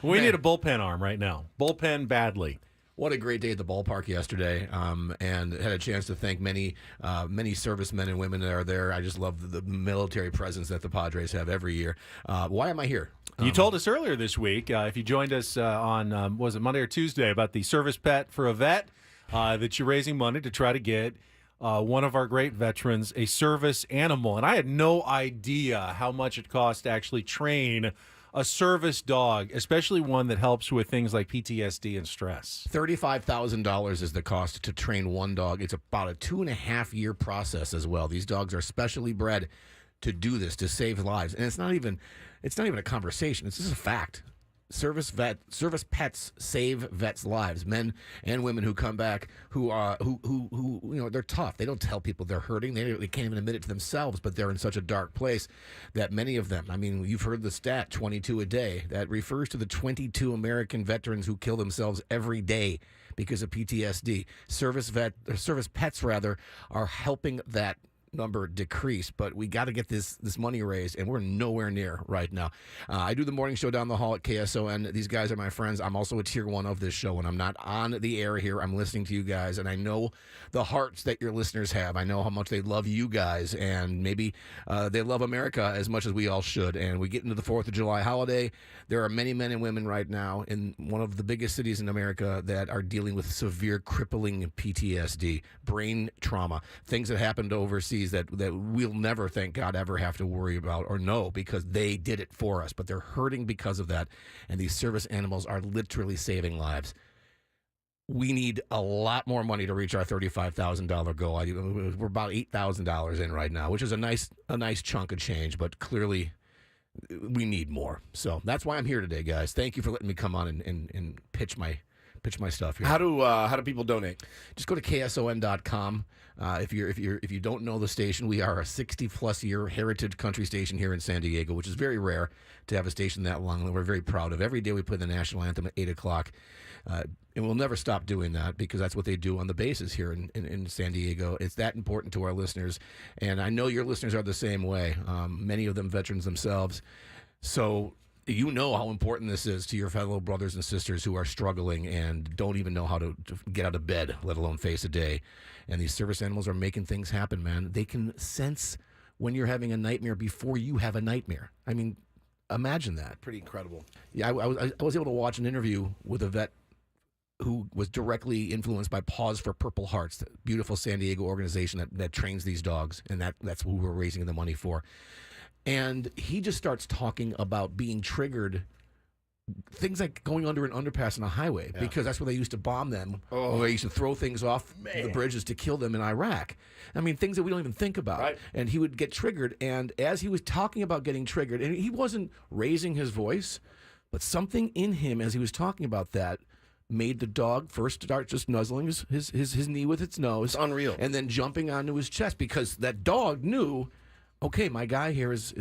We need a bullpen arm right now. Bullpen badly. What a great day at the ballpark yesterday, and had a chance to thank many servicemen and women that are there. I just love the military presence that the Padres have every year. Why am I here? You told us earlier this week, if you joined us on, was it Monday or Tuesday, about the service pet for a vet, that you're raising money to try to get one of our great veterans a service animal. And I had no idea how much it costs to actually train a service dog, especially one that helps with things like PTSD and stress. $35,000 is the cost to train one dog. It's about a 2.5-year process as well. These dogs are specially bred to do this, to save lives. And it's not even a conversation. It's just a fact. Service pets save vets' lives. Men and women who come back who they're tough. They don't tell people they're hurting. They can't even admit it to themselves. But they're in such a dark place that many of them. I mean, you've heard the stat 22 a day. That refers to the 22 American veterans who kill themselves every day because of PTSD. Service pets are helping that number decrease, but we got to get this money raised, and we're nowhere near right now. I do the morning show down the hall at KSON. These guys are my friends. I'm also a tier 1 of this show. When I'm not on the air here, I'm listening to you guys, and I know the hearts that your listeners have. I know how much they love you guys, and maybe they love America as much as we all should. And we get into the 4th of July holiday. There are many men and women right now in one of the biggest cities in America that are dealing with severe crippling PTSD, brain trauma, things that happened overseas that we'll never, thank God, ever have to worry about or know, because they did it for us. But they're hurting because of that, and these service animals are literally saving lives. We need a lot more money to reach our $35,000 goal. We're about $8,000 in right now, which is a nice chunk of change, but clearly we need more. So that's why I'm here today, guys. Thank you for letting me come on and pitch my stuff here. How do people donate? Just go to KSON.com. If you don't know the station, we are a 60+ year heritage country station here in San Diego, which is very rare to have a station that long. And we're very proud of. Every day we play the national anthem at 8:00, and we'll never stop doing that because that's what they do on the bases here in San Diego. It's that important to our listeners, and I know your listeners are the same way. Many of them veterans themselves, so. You know how important this is to your fellow brothers and sisters who are struggling and don't even know how to get out of bed, let alone face a day. And these service animals are making things happen, man. They can sense when you're having a nightmare before you have a nightmare. I mean, imagine that. Pretty incredible. Yeah, I was able to watch an interview with a vet who was directly influenced by Paws for Purple Hearts, the beautiful San Diego organization that trains these dogs, and that's who we're raising the money for. And he just starts talking about being triggered, things like going under an underpass on a highway, because that's where they used to bomb them, or they used to throw things off the bridges to kill them in Iraq. I mean, things that we don't even think about. Right. And he would get triggered, and as he was talking about getting triggered, and he wasn't raising his voice, but something in him as he was talking about that made the dog first start just nuzzling his knee with its nose. It's unreal. And then jumping onto his chest, because that dog knew, okay, my guy here is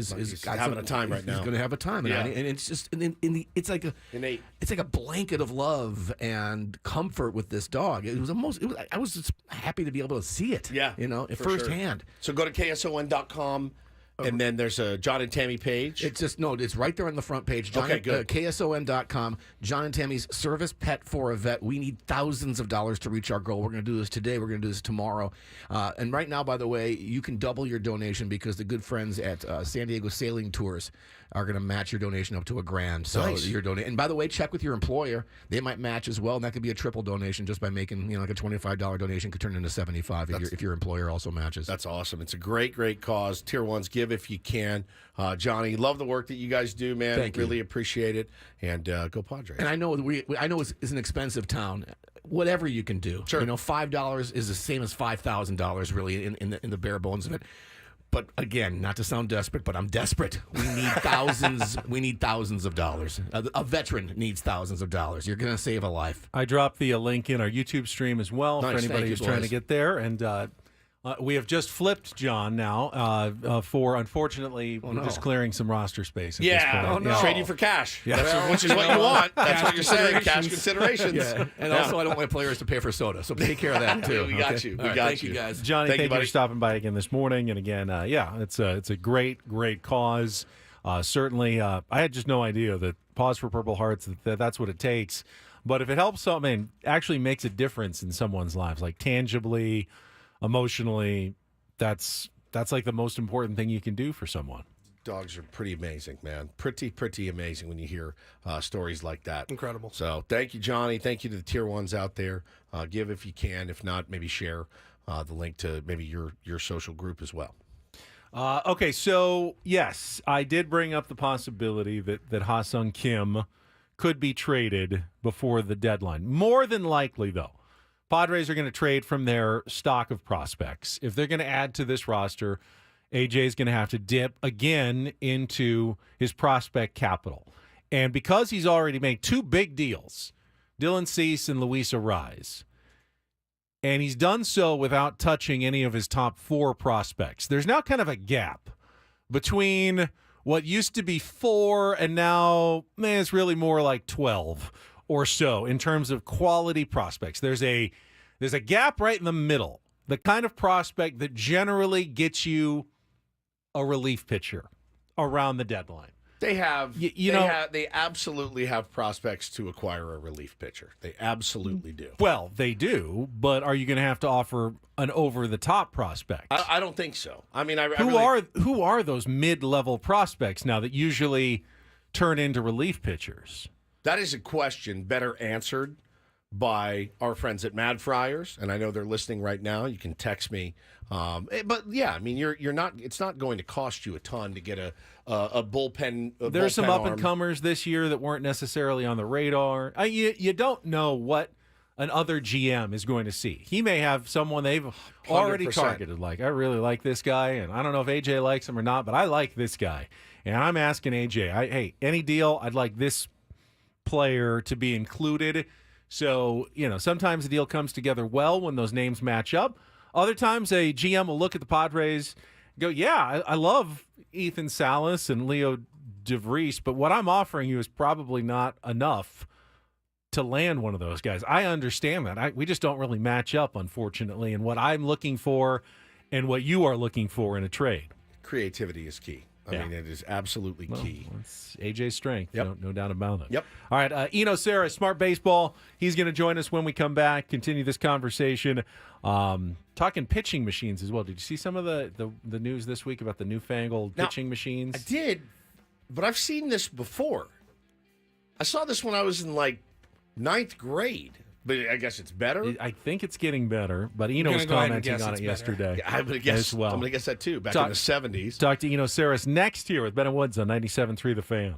having a time right now. He's going to have a time, and it's just it's like a blanket of love and comfort with this dog. I was just happy to be able to see it. Yeah, firsthand. Sure. So go to KSON.com. And then there's a John and Tammy page. It's right there on the front page. Okay, good. KSON.com. John and Tammy's service pet for a vet. We need thousands of dollars to reach our goal. We're going to do this today. We're going to do this tomorrow. And right now, by the way, you can double your donation because the good friends at San Diego Sailing Tours are going to match your donation up to $1,000. So you're donating. And by the way, check with your employer. They might match as well, and that could be a triple donation just by making like a $25 donation could turn into $75 if your employer also matches. That's awesome. It's a great cause. Tier 1s, give if you can. Johnny, love the work that you guys do, man. Thank you. Really appreciate it. And go Padres. And I know it's an expensive town. Whatever you can do. Sure. $5 is the same as $5,000 really in the bare bones of it. But again, not to sound desperate, but I'm desperate. We need thousands. We need thousands of dollars. A veteran needs thousands of dollars. You're going to save a life. I dropped the link in our YouTube stream as well Nice. for anybody Thank you, who's trying to boys. get there. And we have just flipped John now for, unfortunately, no. just clearing some roster space. At this point. Yeah, no. trade you for cash, Yeah. That's- which is what you want. That's what you're saying, cash considerations. Yeah. And also, I don't want players to pay for soda, so take care of that too. We got okay? you. We All right, got thank you. you guys. Johnny, Thank thank you, you buddy. for stopping by again this morning. And again, it's a great cause. Certainly, I had just no idea that Pause for Purple Hearts, that's what it takes. But if it helps something, actually makes a difference in someone's lives, like tangibly, emotionally, that's like the most important thing you can do for someone. Dogs are pretty amazing, man. Pretty amazing when you hear stories like that. Incredible. So thank you, Johnny. Thank you to the tier ones out there. Give if you can. If not, maybe share the link to maybe your social group as well. Okay, so yes, I did bring up the possibility that Ha-Seong Kim could be traded before the deadline. More than likely, though, Padres are going to trade from their stock of prospects. If they're going to add to this roster, AJ is going to have to dip again into his prospect capital. And because he's already made two big deals, Dylan Cease and Luis Arise, and he's done so without touching any of his top 4 prospects, there's now kind of a gap between what used to be 4 and now, it's really more like 12 or so in terms of quality prospects. There's a gap right in the middle, the kind of prospect that generally gets you a relief pitcher around the deadline. They have, know, they absolutely have prospects to acquire a relief pitcher. They absolutely do. Well, they do, but are you going to have to offer an over-the-top prospect? I don't think so. I mean, who are those mid-level prospects now that usually turn into relief pitchers? That is a question better answered by our friends at Mad Friars, and I know they're listening right now. You can text me, but yeah, I mean, you're not. It's not going to cost you a ton to get a bullpen. There's some bullpen up and comers this year that weren't necessarily on the radar. You don't know what an other GM is going to see. He may have someone they've already 100%. targeted. Like, I really like this guy, and I don't know if AJ likes him or not, but I like this guy, and I'm asking AJ, hey, any deal? I'd like this player to be included. So, sometimes the deal comes together well when those names match up. Other times a GM will look at the Padres and go, yeah, I love Ethan Salas and Leo DeVries, but what I'm offering you is probably not enough to land one of those guys. I understand that. We just don't really match up, unfortunately, in what I'm looking for and what you are looking for in a trade. Creativity is key. I mean, it is absolutely key. It's AJ's strength. Yep. No doubt about it. Yep. All right. Eno Sarah, Smart Baseball. He's going to join us when we come back, continue this conversation. Talking pitching machines as well. Did you see some of the news this week about the newfangled pitching machines? I did, but I've seen this before. I saw this when I was in like 9th grade. But I guess it's better. I think it's getting better, but Eno was commenting on it yesterday. Yeah, I'm going to guess as well. I'm going to guess that too. Back in the 70s. Talk to Eno Saris next year with Ben and Woods on 97.3 The Fan.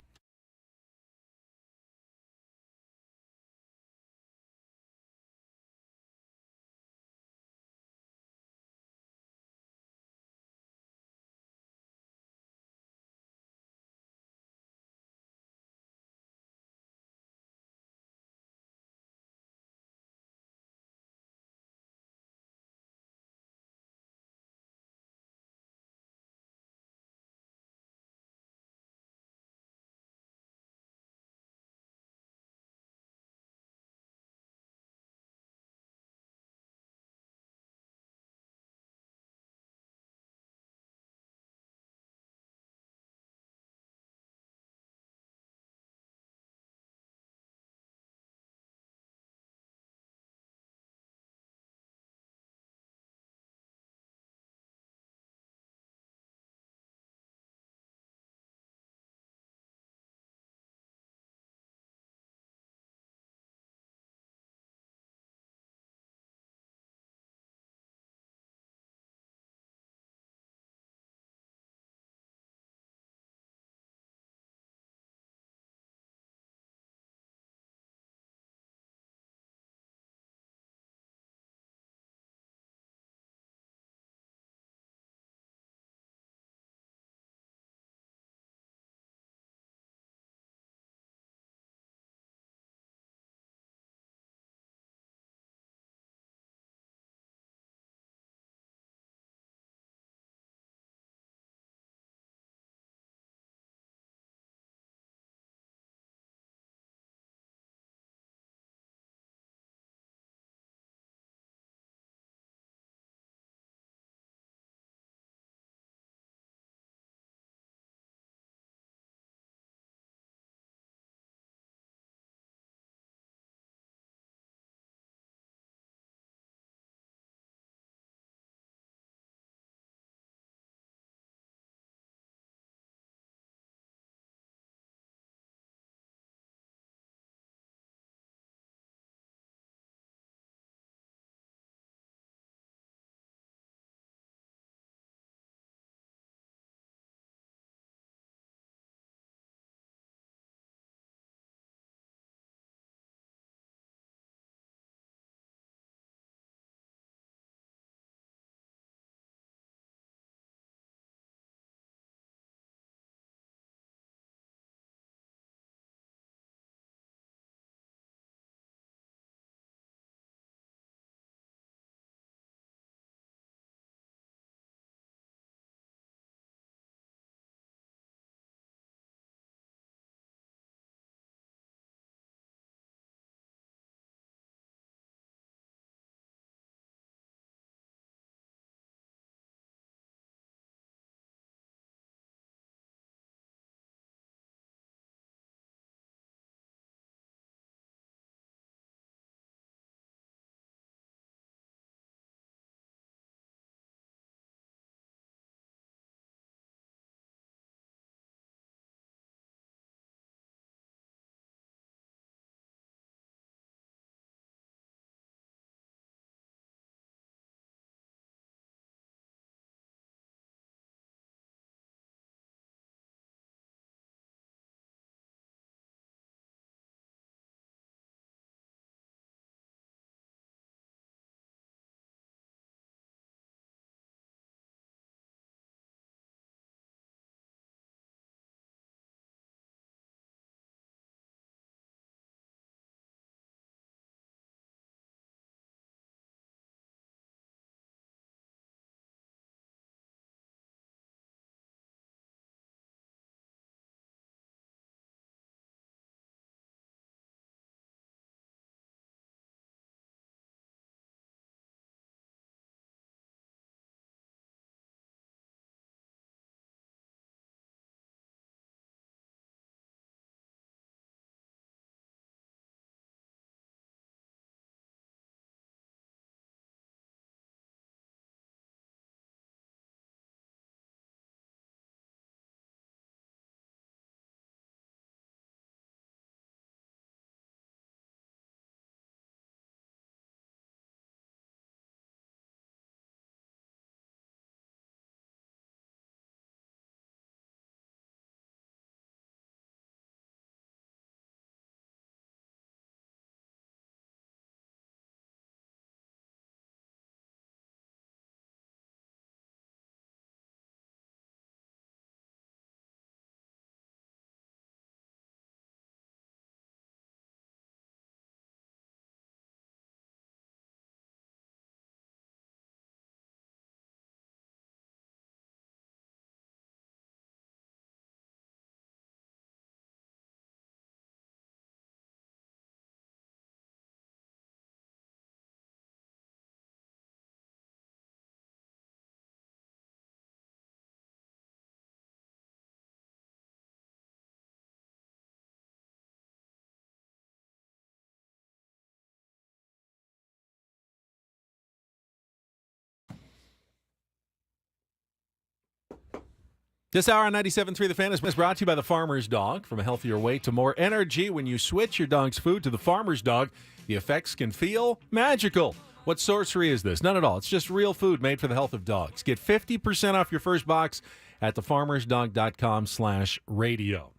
This hour on 97.3 The Fan is brought to you by the Farmer's Dog. From a healthier weight to more energy, when you switch your dog's food to the Farmer's Dog, the effects can feel magical. What sorcery is this? None at all. It's just real food made for the health of dogs. Get 50% off your first box at thefarmersdog.com/radio.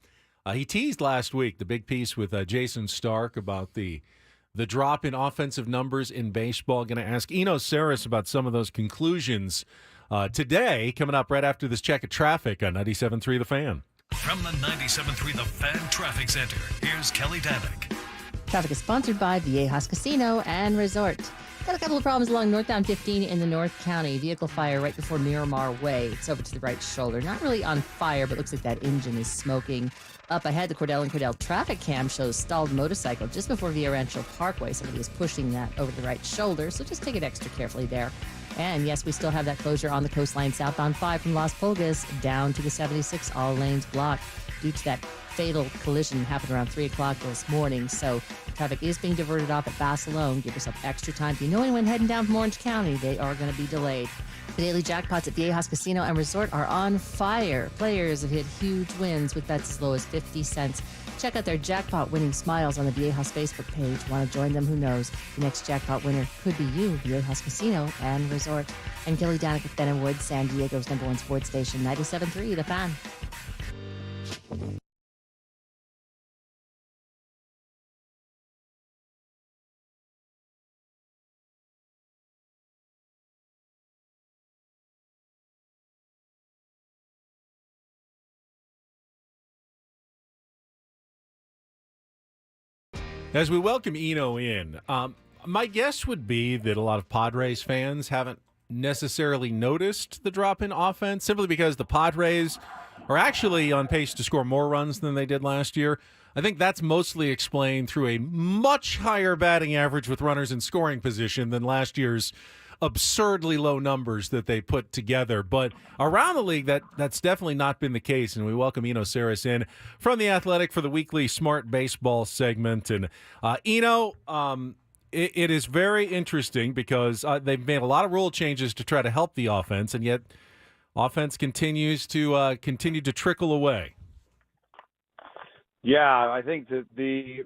He teased last week the big piece with Jason Stark about the drop in offensive numbers in baseball. Going to ask Eno Saris about some of those conclusions today, coming up right after this check of traffic on 97.3 The Fan. From the 97.3 The Fan Traffic Center, here's Kelly Danick. Traffic is sponsored by Viejas Casino and Resort. Got a couple of problems along northbound 15 in the North County. Vehicle fire right before Miramar Way. It's over to the right shoulder. Not really on fire, but looks like that engine is smoking. Up ahead, the Cordell and Cordell traffic cam shows stalled motorcycle just before Villa Rancho Parkway. Somebody is pushing that over the right shoulder, so just take it extra carefully there. And yes, we still have that closure on the coastline southbound 5 from Las Pulgas down to the 76, all lanes blocked due to that fatal collision happened around 3 o'clock this morning. So traffic is being diverted off at Basilone. Give yourself extra time. If you know anyone heading down from Orange County, they are going to be delayed. The daily jackpots at Viejas Casino and Resort are on fire. Players have hit huge wins with bets as low as 50 cents. Check out their jackpot winning smiles on the Viejas Facebook page. Want to join them? Who knows? The next jackpot winner could be you. Viejas Casino and Resort. And Kelly Danick with Ben and Wood, San Diego's #1 sports station, 97.3 The Fan. As we welcome Eno in, my guess would be that a lot of Padres fans haven't necessarily noticed the drop in offense simply because the Padres are actually on pace to score more runs than they did last year. I think that's mostly explained through a much higher batting average with runners in scoring position than last year's absurdly low numbers that they put together. But around the league, that's definitely not been the case. And we welcome Eno Saris in from The Athletic for the weekly Smart Baseball segment. And Eno, it is very interesting because they've made a lot of rule changes to try to help the offense, and yet offense continues to trickle away. Yeah, I think that the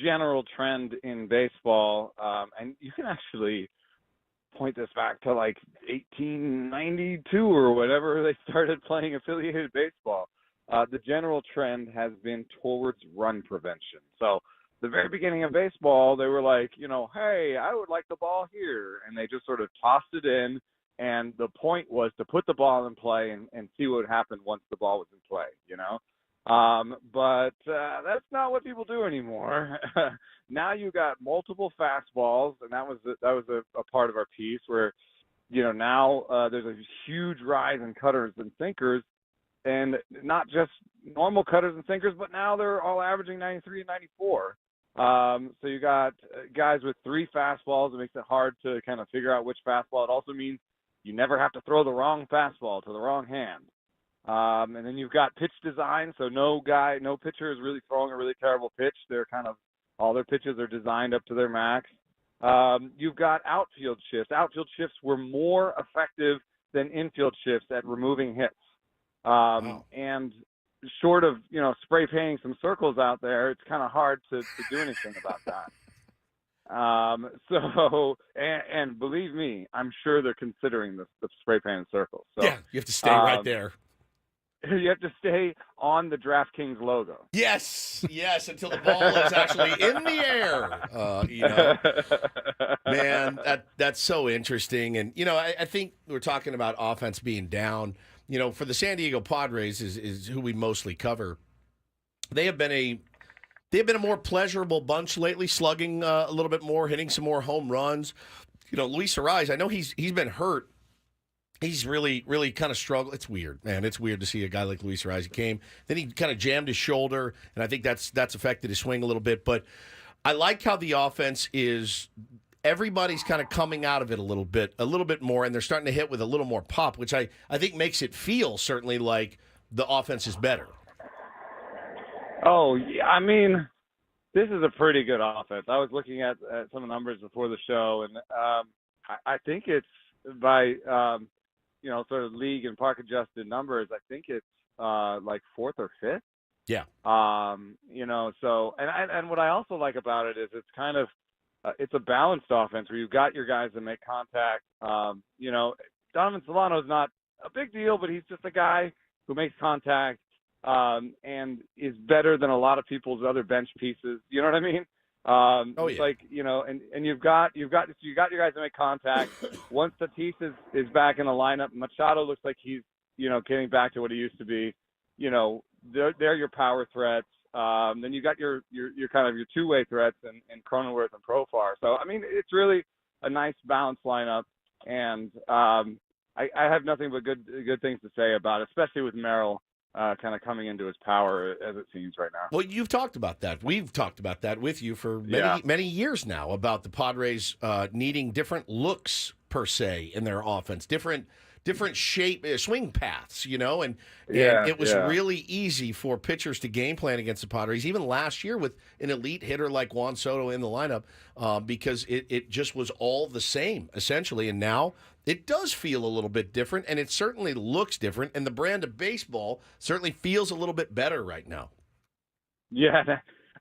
general trend in baseball, and you can actually point this back to like 1892 or whatever they started playing affiliated baseball. The general trend has been towards run prevention. So the very beginning of baseball, they were like, hey, I would like the ball here. And they just sort of tossed it in. And the point was to put the ball in play and see what would happen once the ball was in play, But that's not what people do anymore. Now you got multiple fastballs, and that was a part of our piece where, now there's a huge rise in cutters and sinkers, and not just normal cutters and sinkers, but now they're all averaging 93 and 94. So you got guys with 3 fastballs. It makes it hard to kind of figure out which fastball. It also means you never have to throw the wrong fastball to the wrong hand. And then you've got pitch design, so no pitcher is really throwing a really terrible pitch. They're kind of all their pitches are designed up to their max. You've got outfield shifts. Outfield shifts were more effective than infield shifts at removing hits. And short of spray painting some circles out there, it's kind of hard to do anything about that. And believe me, I'm sure they're considering the spray painted circles. So, yeah, you have to stay right there. You have to stay on the DraftKings logo. Yes, until the ball is actually in the air. Man, that's so interesting. And, I think we're talking about offense being down. For the San Diego Padres is who we mostly cover. They have been a more pleasurable bunch lately, slugging a little bit more, hitting some more home runs. Luis Arraez, I know he's been hurt. He's really, really kind of struggled. It's weird, man. It's weird to see a guy like Luis Arraez. He came, then he kind of jammed his shoulder, and I think that's affected his swing a little bit. But I like how the offense is. Everybody's kind of coming out of it a little bit more, and they're starting to hit with a little more pop, which I think makes it feel certainly like the offense is better. Oh, yeah. I mean, this is a pretty good offense. I was looking at some of the numbers before the show, and I think it's by sort of league and park adjusted numbers. I think it's like 4th or 5th. Yeah. So and what I also like about it is it's kind of it's a balanced offense where you've got your guys that make contact. Donovan Solano's not a big deal, but he's just a guy who makes contact and is better than a lot of people's other bench pieces. You know what I mean? It's like, and you've got your guys that make contact. Once Tatis is back in the lineup, Machado looks like he's, getting back to what he used to be. They're your power threats. Then you got your kind of your two-way threats in Cronenworth and Profar. So, I mean, it's really a nice balanced lineup. And I have nothing but good things to say about it, especially with Merrill kind of coming into his power as it seems right now. Well, you've talked about that. We've talked about that with you for many years now, about the Padres needing different looks, per se, in their offense, different shape, swing paths, and it was really easy for pitchers to game plan against the Padres, even last year with an elite hitter like Juan Soto in the lineup, because it just was all the same, essentially. And now it does feel a little bit different, and it certainly looks different, and the brand of baseball certainly feels a little bit better right now. Yeah,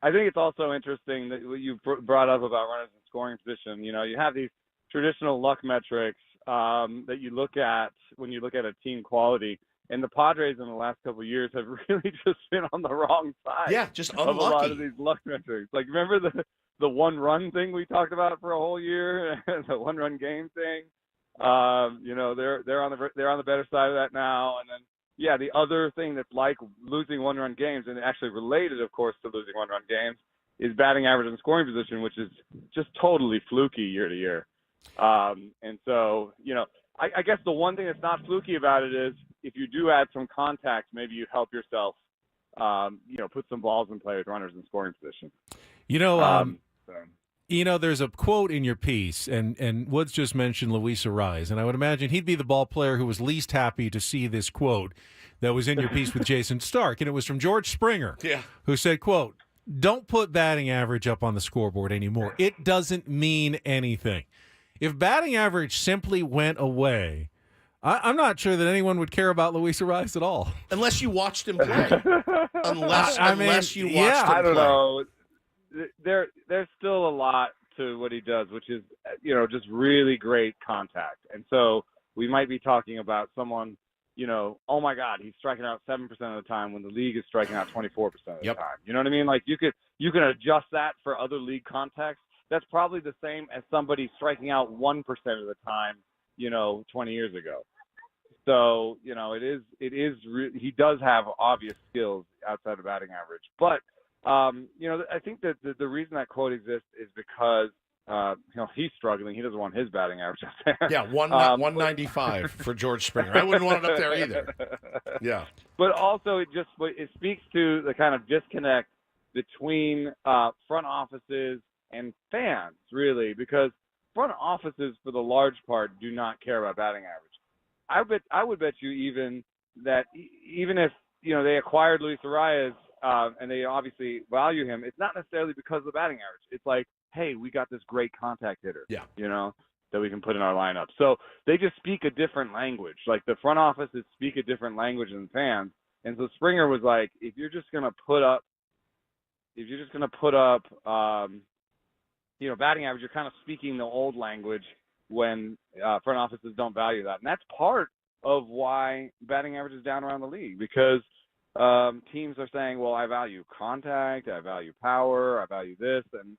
I think it's also interesting that what you brought up about runners in scoring position. You have these traditional luck metrics that you look at when you look at a team quality. And the Padres in the last couple of years have really just been on the wrong side. Yeah, just unlucky. Of a lot of these luck metrics. Like, remember the one-run thing we talked about for a whole year, the one-run game thing? They're on the better side of that now. And then, the other thing that's like losing one-run games, and actually related, of course, to losing one-run games, is batting average and scoring position, which is just totally fluky year to year. And so, I guess the one thing that's not fluky about it is if you do add some contact, maybe you help yourself, put some balls in play with runners in scoring position. There's a quote in your piece, and Woods just mentioned Luis Arraez, and I would imagine he'd be the ball player who was least happy to see this quote that was in your piece with Jason Stark, and it was from George Springer, who said, quote, "Don't put batting average up on the scoreboard anymore. It doesn't mean anything." If batting average simply went away, I'm not sure that anyone would care about Luis Arraez at all. Unless you watched him play. unless you watched him play. I don't know. There's still a lot to what he does, which is, just really great contact. And so we might be talking about someone, oh my God, he's striking out 7% of the time when the league is striking out 24% of the time. You know what I mean? Like you can adjust that for other league contexts. That's probably the same as somebody striking out 1% of the time, 20 years ago. So, he does have obvious skills outside of batting average. But, I think that the reason that quote exists is because, he's struggling. He doesn't want his batting average up there. Yeah, 195 for George Springer. I wouldn't want it up there either. Yeah. But also it speaks to the kind of disconnect between front offices and fans, really, because front offices, for the large part, do not care about batting average. I would bet you even if they acquired Luis Arraez and they obviously value him, it's not necessarily because of the batting average. It's like, hey, we got this great contact hitter, that we can put in our lineup. So they just speak a different language. Like the front offices speak a different language than fans. And so Springer was like, if you're just gonna put up batting average, you're kind of speaking the old language when front offices don't value that. And that's part of why batting average is down around the league, because teams are saying, well, I value contact, I value power, I value this, and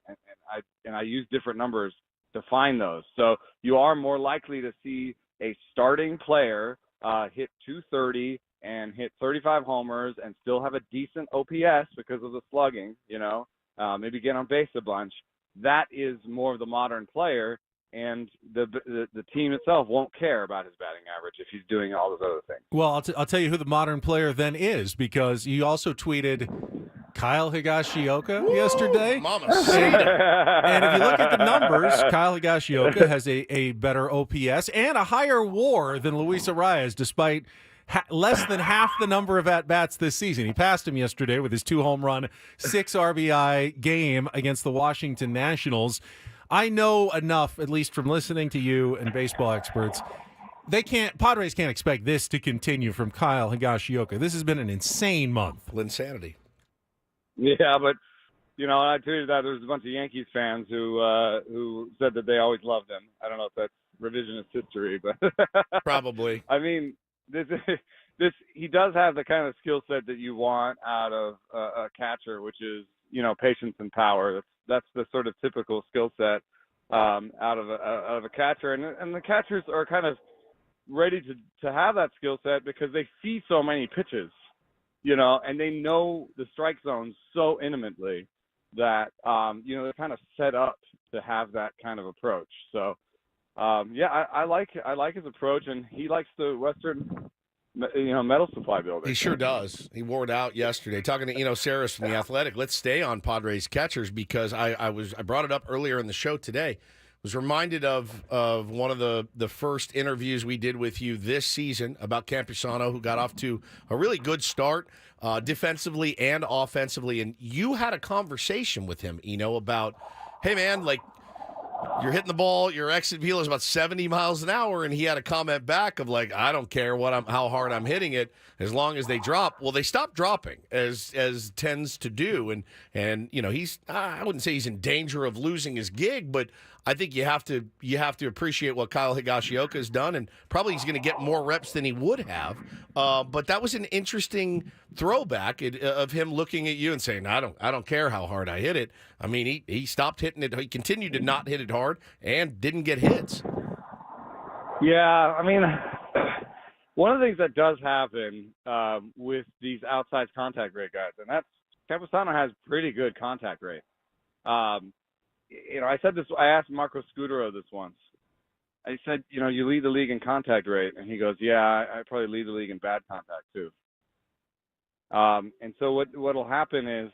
I use different numbers to find those. So you are more likely to see a starting player hit 230 and hit 35 homers and still have a decent OPS because of the slugging, maybe get on base a bunch. That is more of the modern player, and the team itself won't care about his batting average if he's doing all those other things. Well, I'll tell you who the modern player then is, because he also tweeted Kyle Higashioka yesterday. And if you look at the numbers, Kyle Higashioka has a better OPS and a higher WAR than Luis Arraez, despite less than half the number of at-bats this season. He passed him yesterday with his 2-home-run, 6 RBI game against the Washington Nationals. I know enough, at least from listening to you and baseball experts, Padres can't expect this to continue from Kyle Higashioka. This has been an insane month. Insanity. Yeah, but I tweeted that there was a bunch of Yankees fans who said that they always loved him. I don't know if that's revisionist history, but probably. I mean, this he does have the kind of skill set that you want out of a catcher, which is patience and power. That's the sort of typical skill set out of a catcher, and the catchers are kind of ready to have that skill set because they see so many pitches, and they know the strike zones so intimately that they're kind of set up to have that kind of approach. So I like his approach, and he likes the Western metal supply builder. He sure does. He wore it out yesterday. Talking to Saris from The Athletic. Let's stay on Padres catchers because I brought it up earlier in the show today. Was reminded of one of the first interviews we did with you this season about Campusano, who got off to a really good start defensively and offensively. And you had a conversation with him, about, hey, man, like, you're hitting the ball, your exit velo is about 70 miles an hour, and he had a comment back of like, I don't care how hard I'm hitting it as long as they drop. Well, they stopped dropping as tends to do, and he's I wouldn't say he's in danger of losing his gig, but I think you have to appreciate what Kyle Higashioka has done, and probably he's going to get more reps than he would have. But that was an interesting throwback of him looking at you and saying, I don't care how hard I hit it. I mean, he stopped hitting it. He continued to not hit it hard and didn't get hits. Yeah, I mean, one of the things that does happen with these outside contact rate guys, and that's Campusano has pretty good contact rate. I said this. I asked Marco Scudero this once. I said, you lead the league in contact rate, and he goes, yeah, I probably lead the league in bad contact too. And so what'll happen is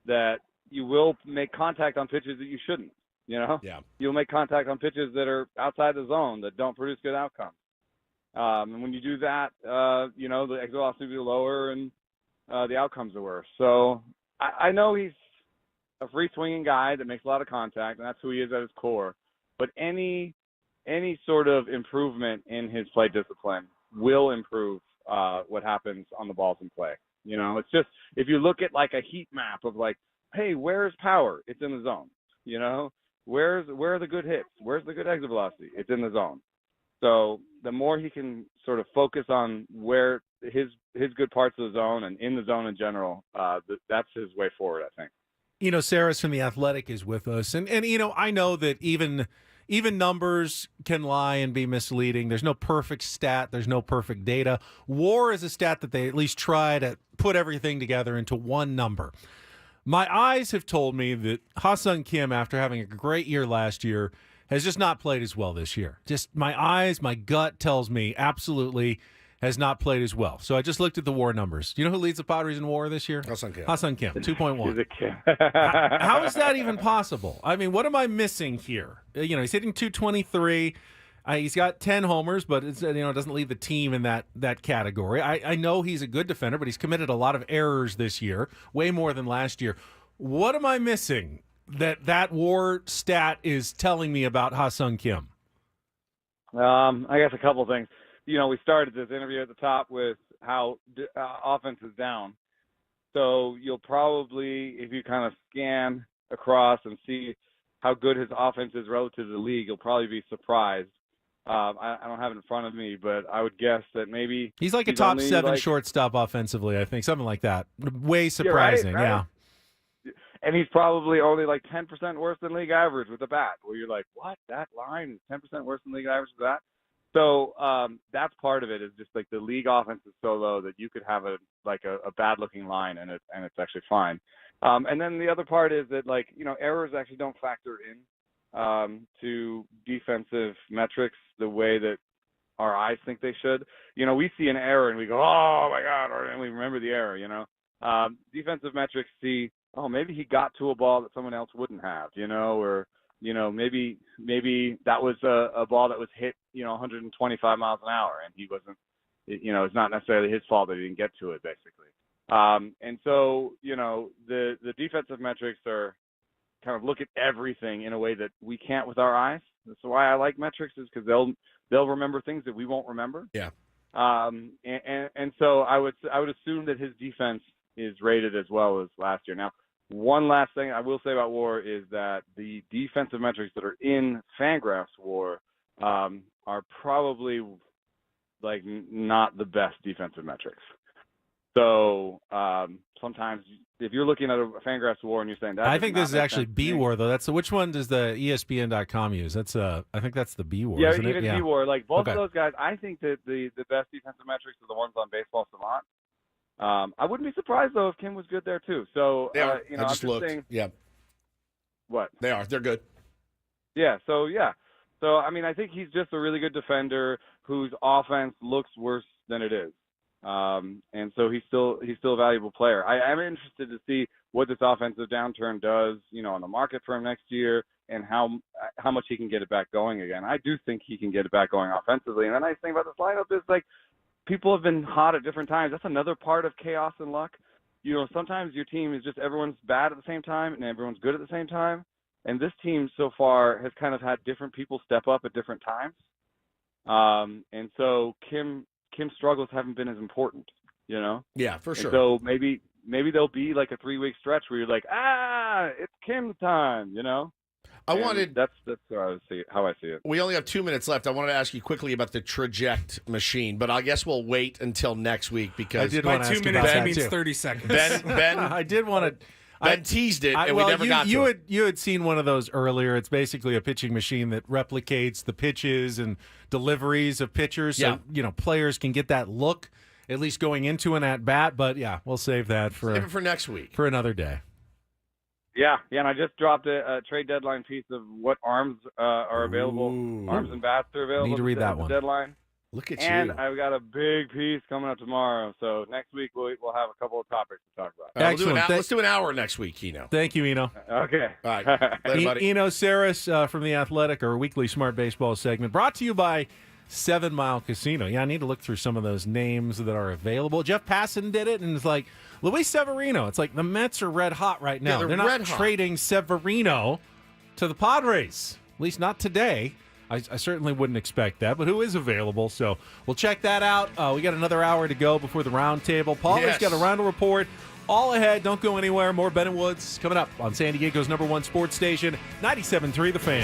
that you will make contact on pitches that you shouldn't. Yeah. You'll make contact on pitches that are outside the zone that don't produce good outcomes. And when you do that, the exit velocity will be lower and the outcomes are worse. So I know he's a free swinging guy that makes a lot of contact, and that's who he is at his core. But any sort of improvement in his play discipline will improve what happens on the balls in play. It's just, if you look at like a heat map of like, hey, where's power? It's in the zone. Where are the good hits? Where's the good exit velocity? It's in the zone. So the more he can sort of focus on where his good parts of the zone and in the zone in general, that's his way forward, I think. Saris from The Athletic is with us. And I know that even numbers can lie and be misleading. There's no perfect stat. There's no perfect data. WAR is a stat that they at least try to put everything together into one number. My eyes have told me that Ha-Seong Kim, after having a great year last year, has just not played as well this year. Just my gut tells me absolutely has not played as well. So I just looked at the WAR numbers. Do you know who leads the Padres in WAR this year? Ha-Seong Kim. Ha-Seong Kim, 2.1. How is that even possible? I mean, what am I missing here? He's hitting 223. He's got 10 homers, but it doesn't lead the team in that category. I know he's a good defender, but he's committed a lot of errors this year, way more than last year. What am I missing that WAR stat is telling me about Ha-Seong Kim? I guess a couple of things. We started this interview at the top with how offense is down. So you'll probably, if you kind of scan across and see how good his offense is relative to the league, you'll probably be surprised. I don't have it in front of me, but I would guess that maybe he's like a top 7 shortstop offensively, I think, something like that. Way surprising, right? Yeah. And he's probably only like 10% worse than league average with the bat, where you're like, what? That line is 10% worse than league average with that? So that's part of it, is just like the league offense is so low that you could have a bad looking line and it's actually fine. And then the other part is that errors actually don't factor in to defensive metrics the way that our eyes think they should. We see an error and we go, oh my God, and we remember the error. Defensive metrics see, oh, maybe he got to a ball that someone else wouldn't have, or maybe that was a ball that was hit 125 miles an hour and he wasn't, it's not necessarily his fault that he didn't get to it, basically. And so the defensive metrics are kind of look at everything in a way that we can't with our eyes. That's why I like metrics, is because they'll remember things that we won't remember. Yeah. And so I would assume that his defense is rated as well as last year. Now, one last thing I will say about WAR is that the defensive metrics that are in Fangraphs WAR are probably like not the best defensive metrics. So sometimes if you're looking at a Fangraphs WAR and you're saying that, I think this is actually B WAR though. That's which one does the ESPN.com use? That's I think that's the B WAR. Yeah, isn't even it? B WAR. Like both Okay. of those guys, I think that the best defensive metrics are the ones on Baseball Savant. I wouldn't be surprised though if Kim was good there too. So They are. you know, I just I'm looked. saying, Yeah. what? They are. They're good. Yeah. So I mean, I think he's just a really good defender whose offense looks worse than it is. And so he's still a valuable player. I am interested to see what this offensive downturn does, you know, on the market for him next year, and how much he can get it back going again. I do think he can get it back going offensively. And the nice thing about this lineup is like people have been hot at different times. That's another part of chaos and luck. You know, sometimes your team is just everyone's bad at the same time and everyone's good at the same time. And this team so far has kind of had different people step up at different times. And so Kim's struggles haven't been as important, you know? Yeah, for sure. And so maybe there'll be like a 3-week stretch where you're like, it's Kim's time, you know? That's how I see it. We only have 2 minutes left. I wanted to ask you quickly about the Traject machine, but I guess we'll wait until next week because I did by want to 2 ask you minutes about it that means too. 30 seconds. Ben, I did want to. Ben teased it, and well, we never got to it. You had seen one of those earlier. It's basically a pitching machine that replicates the pitches and deliveries of pitchers, so players can get that look at least going into an at bat. But yeah, we'll save that for next week, for another day. Yeah, and I just dropped a trade deadline piece of what arms are available. Ooh. Arms and bats are available. Need to read at that the one. Deadline. Look at and you. I've got a big piece coming up tomorrow. So next week we'll have a couple of topics to talk about. Let's do an hour next week, Eno. Thank you, Eno. Okay. All right. Later, buddy. Eno Saris from The Athletic, our weekly Smart Baseball segment, brought to you by 7 Mile Casino. Yeah, I need to look through some of those names that are available. Jeff Passan did it, and it's like, Luis Severino. It's like the Mets are red hot right now. Yeah, they're not red hot. trading Severino to the Padres, at least not today. I certainly wouldn't expect that, but who is available? So we'll check that out. We got another hour to go before the roundtable. Paul has got a Ryle Report all ahead. Don't go anywhere. More Ben and Woods coming up on San Diego's #1 sports station, 97.3 The Fan.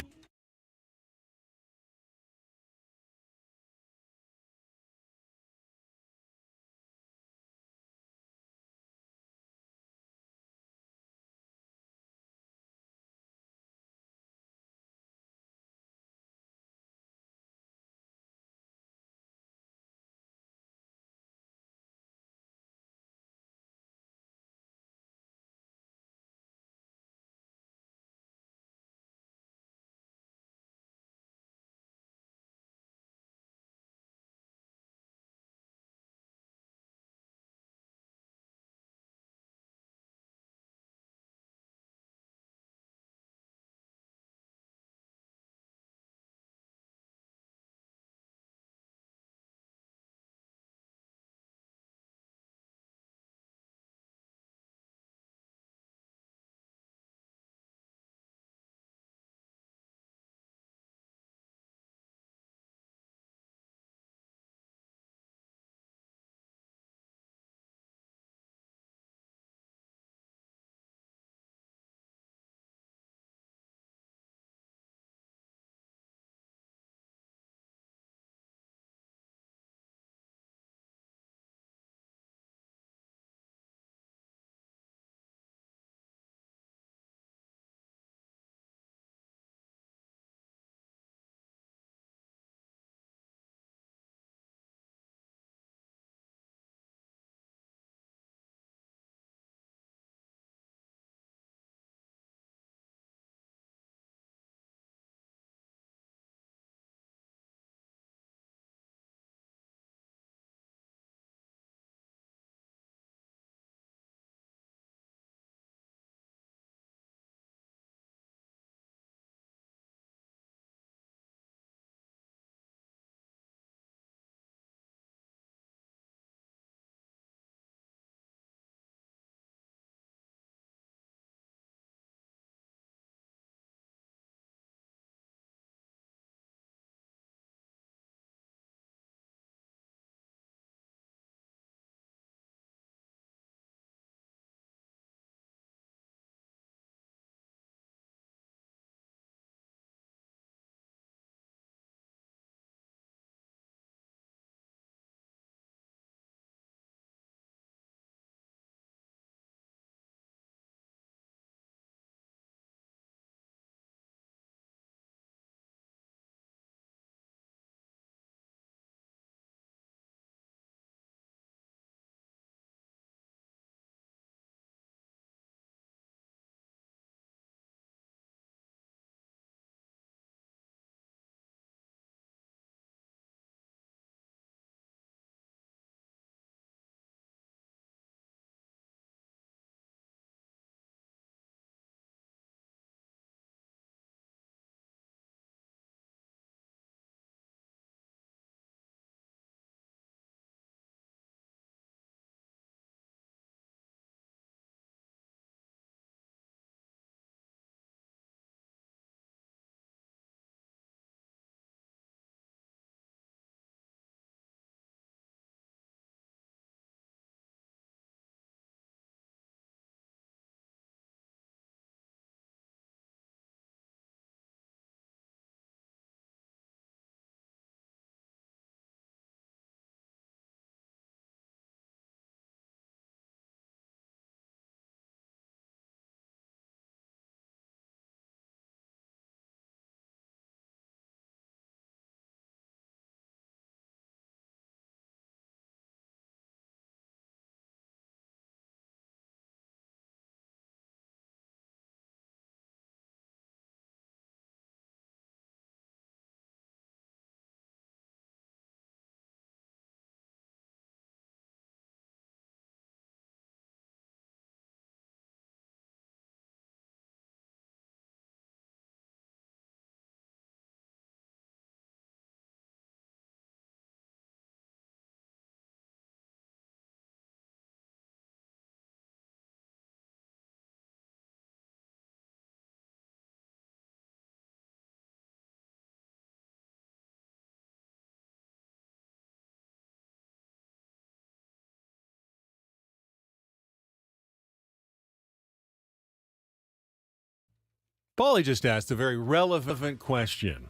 Paulie just asked a very relevant question.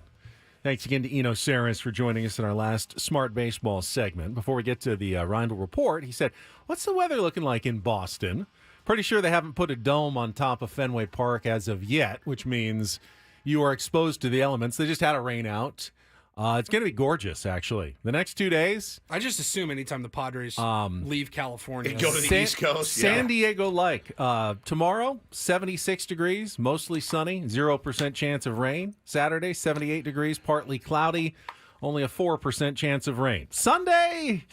Thanks again to Eno Saris for joining us in our last Smart Baseball segment. Before we get to the Ryle Report, he said, what's the weather looking like in Boston? Pretty sure they haven't put a dome on top of Fenway Park as of yet, which means you are exposed to the elements. They just had a rain out. It's going to be gorgeous, actually. The next 2 days. I just assume anytime the Padres leave California. Go to the East Coast. San Diego-like. Tomorrow, 76 degrees, mostly sunny, 0% chance of rain. Saturday, 78 degrees, partly cloudy, only a 4% chance of rain. Sunday,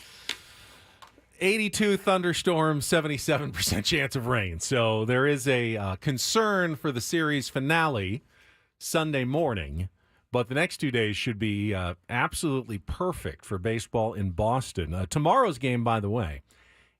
82 thunderstorms, 77% chance of rain. So there is a concern for the series finale Sunday morning. But the next 2 days should be absolutely perfect for baseball in Boston. Tomorrow's game, by the way,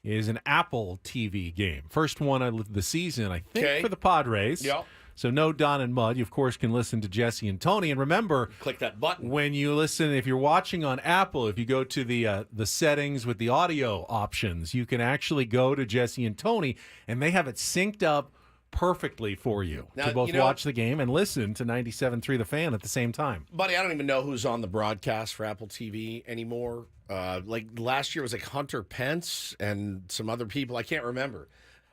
is an Apple TV game. First one of the season, I think, for the Padres. Yep. So no Don and Mud. You, of course, can listen to Jesse and Tony. And remember, click that button. When you listen, if you're watching on Apple, if you go to the settings with the audio options, you can actually go to Jesse and Tony, and they have it synced up perfectly for you Now, to both you know, watch the game and listen to 97.3 The Fan at the same time. Buddy, I don't even know who's on the broadcast for Apple TV anymore. Like last year was like Hunter Pence and some other people. I can't remember.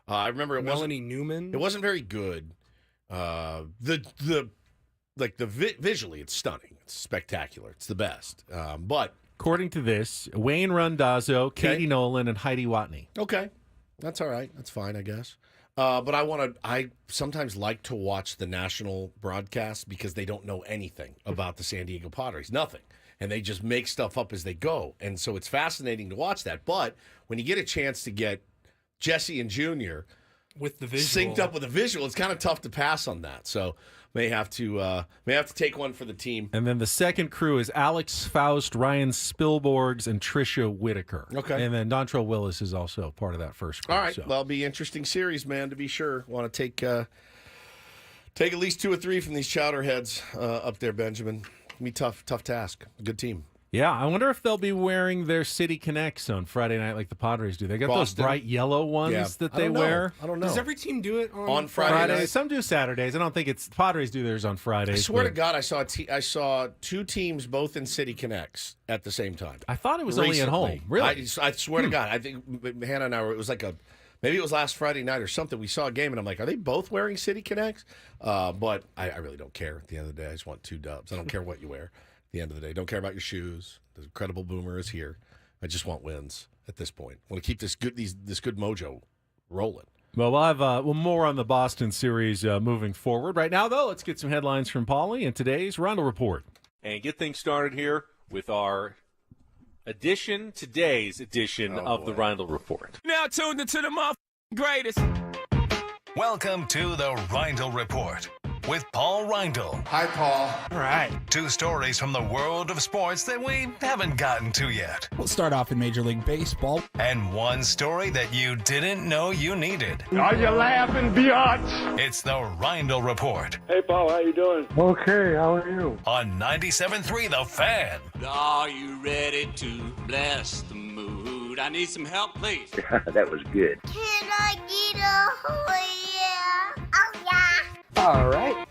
I remember Melanie Newman. It wasn't very good. Visually, it's stunning. It's spectacular. It's the best. But according to this, Wayne Randazzo, Katie Nolan, and Heidi Watney. Okay, that's all right. That's fine, I guess. But I sometimes like to watch the national broadcast because they don't know anything about the San Diego Padres, nothing. And they just make stuff up as they go. And so it's fascinating to watch that. But when you get a chance to get Jesse and Junior with the visual synced up with the visual, it's kind of tough to pass on that. So may have to take one for the team. And then the second crew is Alex Faust, Ryan Spilborgs, and Tricia Whitaker. Okay. And then Dontrell Willis is also part of that first crew. All right. So. Well, it'll be an interesting series, man, to be sure. Want to take at least 2 or 3 from these chowderheads up there, Benjamin. It'll be tough task. Good team. Yeah, I wonder if they'll be wearing their City Connects on Friday night like the Padres do. They got Boston. those bright yellow ones that they wear. I don't know. Does every team do it on Friday night? Some do Saturdays. I don't think the Padres do theirs on Fridays. I swear to God, I saw 2 teams both in City Connects at the same time. I thought it was only at home. Really? I swear to God. I think Hannah and I were, it was like maybe it was last Friday night or something. We saw a game, and I'm like, are they both wearing City Connects? But I really don't care at the end of the day. I just want 2 dubs. I don't care what you wear at the end of the day. Don't care about your shoes. The incredible Boomer is here. I just want wins at this point. I want to keep this good mojo rolling. Well, we'll have more on the Boston series moving forward. Right now, though, let's get some headlines from Paulie and today's Ryle Report. And get things started here with our today's edition of the Ryle Report. Now tuned into the greatest. Welcome to the Ryle Report with Paul Rindle. Hi, Paul. All right. 2 stories from the world of sports that we haven't gotten to yet. We'll start off in Major League Baseball. And 1 story that you didn't know you needed. Are you laughing, biatch? It's the Ryle Report Hey, Paul, how you doing? Okay, how are you? on 97.3 The Fan. Are you ready to bless the mood? I need some help, please. That was good. Can I get a yeah? Oh, yeah. All right.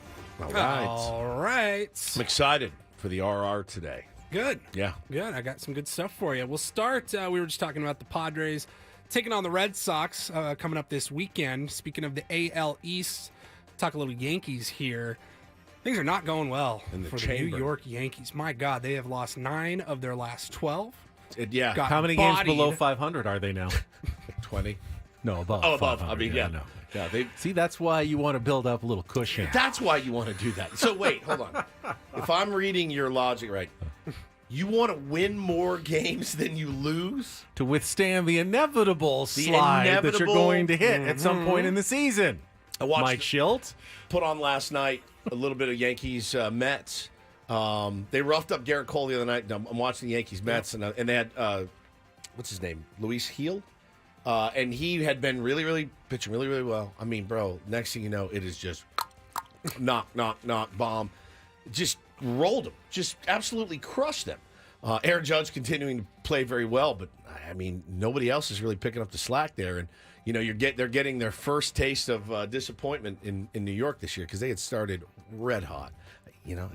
All right. I'm excited for the RR today. Good. Yeah. Good. I got some good stuff for you. We'll start. We were just talking about the Padres taking on the Red Sox coming up this weekend. Speaking of the AL East, talk a little Yankees here. Things are not going well for the New York Yankees. My God, they have lost 9 of their last 12. Yeah. How many games below 500 are they now? 20. No, above. Oh, above. 500, I mean, no. Yeah, See, that's why you want to build up a little cushion. That's why you want to do that. So wait, hold on. If I'm reading your logic right, you want to win more games than you lose to withstand the inevitable slide that you're going to hit at some point in the season. I watched Mike Schilt put on last night a little bit of Yankees Mets. They roughed up Garrett Cole the other night. I'm watching the Yankees Mets, and they had what's his name, Luis Heel. And he had been really pitching really well. I mean, bro, next thing you know, it is just knock, bomb. Just rolled them. Just absolutely crushed them. Aaron Judge continuing to play very well, but, I mean, nobody else is really picking up the slack there. And, you know, they're getting their first taste of disappointment in New York this year because they had started red hot.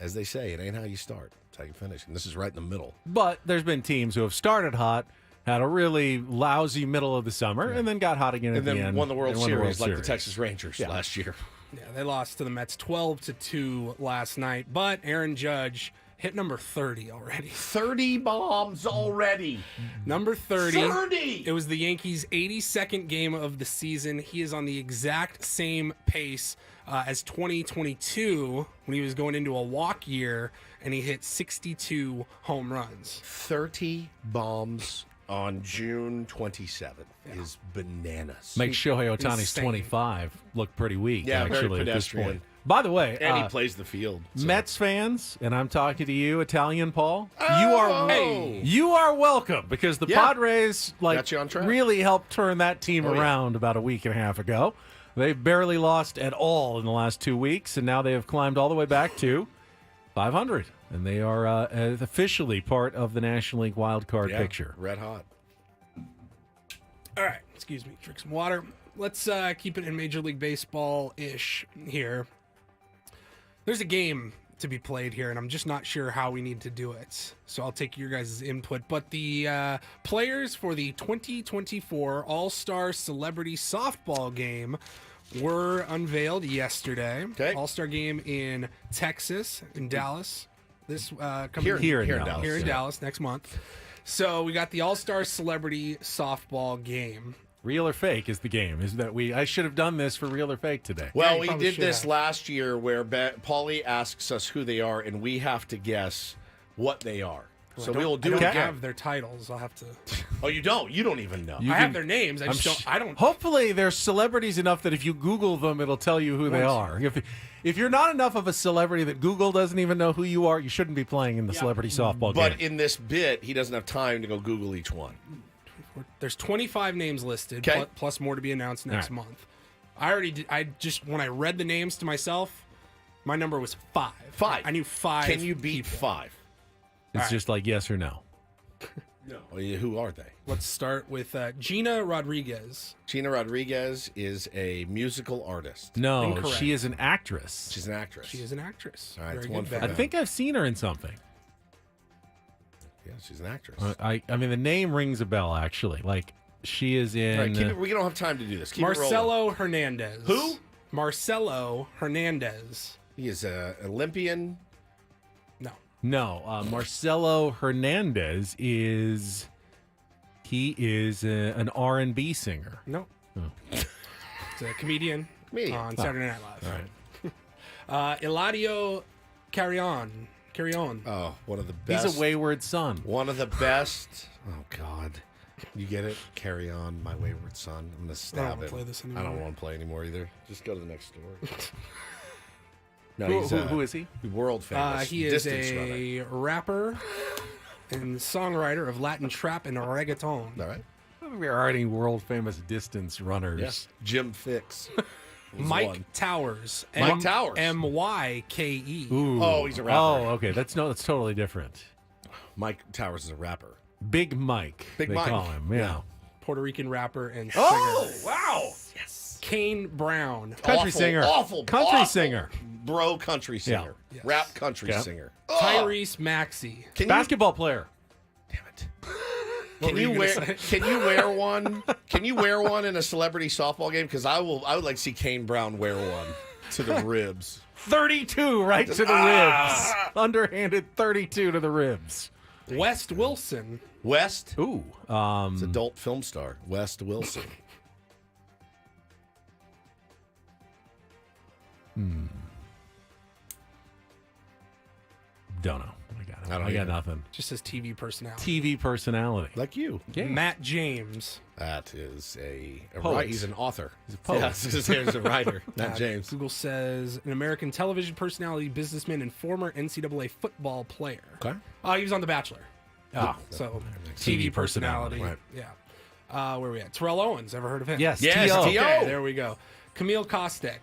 As they say, it ain't how you start, it's how you finish. And this is right in the middle. But there's been teams who have started hot, had a really lousy middle of the summer, and then got hot again at the end. And then won the World and Series like the Texas Rangers last year. Yeah, they lost to the Mets 12-2 last night, but Aaron Judge hit number 30 already. 30 bombs already. Number 30. 30! It was the Yankees' 82nd game of the season. He is on the exact same pace as 2022 when he was going into a walk year, and he hit 62 home runs. 30 bombs on June 27th is bananas. Makes Shohei Ohtani's Insane. 25 look pretty weak, Yeah, very actually, at this pedestrian. point. By the way, And he plays the field. so. Mets fans, and I'm talking to you, Italian Paul. Oh! You are welcome, because the Yeah. Padres Got you on track. really helped turn that team Oh, yeah. around about a week and a half ago. They've barely lost at all in the last 2 weeks, and now they have climbed all the way back to 500, and they are officially part of the National League wild card picture. Red hot. All right, excuse me, drink some water. Let's keep it in Major League Baseball-ish here. There's a game to be played here, and I'm just not sure how we need to do it. So I'll take your guys' input. But the players for the 2024 All-Star Celebrity Softball Game were unveiled yesterday. Okay. All-Star game in Texas, in Dallas. This coming Here in Dallas. Dallas, next month. So we got the All-Star Celebrity Softball Game. Real or fake is the game. Is that I should have done this for real or fake today. Well, you we probably did should this have. last year where Paulie asks us who they are, and we have to guess what they are. So we will do I it don't again. have their titles. I'll have to. Oh, you don't? You don't even know. I have their names. I just don't. I don't. Hopefully, they're celebrities enough that if you Google them, it'll tell you who they are. If you're not enough of a celebrity that Google doesn't even know who you are, you shouldn't be playing in the celebrity softball game. But in this bit, he doesn't have time to go Google each one. There's 25 names listed, Okay. plus more to be announced next All right. month. I already did. When I read the names to myself, my number was 5. 5. I knew 5. Can you beat people. 5? It's just like yes or no. No. Who are they? Let's start with Gina Rodriguez. Gina Rodriguez is a musical artist. No, Incorrect. she is an actress. She's an actress. She is an actress. All right, Very it's one good, for Ben. I them. think I've seen her in something. Yeah, she's an actress. I mean, the name rings a bell, actually. Like, she is in... All right, we don't have time to do this. Keep it rolling. Marcelo Hernandez. Who? Marcelo Hernandez. He is an Olympian. No, Marcelo Hernandez is... He is an R&B singer. No. Oh. It's a comedian on Saturday Night Live. All right. Eladio Carrion. Oh, one of the best. He's a wayward son. One of the best. Oh, God. You get it? Carry on, my wayward son. I'm going to stab wanna him. play this I don't anymore. want to play anymore either. Just go to the next story. No, Who is he? World famous. He is distance a rapper and songwriter of Latin trap and reggaeton. All right. We are already world-famous distance runners. Yes. Jim Fix. Mike one. Towers. Mike Towers. Myke. Ooh. Oh, he's a rapper. Oh, okay. That's totally different. Mike Towers is a rapper. Big Mike. Big they Mike. call him. Yeah. Puerto Rican rapper and singer. Oh, wow. Yes. Kane Brown. Country singer. Country singer. Bro country singer. Yeah. Yes. Rap country Yep. singer. Tyrese Maxey. Basketball player. Damn it. What Can were you you wear? gonna Can you wear one? Can you wear one in a celebrity softball game? Because I would like to see Kane Brown wear one to the ribs. 32 right to the ribs. Underhanded 32 to the ribs. West Wilson. West. Ooh. It's adult film star West Wilson. Don't know. I got nothing. Just says TV personality. TV personality. Like you. Yeah. Matt James. That is a Poet. right. He's an author. He's a poet. Yes, he's a writer. Matt James. Google says an American television personality, businessman, and former NCAA football player. Okay. He was on The Bachelor. Ah. So TV TV personality. Right. Yeah. Where are we at? Terrell Owens. Ever heard of him? Yes. Yes, T.O. T.O. Okay, there we go. Camille Kostek.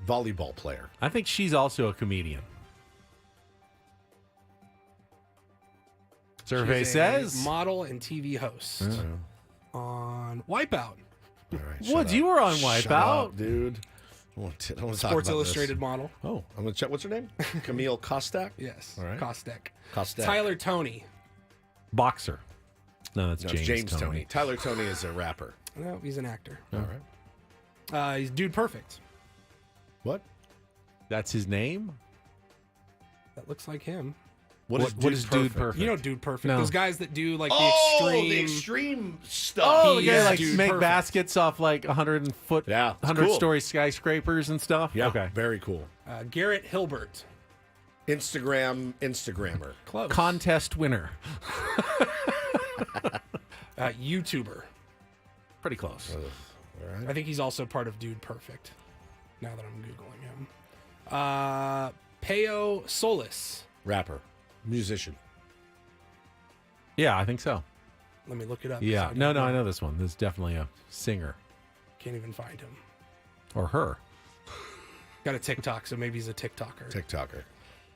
Volleyball player. I think she's also a comedian. Survey She's a says. model and TV host on Wipeout. All right. Woods, you were on Shut Wipeout. up, dude. I want to talk Sports about Illustrated this. model. Oh, I'm going to check. What's her name? Camille Kostak? Yes. All right. Kostek. Tyler Toney. Boxer. No, that's No, James, it's James Toney. Toney. Tyler Toney is a rapper. No, he's an actor. All right. He's Dude Perfect. What? That's his name? That looks like him. What is Dude Perfect? You know Dude Perfect. No. Those guys that do like the extreme stuff. Oh, the He guy is like Dude make Perfect. baskets off like 100-story skyscrapers and stuff. Yeah, Okay. very cool. Garrett Hilbert. Instagrammer. Close. Contest winner. YouTuber. Pretty close. All right. I think he's also part of Dude Perfect. Now that I'm Googling him. Peo Solis. Rapper. Musician. Yeah, I think so. Let me look it up. Yeah. No, I know this one. There's definitely a singer. Can't even find him. Or her. Got a TikTok, so maybe he's a TikToker. TikToker.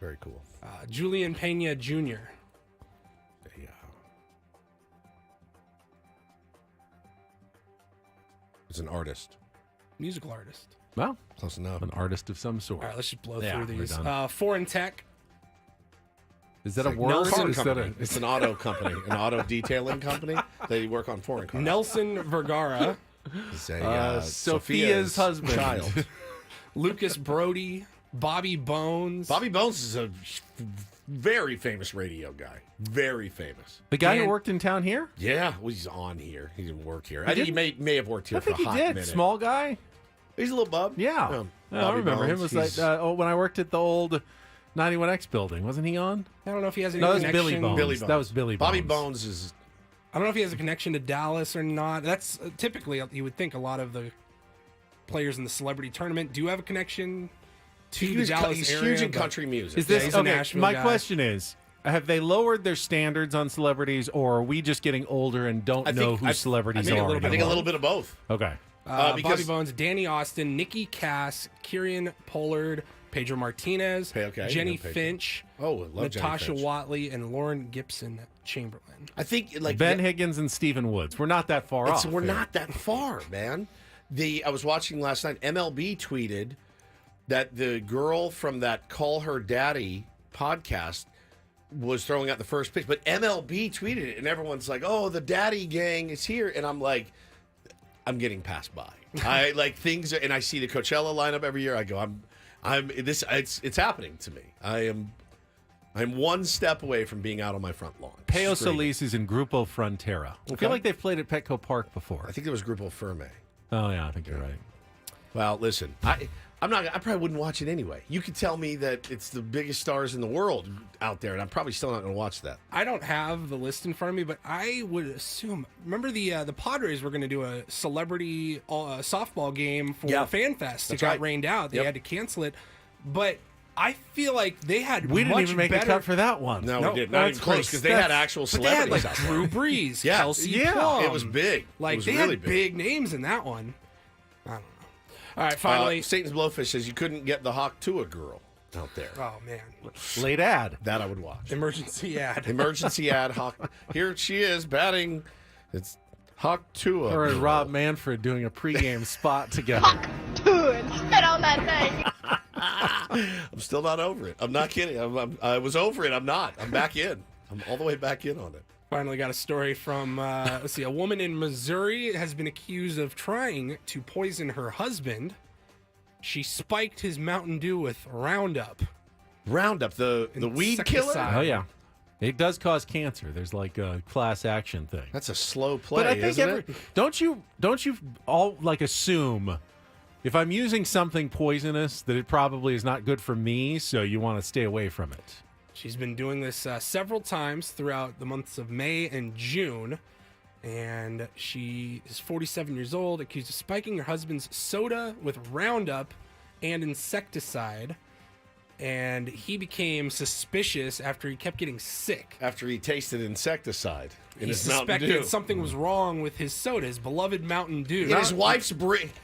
Very cool. Julian Pena Jr. It's an artist. Musical artist. Well, close enough. An artist of some sort. All right, let's just blow Yeah, through we're these. done. Foreign Tech. Is that a It's word? car Is that company. It's an auto company, an auto detailing company. They work on foreign cars. Nelson Vergara. It's a, Sophia's husband. Child. Lucas Brody. Bobby Bones. Bobby Bones is a very famous radio guy. Very famous. The guy who Dan- worked in town here? Yeah, well, he's on here. He didn't work here. He I think he didn't? may have worked here I for think a he hot did. minute. Small guy? He's a little bub. Yeah. I Bobby remember him. Bones, Was like when I worked at the old 91X building. Wasn't he on? I don't know if he has any No, that was connection. Billy Bones. Billy Bones. That was Billy Bones. Bobby Bones is. I don't know if he has a connection to Dallas or not. That's typically, you would think a lot of the players in the celebrity tournament do have a connection to the Dallas He's area. huge in but- country music. Is this he's a okay? Nashville My guy. question is: have they lowered their standards on celebrities, or are we just getting older and don't know who celebrities I think are? I think a little bit of both. Okay. Bobby because- Bones, Danny Austin, Nikki Cass, Kieran Pollard, Pedro Martinez, Okay, Jenny yeah, Pedro. Finch, Oh, I love Jenny Natasha Finch. Watley, and Lauren Gibson Chamberlain. I think like Ben Higgins and Stephen Woods. We're not that far off. We're here. not that far, man. I was watching last night. MLB tweeted that the girl from that Call Her Daddy podcast was throwing out the first pitch, but MLB tweeted it, and everyone's like, "Oh, the Daddy gang is here," and I'm like, I'm getting passed by. I like things, and I see the Coachella lineup every year. I go, I'm this. It's happening to me. I'm one step away from being out on my front lawn. Peo Screaming. Solis is in Grupo Frontera. I Okay. feel like they've played at Petco Park before. I think it was Grupo Firme. Oh yeah, I think you're right. Well, listen, I'm not. I probably wouldn't watch it anyway. You could tell me that it's the biggest stars in the world out there, and I'm probably still not going to watch that. I don't have the list in front of me, but I would assume. Remember the Padres were going to do a celebrity softball game for FanFest. It That's got right. rained out. They Yep. had to cancel it, but I feel like they had. We didn't much even make better... a cut for that one. No, we did not even close because they had actual But they had celebrities. like out there. Drew Brees, Yeah. Kelsey Yeah. Plum. It was big. Like It was they really had big names in that one. I don't know. All right, finally, Satan's Blowfish says you couldn't get the Hawk Tua girl out there. oh man, Late ad. That I would watch. emergency ad. Emergency ad Hawk. Here she is batting. It's Hawk Tua. Her and girl. Rob Manfred doing a pregame spot together. Dude, spit on that thing. I'm still not over it. I'm not kidding. I was over it. I'm not. I'm back in. I'm all the way back in on it. Finally got a story from, let's see, a woman in Missouri has been accused of trying to poison her husband. She spiked his Mountain Dew with Roundup. Roundup, the weed killer? Insecticide. Oh yeah, it does cause cancer. There's like a class action thing. That's a slow play, But I think isn't it? don't you all like assume if I'm using something poisonous that it probably is not good for me, so you want to stay away from it. She's been doing this several times throughout the months of May and June. And she is 47 years old, accused of spiking her husband's soda with Roundup and insecticide. And he became suspicious after he kept getting sick. After he tasted insecticide in He his Mountain Dew. suspected something was wrong with his soda, his beloved Mountain Dew. And his wife's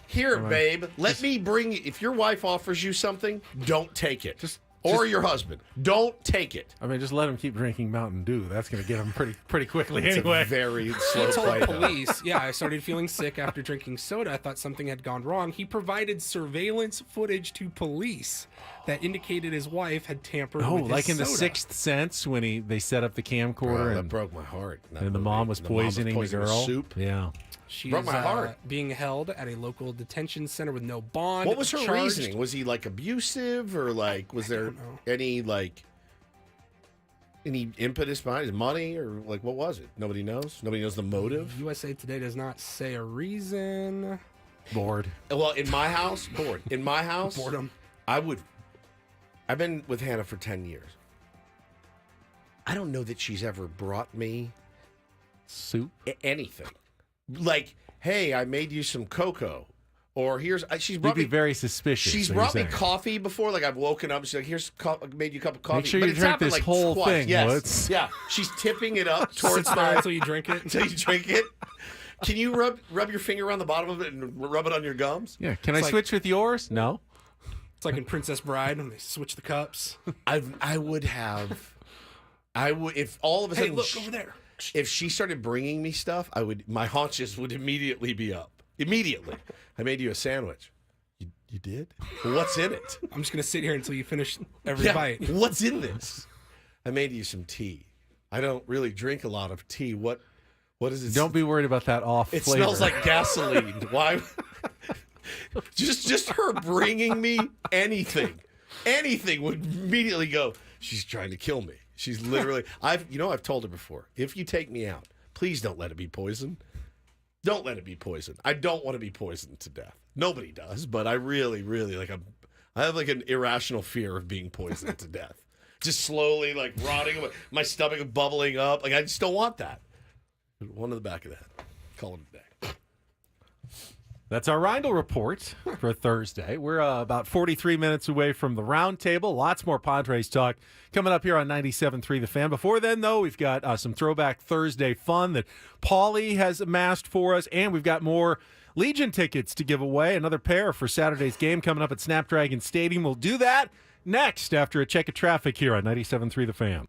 here, babe. Let me bring. If your wife offers you something, don't take it. or your husband. Don't take it. I mean, just let him keep drinking Mountain Dew. That's going to get him pretty quickly It's anyway. a very slow He told fight. police, I started feeling sick after drinking soda. I thought something had gone wrong. He provided surveillance footage to police that indicated his wife had tampered with his like in The soda. Sixth Sense when they set up the camcorder That and broke my heart. the mom was poisoning the girl. Soup. Yeah. She's Broke my heart. being held at a local detention center with no bond. What was her charged- reasoning? Was he like abusive, or like was there any any impetus behind it? Money, or like what was it? Nobody knows. Nobody knows the motive. USA Today does not say a reason. Bored. Well, in my house, bored. In my house, Boredom. I've been with Hannah for 10 years. I don't know that she's ever brought me soup, anything. Like, hey, I made you some cocoa, or here's she's brought You'd me. be very suspicious. She's so brought me you're saying. coffee before. Like I've woken up. She's like, "Here's made you a cup of coffee." Make sure But you it's drink happened this like whole twice. thing, Yes. Woods. Yeah, she's tipping it up towards Sits there until you drink it. Until you drink it. Can you rub your finger around the bottom of it and rub it on your gums? Yeah. Can It's I like- switch with yours? No. It's like in Princess Bride when they switch the cups. I would if all of a Hey, sudden. look over there. If she started bringing me stuff, my haunches would immediately be up. Immediately. I made you a sandwich. You did? Well, what's in it? I'm just gonna sit here until you finish every Yeah, bite. what's in this? I made you some tea. I don't really drink a lot of tea. What is it? Don't be worried about that off It flavor. smells like gasoline. Why? just her bringing me anything would immediately go, she's trying to kill me. She's literally, I've told her before, if you take me out, please don't let it be poison. Don't let it be poison. I don't want to be poisoned to death. Nobody does, but I really, really I have like an irrational fear of being poisoned to death. Just slowly like rotting, my stomach bubbling up. Like I just don't want that. One in the back of that. Call it a day. That's our Ryle Report for Thursday. We're about 43 minutes away from the round table. Lots more Padres talk coming up here on 97.3 The Fan. Before then, though, we've got some Throwback Thursday fun that Paulie has amassed for us, and we've got more Legion tickets to give away. Another pair for Saturday's game coming up at Snapdragon Stadium. We'll do that next after a check of traffic here on 97.3 The Fan.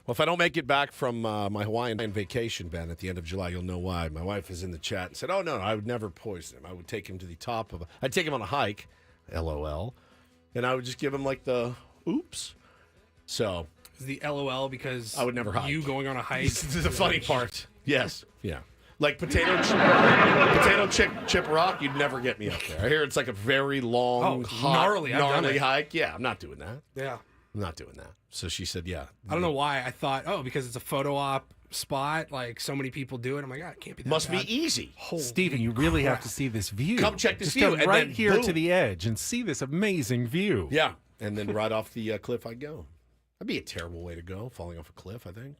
Well, if I don't make it back from my Hawaiian vacation, Ben, at the end of July, you'll know why. My wife is in the chat and said, "Oh no, I would never poison him. I would take him to the top of. I'd take him on a hike, LOL, and I would just give him like the oops." So is the LOL because I would never hike. You going on a hike? This is the funny part. Yes, yeah. Like potato chip rock, you'd never get me up there. I hear it's like a very long, gnarly hike. Yeah, I'm not doing that. Yeah. I'm not doing that. So she said, yeah. I don't know why. I thought, because it's a photo op spot, like so many people do it. I'm like, it can't be that Must bad. be easy. Holy Stephen, you really have to see this view. Come check this Just view. Come and right then here boom. to the edge and see this amazing view. Yeah. And then right off the cliff I'd go. That'd be a terrible way to go, falling off a cliff, I think.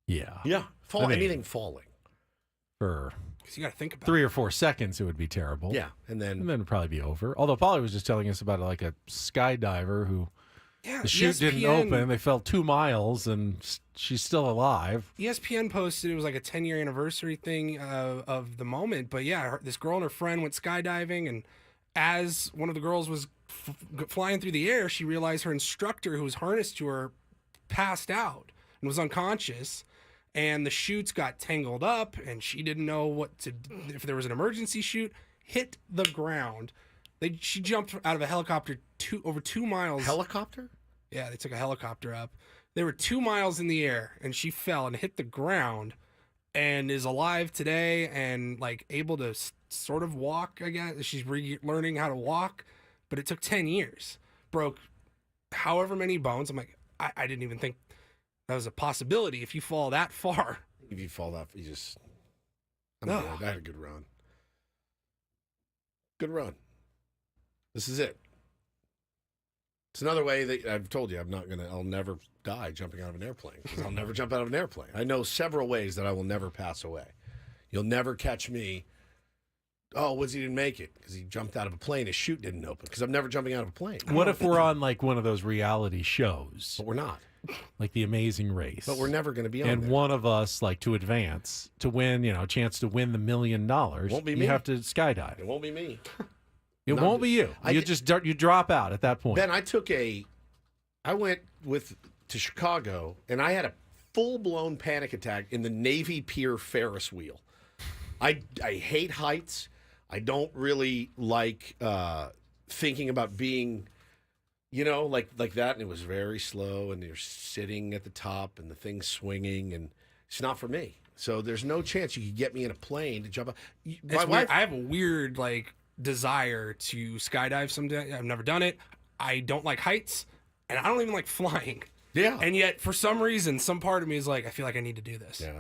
Yeah. Yeah. Anything falling. For because you got to think about 3 or 4 seconds, it would be terrible. Yeah. And then it'd probably be over. Although Polly was just telling us about like a skydiver who the chute didn't open. They fell 2 miles and she's still alive. ESPN posted it was like a 10-year anniversary thing of the moment. But yeah, this girl and her friend went skydiving, and as one of the girls was flying through the air, she realized her instructor, who was harnessed to her, passed out and was unconscious. And the chutes got tangled up, and she didn't know if there was an emergency chute. Hit the ground. She jumped out of a helicopter over 2 miles. Helicopter? Yeah, they took a helicopter up. They were 2 miles in the air, and she fell and hit the ground, and is alive today and like able to sort of walk. I guess she's learning how to walk, but it took 10 years. Broke however many bones. I'm like, I didn't even think that was a possibility. If you fall that far, if you fall that, you just. Good. I had a good run. Good run. This is it. It's another way that I've told you I'll never die jumping out of an airplane. I'll never jump out of an airplane. I know several ways that I will never pass away. You'll never catch me. Oh, he didn't make it because he jumped out of a plane. His chute didn't open because I'm never jumping out of a plane. What if we're on like one of those reality shows? But we're not. Like The Amazing Race. But we're never going to be on And there. one of us, like to advance, to win, a chance to win the $1 million. Won't be me. You have to skydive. It won't be me. It won't be you. You drop out at that point. Ben, I went to Chicago, and I had a full-blown panic attack in the Navy Pier Ferris wheel. I hate heights. I don't really like thinking about being, like that. And it was very slow, and you're sitting at the top, and the thing's swinging, and it's not for me. So there's no chance you could get me in a plane to jump out. I have a weird desire to skydive someday. I've never done it. I don't like heights, and I don't even like flying. Yeah. And yet, for some reason, some part of me is like, I feel like I need to do this. Yeah,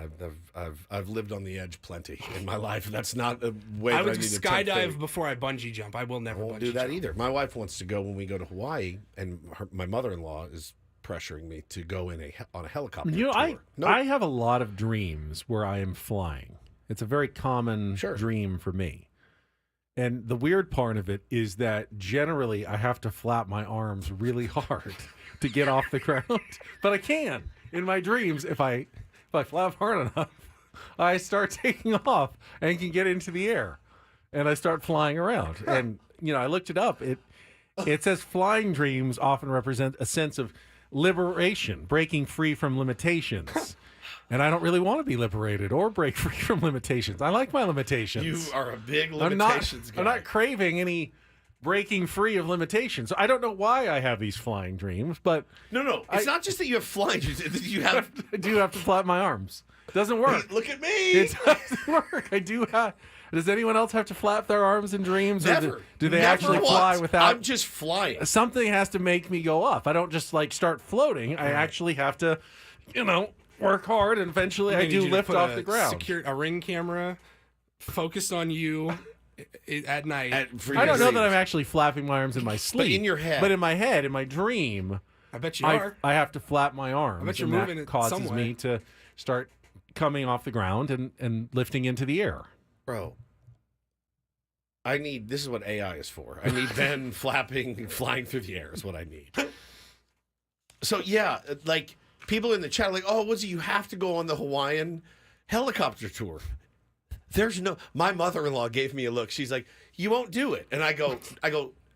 I've lived on the edge plenty in my life. That's not a way I that would I need to skydive before I bungee jump. I will never I won't bungee do that jump. either. My wife wants to go when we go to Hawaii, and my mother-in-law is pressuring me to go on a helicopter tour. I have a lot of dreams where I am flying. It's a very common dream for me. And the weird part of it is that generally I have to flap my arms really hard to get off the ground. But I can. In my dreams, if I flap hard enough, I start taking off and can get into the air. And I start flying around. And, I looked it up. It says flying dreams often represent a sense of liberation, breaking free from limitations. And I don't really want to be liberated or break free from limitations. I like my limitations. You are a big limitations guy. I'm not craving any breaking free of limitations. So I don't know why I have these flying dreams, but no. It's not just that you have flying dreams. You have. I do have to flap my arms. It doesn't work. Look at me. It doesn't work. I do have. Does anyone else have to flap their arms in dreams? Never. Or do they Never actually once. fly without? I'm just flying. Something has to make me go up. I don't just start floating. I actually have to, work hard, and eventually I do lift off the ground. A ring camera focused on you at night. I don't know that I'm actually flapping my arms in my sleep. But in your head. But in my head, in my dream, I bet you are. I have to flap my arms. I bet you're and moving that it causes some way. me to start coming off the ground and lifting into the air. Bro, this is what AI is for. I need Ben flying through the air is what I need. So yeah, people in the chat are like, oh, you have to go on the Hawaiian helicopter tour. My mother-in-law gave me a look. She's like, you won't do it. And I go,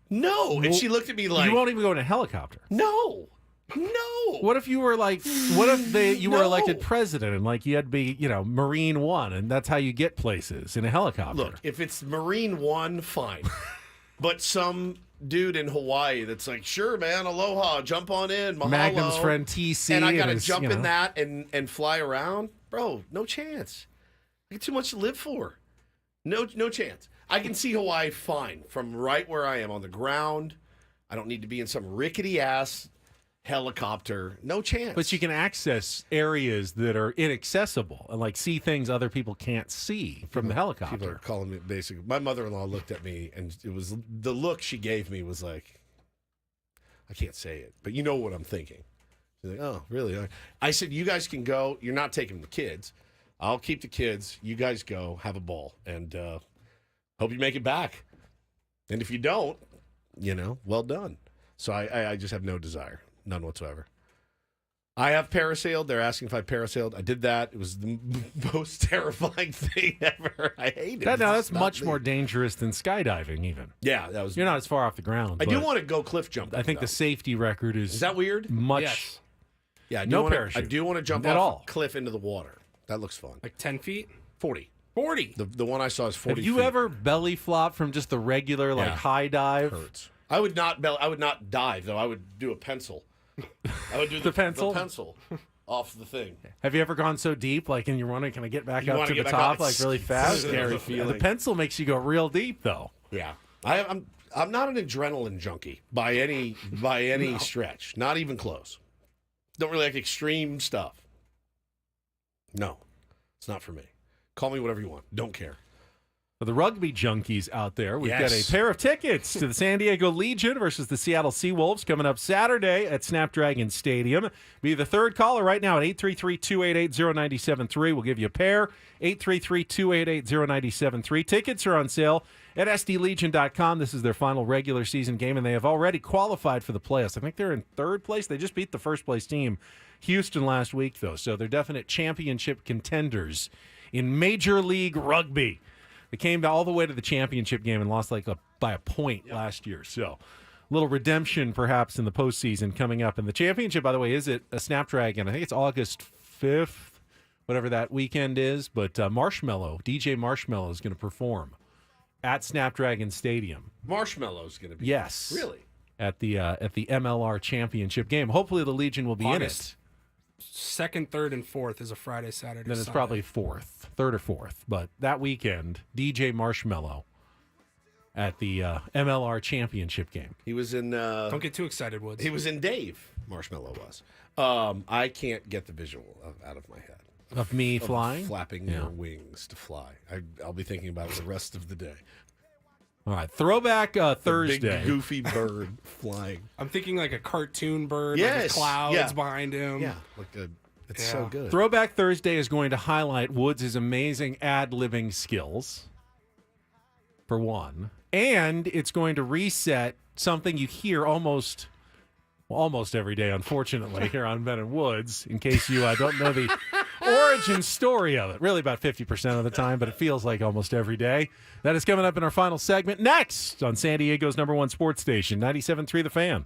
no. And she looked at me like, you won't even go in a helicopter. No. No. What if you were like? What if you were No. elected president and like you had to be, Marine One, and that's how you get places in a helicopter? Look, if it's Marine One, fine. But some dude in Hawaii that's like, sure, man, aloha, jump on in, mahalo. Magnum's friend TC, and I got to his, jump in that and fly around, bro. No chance. I got too much to live for. No chance. I can see Hawaii fine from right where I am on the ground. I don't need to be in some rickety ass helicopter. No chance. But you can access areas that are inaccessible and like see things other people can't see from the helicopter. People are calling me basically. My mother-in-law looked at me, and it was the look she gave me was like, I can't say it, but you know what I'm thinking. She's like, oh, really? I said, you guys can go. You're not taking the kids. I'll keep the kids. You guys go. Have a ball, and hope you make it back. And if you don't, well done. So I just have no desire. None whatsoever. I have parasailed. They're asking if I parasailed. I did that. It was the most terrifying thing ever. I hate it. That's much more dangerous than skydiving, even. Yeah, that was. You're not as far off the ground. I do want to go cliff jumping. I think the safety record is. Is that weird? Much. Yes. Yeah, no parachute. I do want to jump at off all. a cliff into the water. That looks fun. Like 10 feet? 40. 40. The one I saw is 40. Have you feet. ever belly flop from just the regular high dive? Hurts. I would not dive though. I would do a pencil. I would do The pencil? The pencil off the thing. Have you ever gone so deep, like, and you're wondering, can I get back You up wanna to get the back top, up. like, really fast? Scary feeling. The pencil makes you go real deep, though. Yeah, I'm not an adrenaline junkie by any stretch. Not even close. Don't really like extreme stuff. No, it's not for me. Call me whatever you want. Don't care. For the rugby junkies out there, we've got Yes. a pair of tickets to the San Diego Legion versus the Seattle Seawolves coming up Saturday at Snapdragon Stadium. Be the third caller right now at 833-288-0973. We'll give you a pair. 833-288-0973. Tickets are on sale at sdlegion.com. This is their final regular season game, and they have already qualified for the playoffs. I think they're in third place. They just beat the first place team, Houston, last week, though. So they're definite championship contenders in Major League Rugby. They came all the way to the championship game and lost by a point last year. So a little redemption perhaps in the postseason coming up. And the championship, by the way, is at a Snapdragon. I think it's August 5th, whatever that weekend is. But DJ Marshmello is going to perform at Snapdragon Stadium. Marshmallow's going to be. Yes. Really? At the MLR championship game. Hopefully the Legion will be August. in it. 2nd, 3rd, and 4th is a Friday, Saturday, Then it's Sunday. probably 3rd or 4th. But that weekend, DJ Marshmello at the MLR championship game. He was in. Don't get too excited, Woods. He was in Dave. Marshmallow was. I can't get the visual out of my head Of me flying? flapping your wings to fly. I'll be thinking about it the rest of the day. All right, Throwback Thursday. Big goofy bird flying. I'm thinking like a cartoon bird, Yes, like a clouds yeah. behind him. Yeah, it's so good. Throwback Thursday is going to highlight Woods' amazing ad-libbing skills, for one. And it's going to reset something you hear almost every day, unfortunately, here on Ben and Woods, in case you don't know the origin story of it. Really about 50% of the time, but it feels like almost every day. That is coming up in our final segment next on San Diego's #1 sports station, 97.3 The Fan.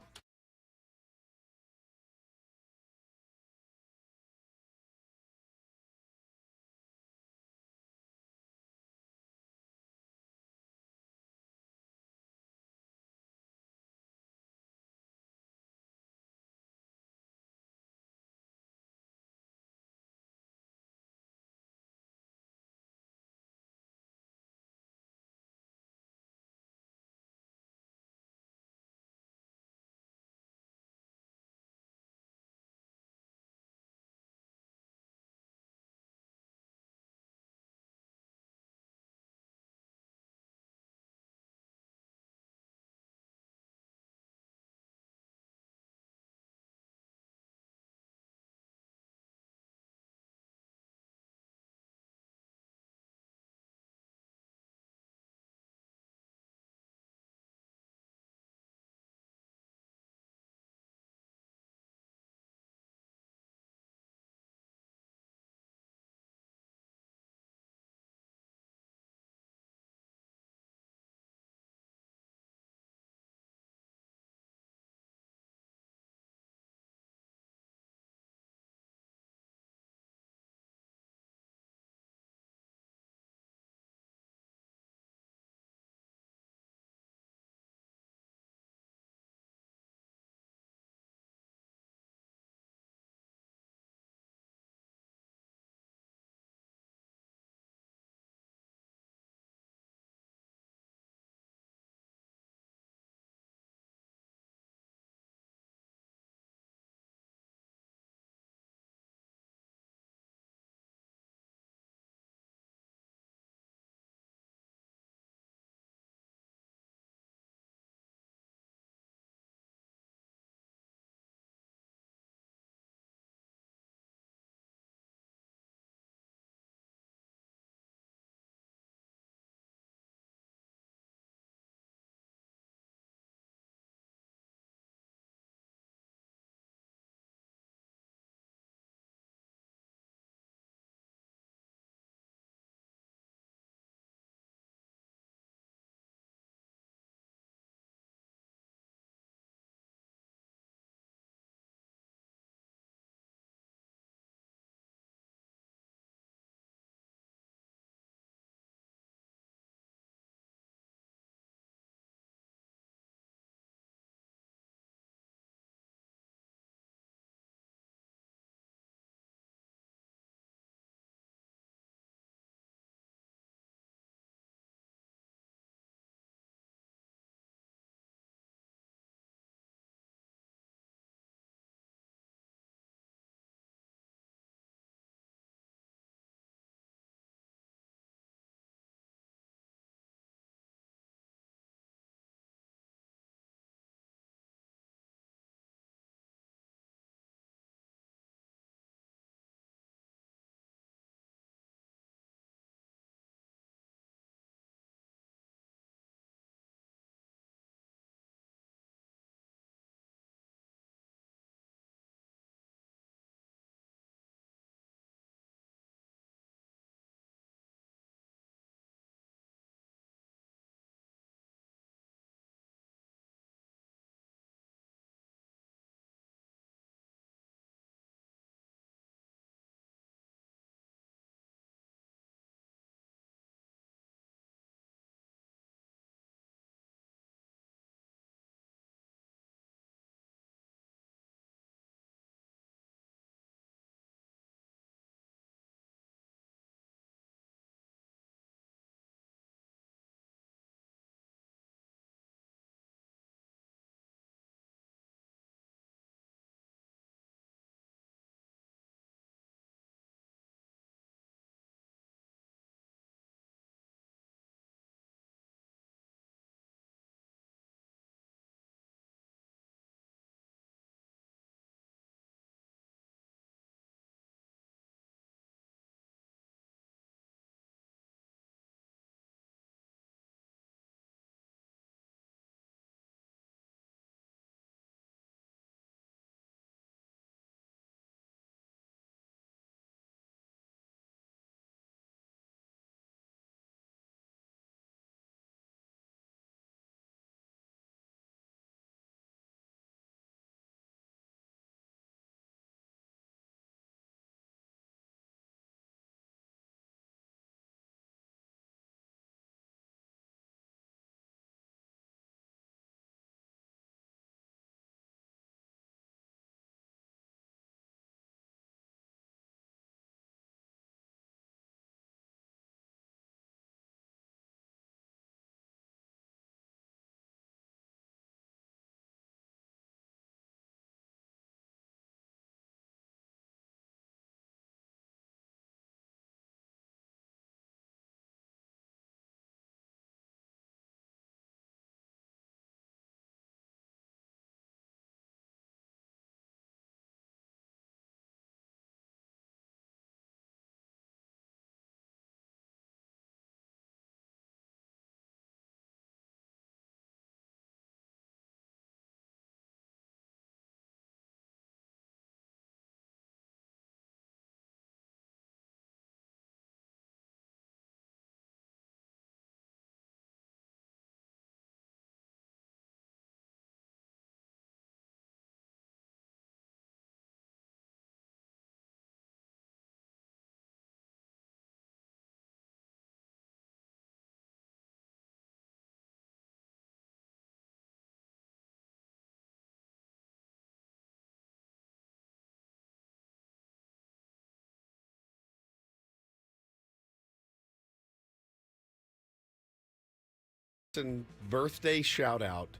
Boston birthday shout out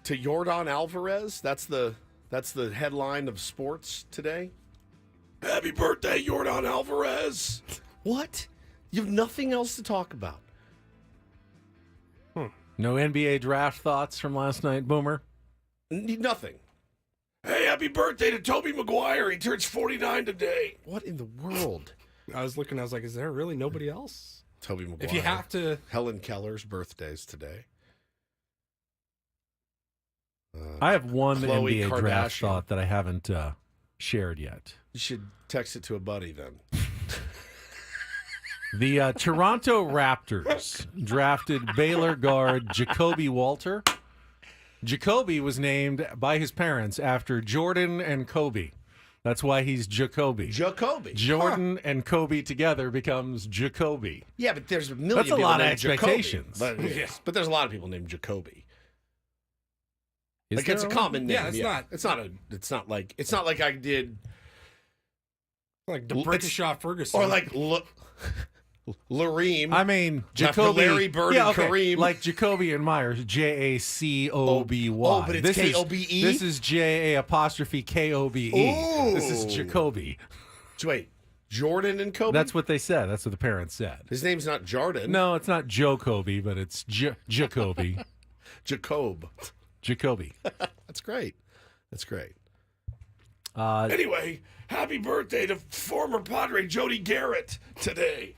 to Yordan Alvarez. That's the headline of sports today. Happy birthday, Yordan Alvarez. What? You have nothing else to talk about. No NBA draft thoughts from last night, Boomer? Nothing. Hey, happy birthday to Tobey Maguire. He turns 49 today. What in the world? I was looking, I was like, is there really nobody else? Tobey Maguire. If you have to... Helen Keller's birthday's today. I have one Khloe NBA draft Kardashian. thought that I haven't shared yet. You should text it to a buddy then. The Toronto Raptors drafted Baylor guard Jacoby Walter. Jacoby was named by his parents after Jordan and Kobe. That's why he's Jacoby. Jacoby. Jordan and Kobe together becomes Jacoby. Yeah, but there's a million That's a people lot of named Jacoby. expectations. But, Yes. but there's a lot of people named Jacoby. Is Like it's a there common name. Yeah, It's not like I did like the Brickishaw Ferguson. or like Lareem. I mean, After Jacoby. Larry Bird and Kareem. Like Jacoby and Myers, Jacoby. Oh, but it's Kobe? This is J-A-apostrophe-K-O-B-E. This is Ooh. Jacoby. Wait, Jordan and Kobe? That's what they said. That's what the parents said. His name's not Jordan. No, it's not Joe-Kobe, but it's Jacoby. Jacob. Jacoby. That's great. That's great. Uh, Anyway, happy birthday to former Padre Jody Garrett today.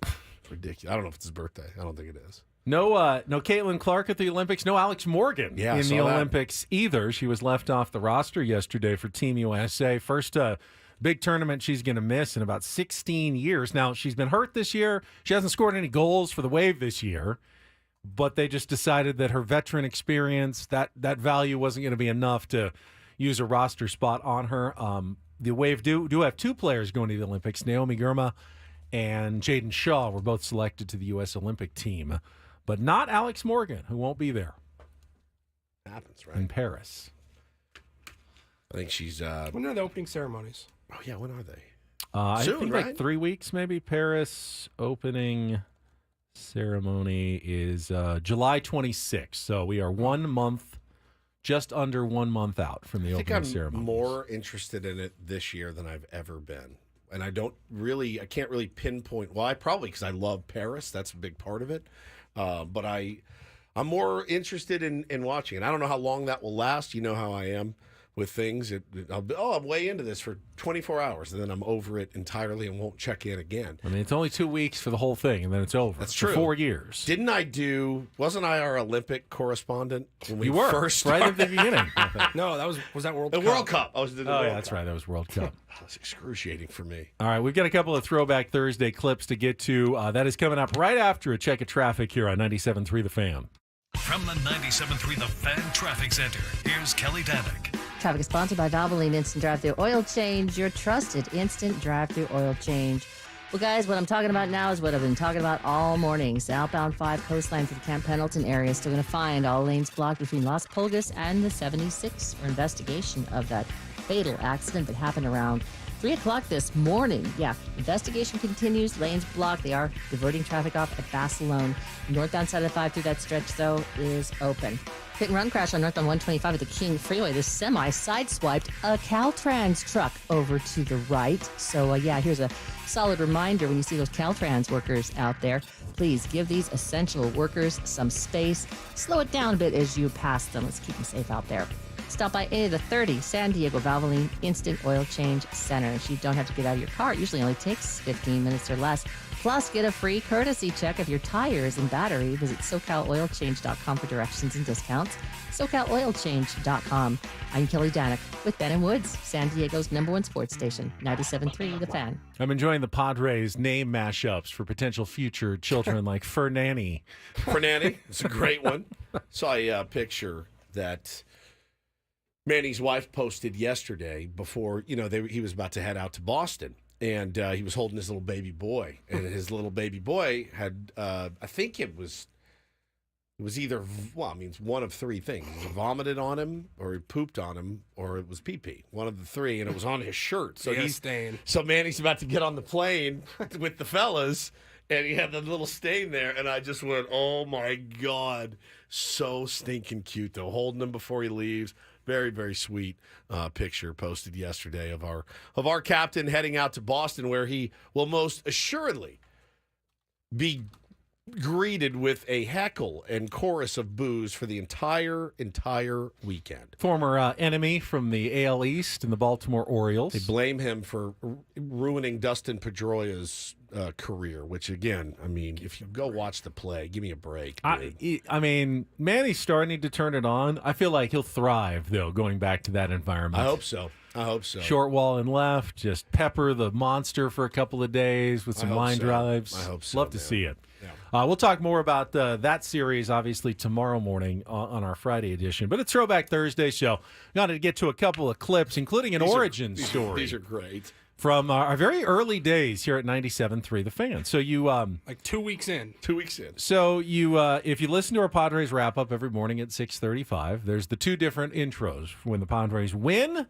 It's ridiculous. I don't know if it's his birthday. I don't think it is. No Caitlin Clark at the Olympics. No Alex Morgan Yeah, I in saw the that. Olympics either. She was left off the roster yesterday for Team USA. First big tournament she's going to miss in about 16 years. Now, she's been hurt this year. She hasn't scored any goals for the Wave this year. But they just decided that her veteran experience, that value wasn't going to be enough to use a roster spot on her. The Wave do have two players going to the Olympics. Naomi Girma and Jaden Shaw were both selected to the U.S. Olympic team. But not Alex Morgan, who won't be there. Happens, right? In Paris. I think she's... When are the opening ceremonies? Oh, yeah, when are they? I Soon, think right? like 3 weeks maybe. Paris opening ceremony is July 26th. So we are 1 month, just under 1 month out from the I think opening I'm ceremony. more interested in it this year than I've ever been. And I can't really pinpoint why. Probably because I love Paris. That's a big part of it. But I'm more interested in watching it. I don't know how long that will last. You know how I am with things. I'm way into this for 24 hours, and then I'm over it entirely and won't check in again. I mean, it's only 2 weeks for the whole thing, and then it's over. That's for true. 4 years. Wasn't I our Olympic correspondent when we You were, first right started? at the beginning. No, was that World The Cup? World Cup. I was in the World That's Cup. right. That was World Cup. That's excruciating for me. All right, we've got a couple of Throwback Thursday clips to get to. That is coming up right after a check of traffic here on 97.3 The Fan. From the 97.3 The Fan Traffic Center, here's Kelly Danick. Traffic is sponsored by Valvoline Instant Drive-Thru Oil Change, your trusted instant drive-thru oil change. Well, guys, what I'm talking about now is what I've been talking about all morning. Southbound 5 coastline to the Camp Pendleton area. Still going to find all lanes blocked between Las Pulgas and the 76 for investigation of that fatal accident that happened around 3 o'clock this morning. Yeah, investigation continues. Lanes blocked. They are diverting traffic off at Barcelona. Northbound side of 5 through that stretch, though, is open. Hit and run crash on northbound 125 at the King Freeway. The semi sideswiped a Caltrans truck over to the right. So, here's a solid reminder when you see those Caltrans workers out there. Please give these essential workers some space. Slow it down a bit as you pass them. Let's keep them safe out there. Stop by any of the 30 San Diego Valvoline Instant Oil Change Centers. You don't have to get out of your car. It usually only takes 15 minutes or less. Plus, get a free courtesy check of your tires and battery. Visit SoCalOilChange.com for directions and discounts. SoCalOilChange.com. I'm Kelly Danick with Ben & Woods, San Diego's #1 sports station, 97.3 The Fan. I'm enjoying the Padres name mashups for potential future children like Fernanny. Fernanny, it's a great one. Saw a picture that Manny's wife posted yesterday before, he was about to head out to Boston. And he was holding his little baby boy. And his little baby boy had, I think it was either, one of three things. He vomited on him, or he pooped on him, or it was pee-pee. One of the three, and it was on his shirt. So stain. So Manny's about to get on the plane with the fellas, And he had the little stain there, and I just went, oh, my God. So stinking cute, though. Holding him before he leaves. Very, very sweet picture posted yesterday of our captain heading out to Boston, where he will most assuredly be greeted with a heckle and chorus of boos for the entire weekend. Former enemy from the AL East and the Baltimore Orioles. They blame him for ruining Dustin Pedroia's career, which, again, I mean, if you go watch the play, give me a break. I mean, Manny's starting to turn it on. I feel like he'll thrive, though, going back to that environment. I hope so. Short wall and left, just pepper the monster for a couple of days with some line drives. I hope so. Love to see it. We'll talk more about that series, obviously, tomorrow morning on our Friday edition. But it's Throwback Thursday, so got to get to a couple of clips, including an origin story. These are great. From our very early days here at 97.3 The Fan. So you... like 2 weeks in. 2 weeks in. So you, if you listen to our Padres wrap-up every morning at 6:35, there's the two different intros, when the Padres win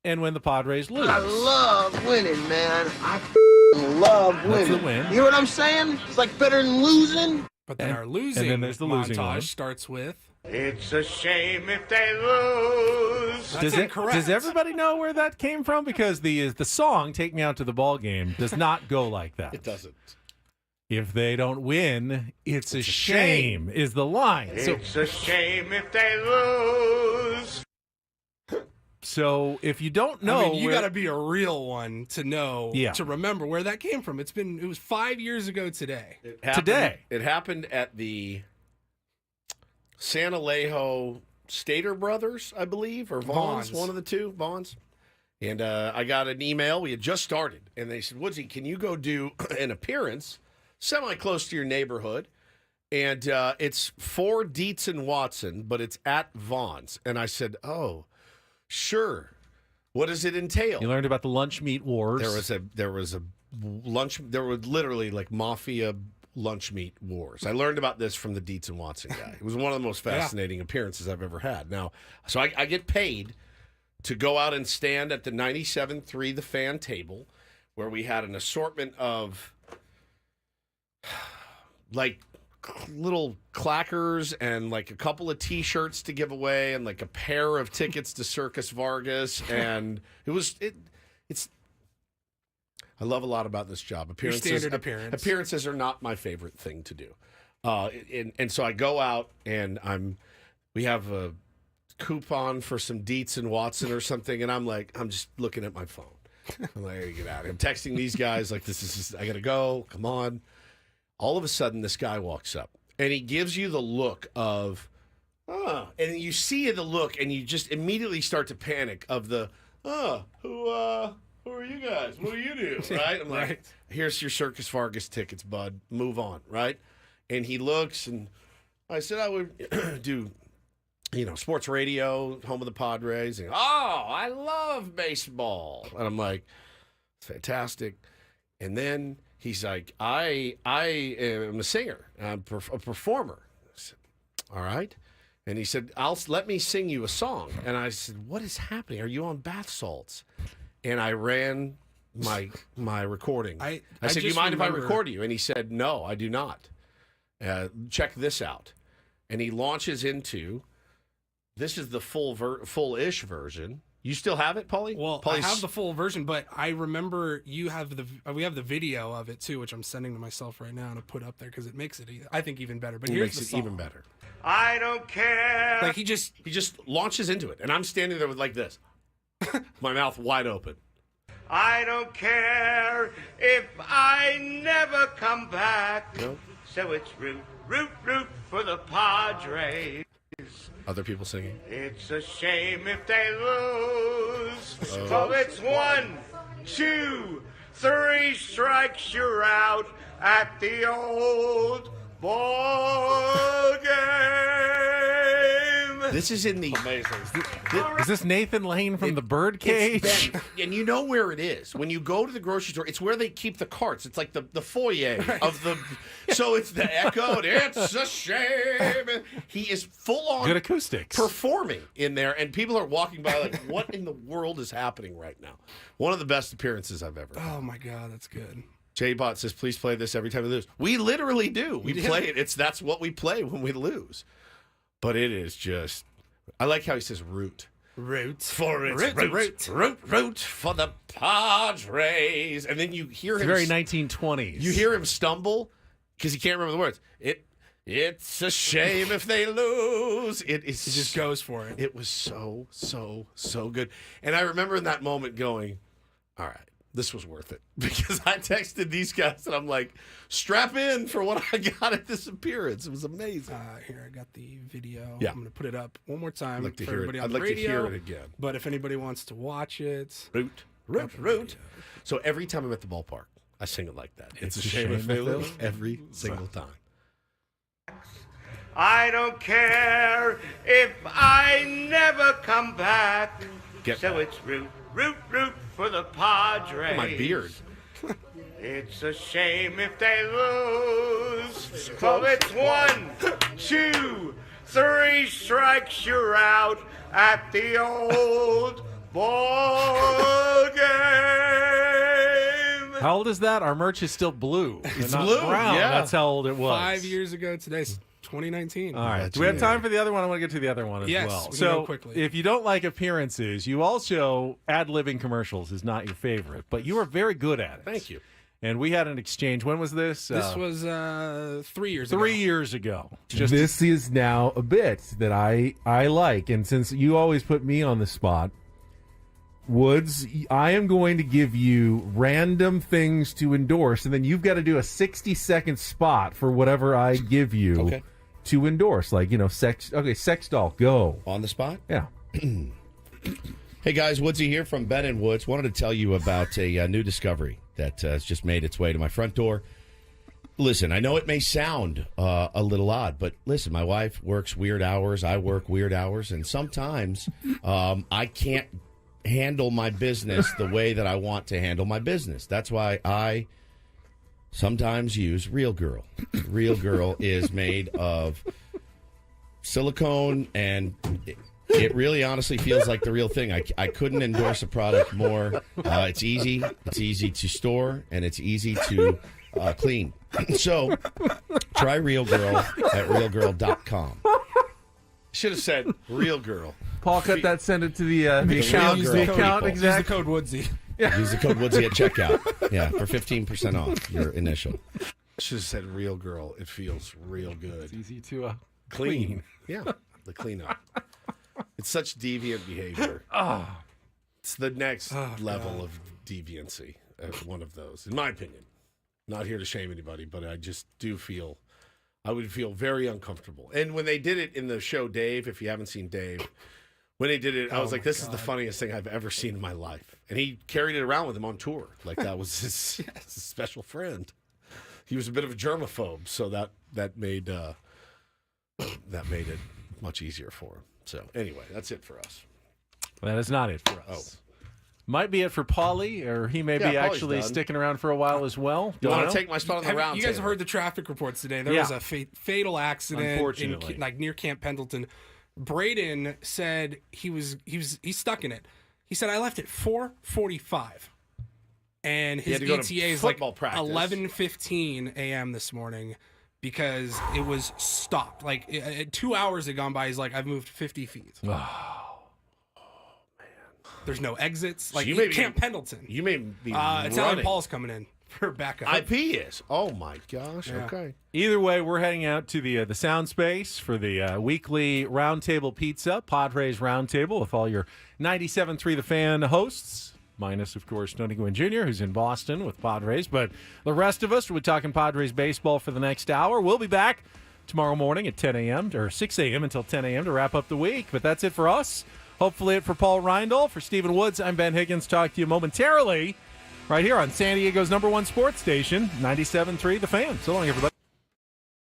and when the Padres lose. I love winning, man. I love winning. That's the win. You hear what I'm saying? It's like better than losing. But then our losing and then there's the losing montage one. starts with... It's a shame if they lose. That's incorrect. Does everybody know where that came from? Because the song "Take Me Out to the Ball Game" does not go like that. It doesn't. If they don't win, it's a shame, is the line. It's a shame if they lose. So if you don't know, I mean, you got to be a real one to know, Yeah. to remember where that came from. It was 5 years ago today. It happened at the San Alejo Stater Brothers, I believe, or Vaughns, one of the two, Vaughns. And I got an email. We had just started. And they said, Woodsy, can you go do an appearance semi-close to your neighborhood? And it's for Dietz and Watson, but it's at Vaughn's. And I said, oh, sure. What does it entail? You learned about the lunch meat wars. There was a lunch. There were literally like mafia lunch meat wars. I learned about this from the Dietz and Watson guy. It was one of the most fascinating appearances I've ever had. Now, so I get paid to go out and stand at the 97.3 The Fan table, where we had an assortment of like little clackers and like a couple of T-shirts to give away and like a pair of tickets to Circus Vargas, and it's. I love a lot about this job. Appearances are not my favorite thing to do, and so I go out and we have a coupon for some Dietz and Watson or something, and I'm just looking at my phone. I'm like, I gotta get out of here. I'm texting these guys like, this is I gotta go. Come on. All of a sudden, this guy walks up, and he gives you the look of, and you see the look, and you just immediately start to panic of the, who are you guys? What do you do? Right? I'm like, here's your Circus Vargas tickets, bud. Move on, right? And he looks, and I said I would do, sports radio, home of the Padres. And, I love baseball. And I'm like, fantastic. And then he's like, I am a singer. I'm a performer. I said, all right. And he said, let me sing you a song. And I said, what is happening? Are you on bath salts? And I ran my recording. I said, do you mind if I record you? And he said, no, I do not. Check this out. And he launches into, this is the full-ish version. You still have it, Paulie? Well, I have the full version, but I remember we have the video of it too, which I'm sending to myself right now to put up there because it makes it, I think, even better. But here's the song. Even better. I don't care. Like he just launches into it, and I'm standing there with like this, my mouth wide open. I don't care if I never come back. No. So it's root for the Padres. Other people singing. It's a shame if they lose. So it's 1, 2, 3 strikes, you're out at the old ball game. This is in the amazing. Is this Nathan Lane from the Birdcage? And you know where it is. When you go to the grocery store, it's where they keep the carts. It's like the foyer of the. So it's the echo. It's a shame. He is full on good acoustics performing in there, and people are walking by like, what in the world is happening right now? One of the best appearances I've ever had. Oh my God, that's good. J-Bot says, please play this every time we lose. We literally do. We play it. That's what we play when we lose. But it is just, I like how he says root. Root. For it's root for the Padres. And then you hear him. Very 1920s. You hear him stumble because he can't remember the words. It's a shame if they lose. He just goes for it. It was so good. And I remember in that moment going, all right, this was worth it. Because I texted these guys and I'm like, strap in for what I got at this appearance. It was amazing. Here, I got the video. Yeah. I'm going to put it up one more time I'd like to for hear everybody it. on I'd the like radio. to hear it again. But if anybody wants to watch it. Root. So every time I'm at the ballpark, I sing it like that. It's a shame if they lose. Every single time. I don't care if I never come back. So it's root for the Padres. My beard. It's a shame if they lose. So it's 1, 2, 3 strikes, you're out at the old ball game. How old is that? Our merch is still blue. It's not blue, brown. yeah. That's how old it was. 5 years ago today's 2019. All right. Do we have time for the other one? I want to get to the other one as Yes, well. we can So, go quickly. if you don't like appearances, you also ad-libbing commercials is not your favorite, but you are very good at it. Thank you. And we had an exchange. When was this? This was 3 years ago. 3 years ago. This is now a bit that I like, and since you always put me on the spot, Woods, I am going to give you random things to endorse, and then you've got to do a 60-second spot for whatever I give you to endorse. Like, sex doll, go. On the spot? Yeah. Hey, guys, Woodsy here from Ben & Woods. Wanted to tell you about a new discovery that has just made its way to my front door. Listen, I know it may sound a little odd, but listen, my wife works weird hours. I work weird hours, and sometimes I can't handle my business the way that I want to handle my business. That's why I sometimes use Real Girl. Real Girl is made of silicone, and it really honestly feels like the real thing. I couldn't endorse a product more. It's easy to store, and it's easy to clean. So try Real Girl at realgirl.com. Should have said Real Girl. Paul, cut that, send it to the account. Use The account Use the code Woodsy. Use the code Woodsy at checkout. Yeah, for 15% off your initial. Should have said Real Girl. It feels real good. It's easy to clean. Yeah, the cleanup. It's such deviant behavior. It's the next level of deviancy. One of those, in my opinion. Not here to shame anybody, but I just do feel, I would feel very uncomfortable. And when they did it in the show Dave, if you haven't seen Dave, when they did it, I was like, this is the funniest thing I've ever seen in my life. And he carried it around with him on tour. Like that was his special friend. He was a bit of a germaphobe, so that made it much easier for him. So anyway, that's it for us. That is not it for us. Might be it for Paulie, or he may be Pauly's actually done. sticking around for a while as well. You want to take my spot on the round You guys table? have heard the traffic reports today. There Yeah. was a fatal accident Unfortunately. near Camp Pendleton. Braden said he's stuck in it. He said, I left at 4:45. And He his had to go to ETA is like football practice. 11:15 a.m. this morning because it was stopped. Like 2 hours had gone by. He's like, I've moved 50 feet. There's no exits. Like you may be- Camp Pendleton. You may be Italian running. Paul's coming in for backup. IP is. Oh my gosh. Yeah. Okay. Either way, we're heading out to the sound space for the weekly Roundtable Pizza, Padres Roundtable, with all your 97.3 The Fan hosts, minus, of course, Tony Gwynn Jr., who's in Boston with Padres. But the rest of us, we're talking Padres baseball for the next hour. We'll be back tomorrow morning at 10 a.m. or 6 a.m. until 10 a.m. to wrap up the week. But that's it for us. Hopefully it for Paul Reindl. For Stephen Woods, I'm Ben Higgins. Talk to you momentarily right here on San Diego's #1 sports station, 97.3 The Fan. So long, everybody.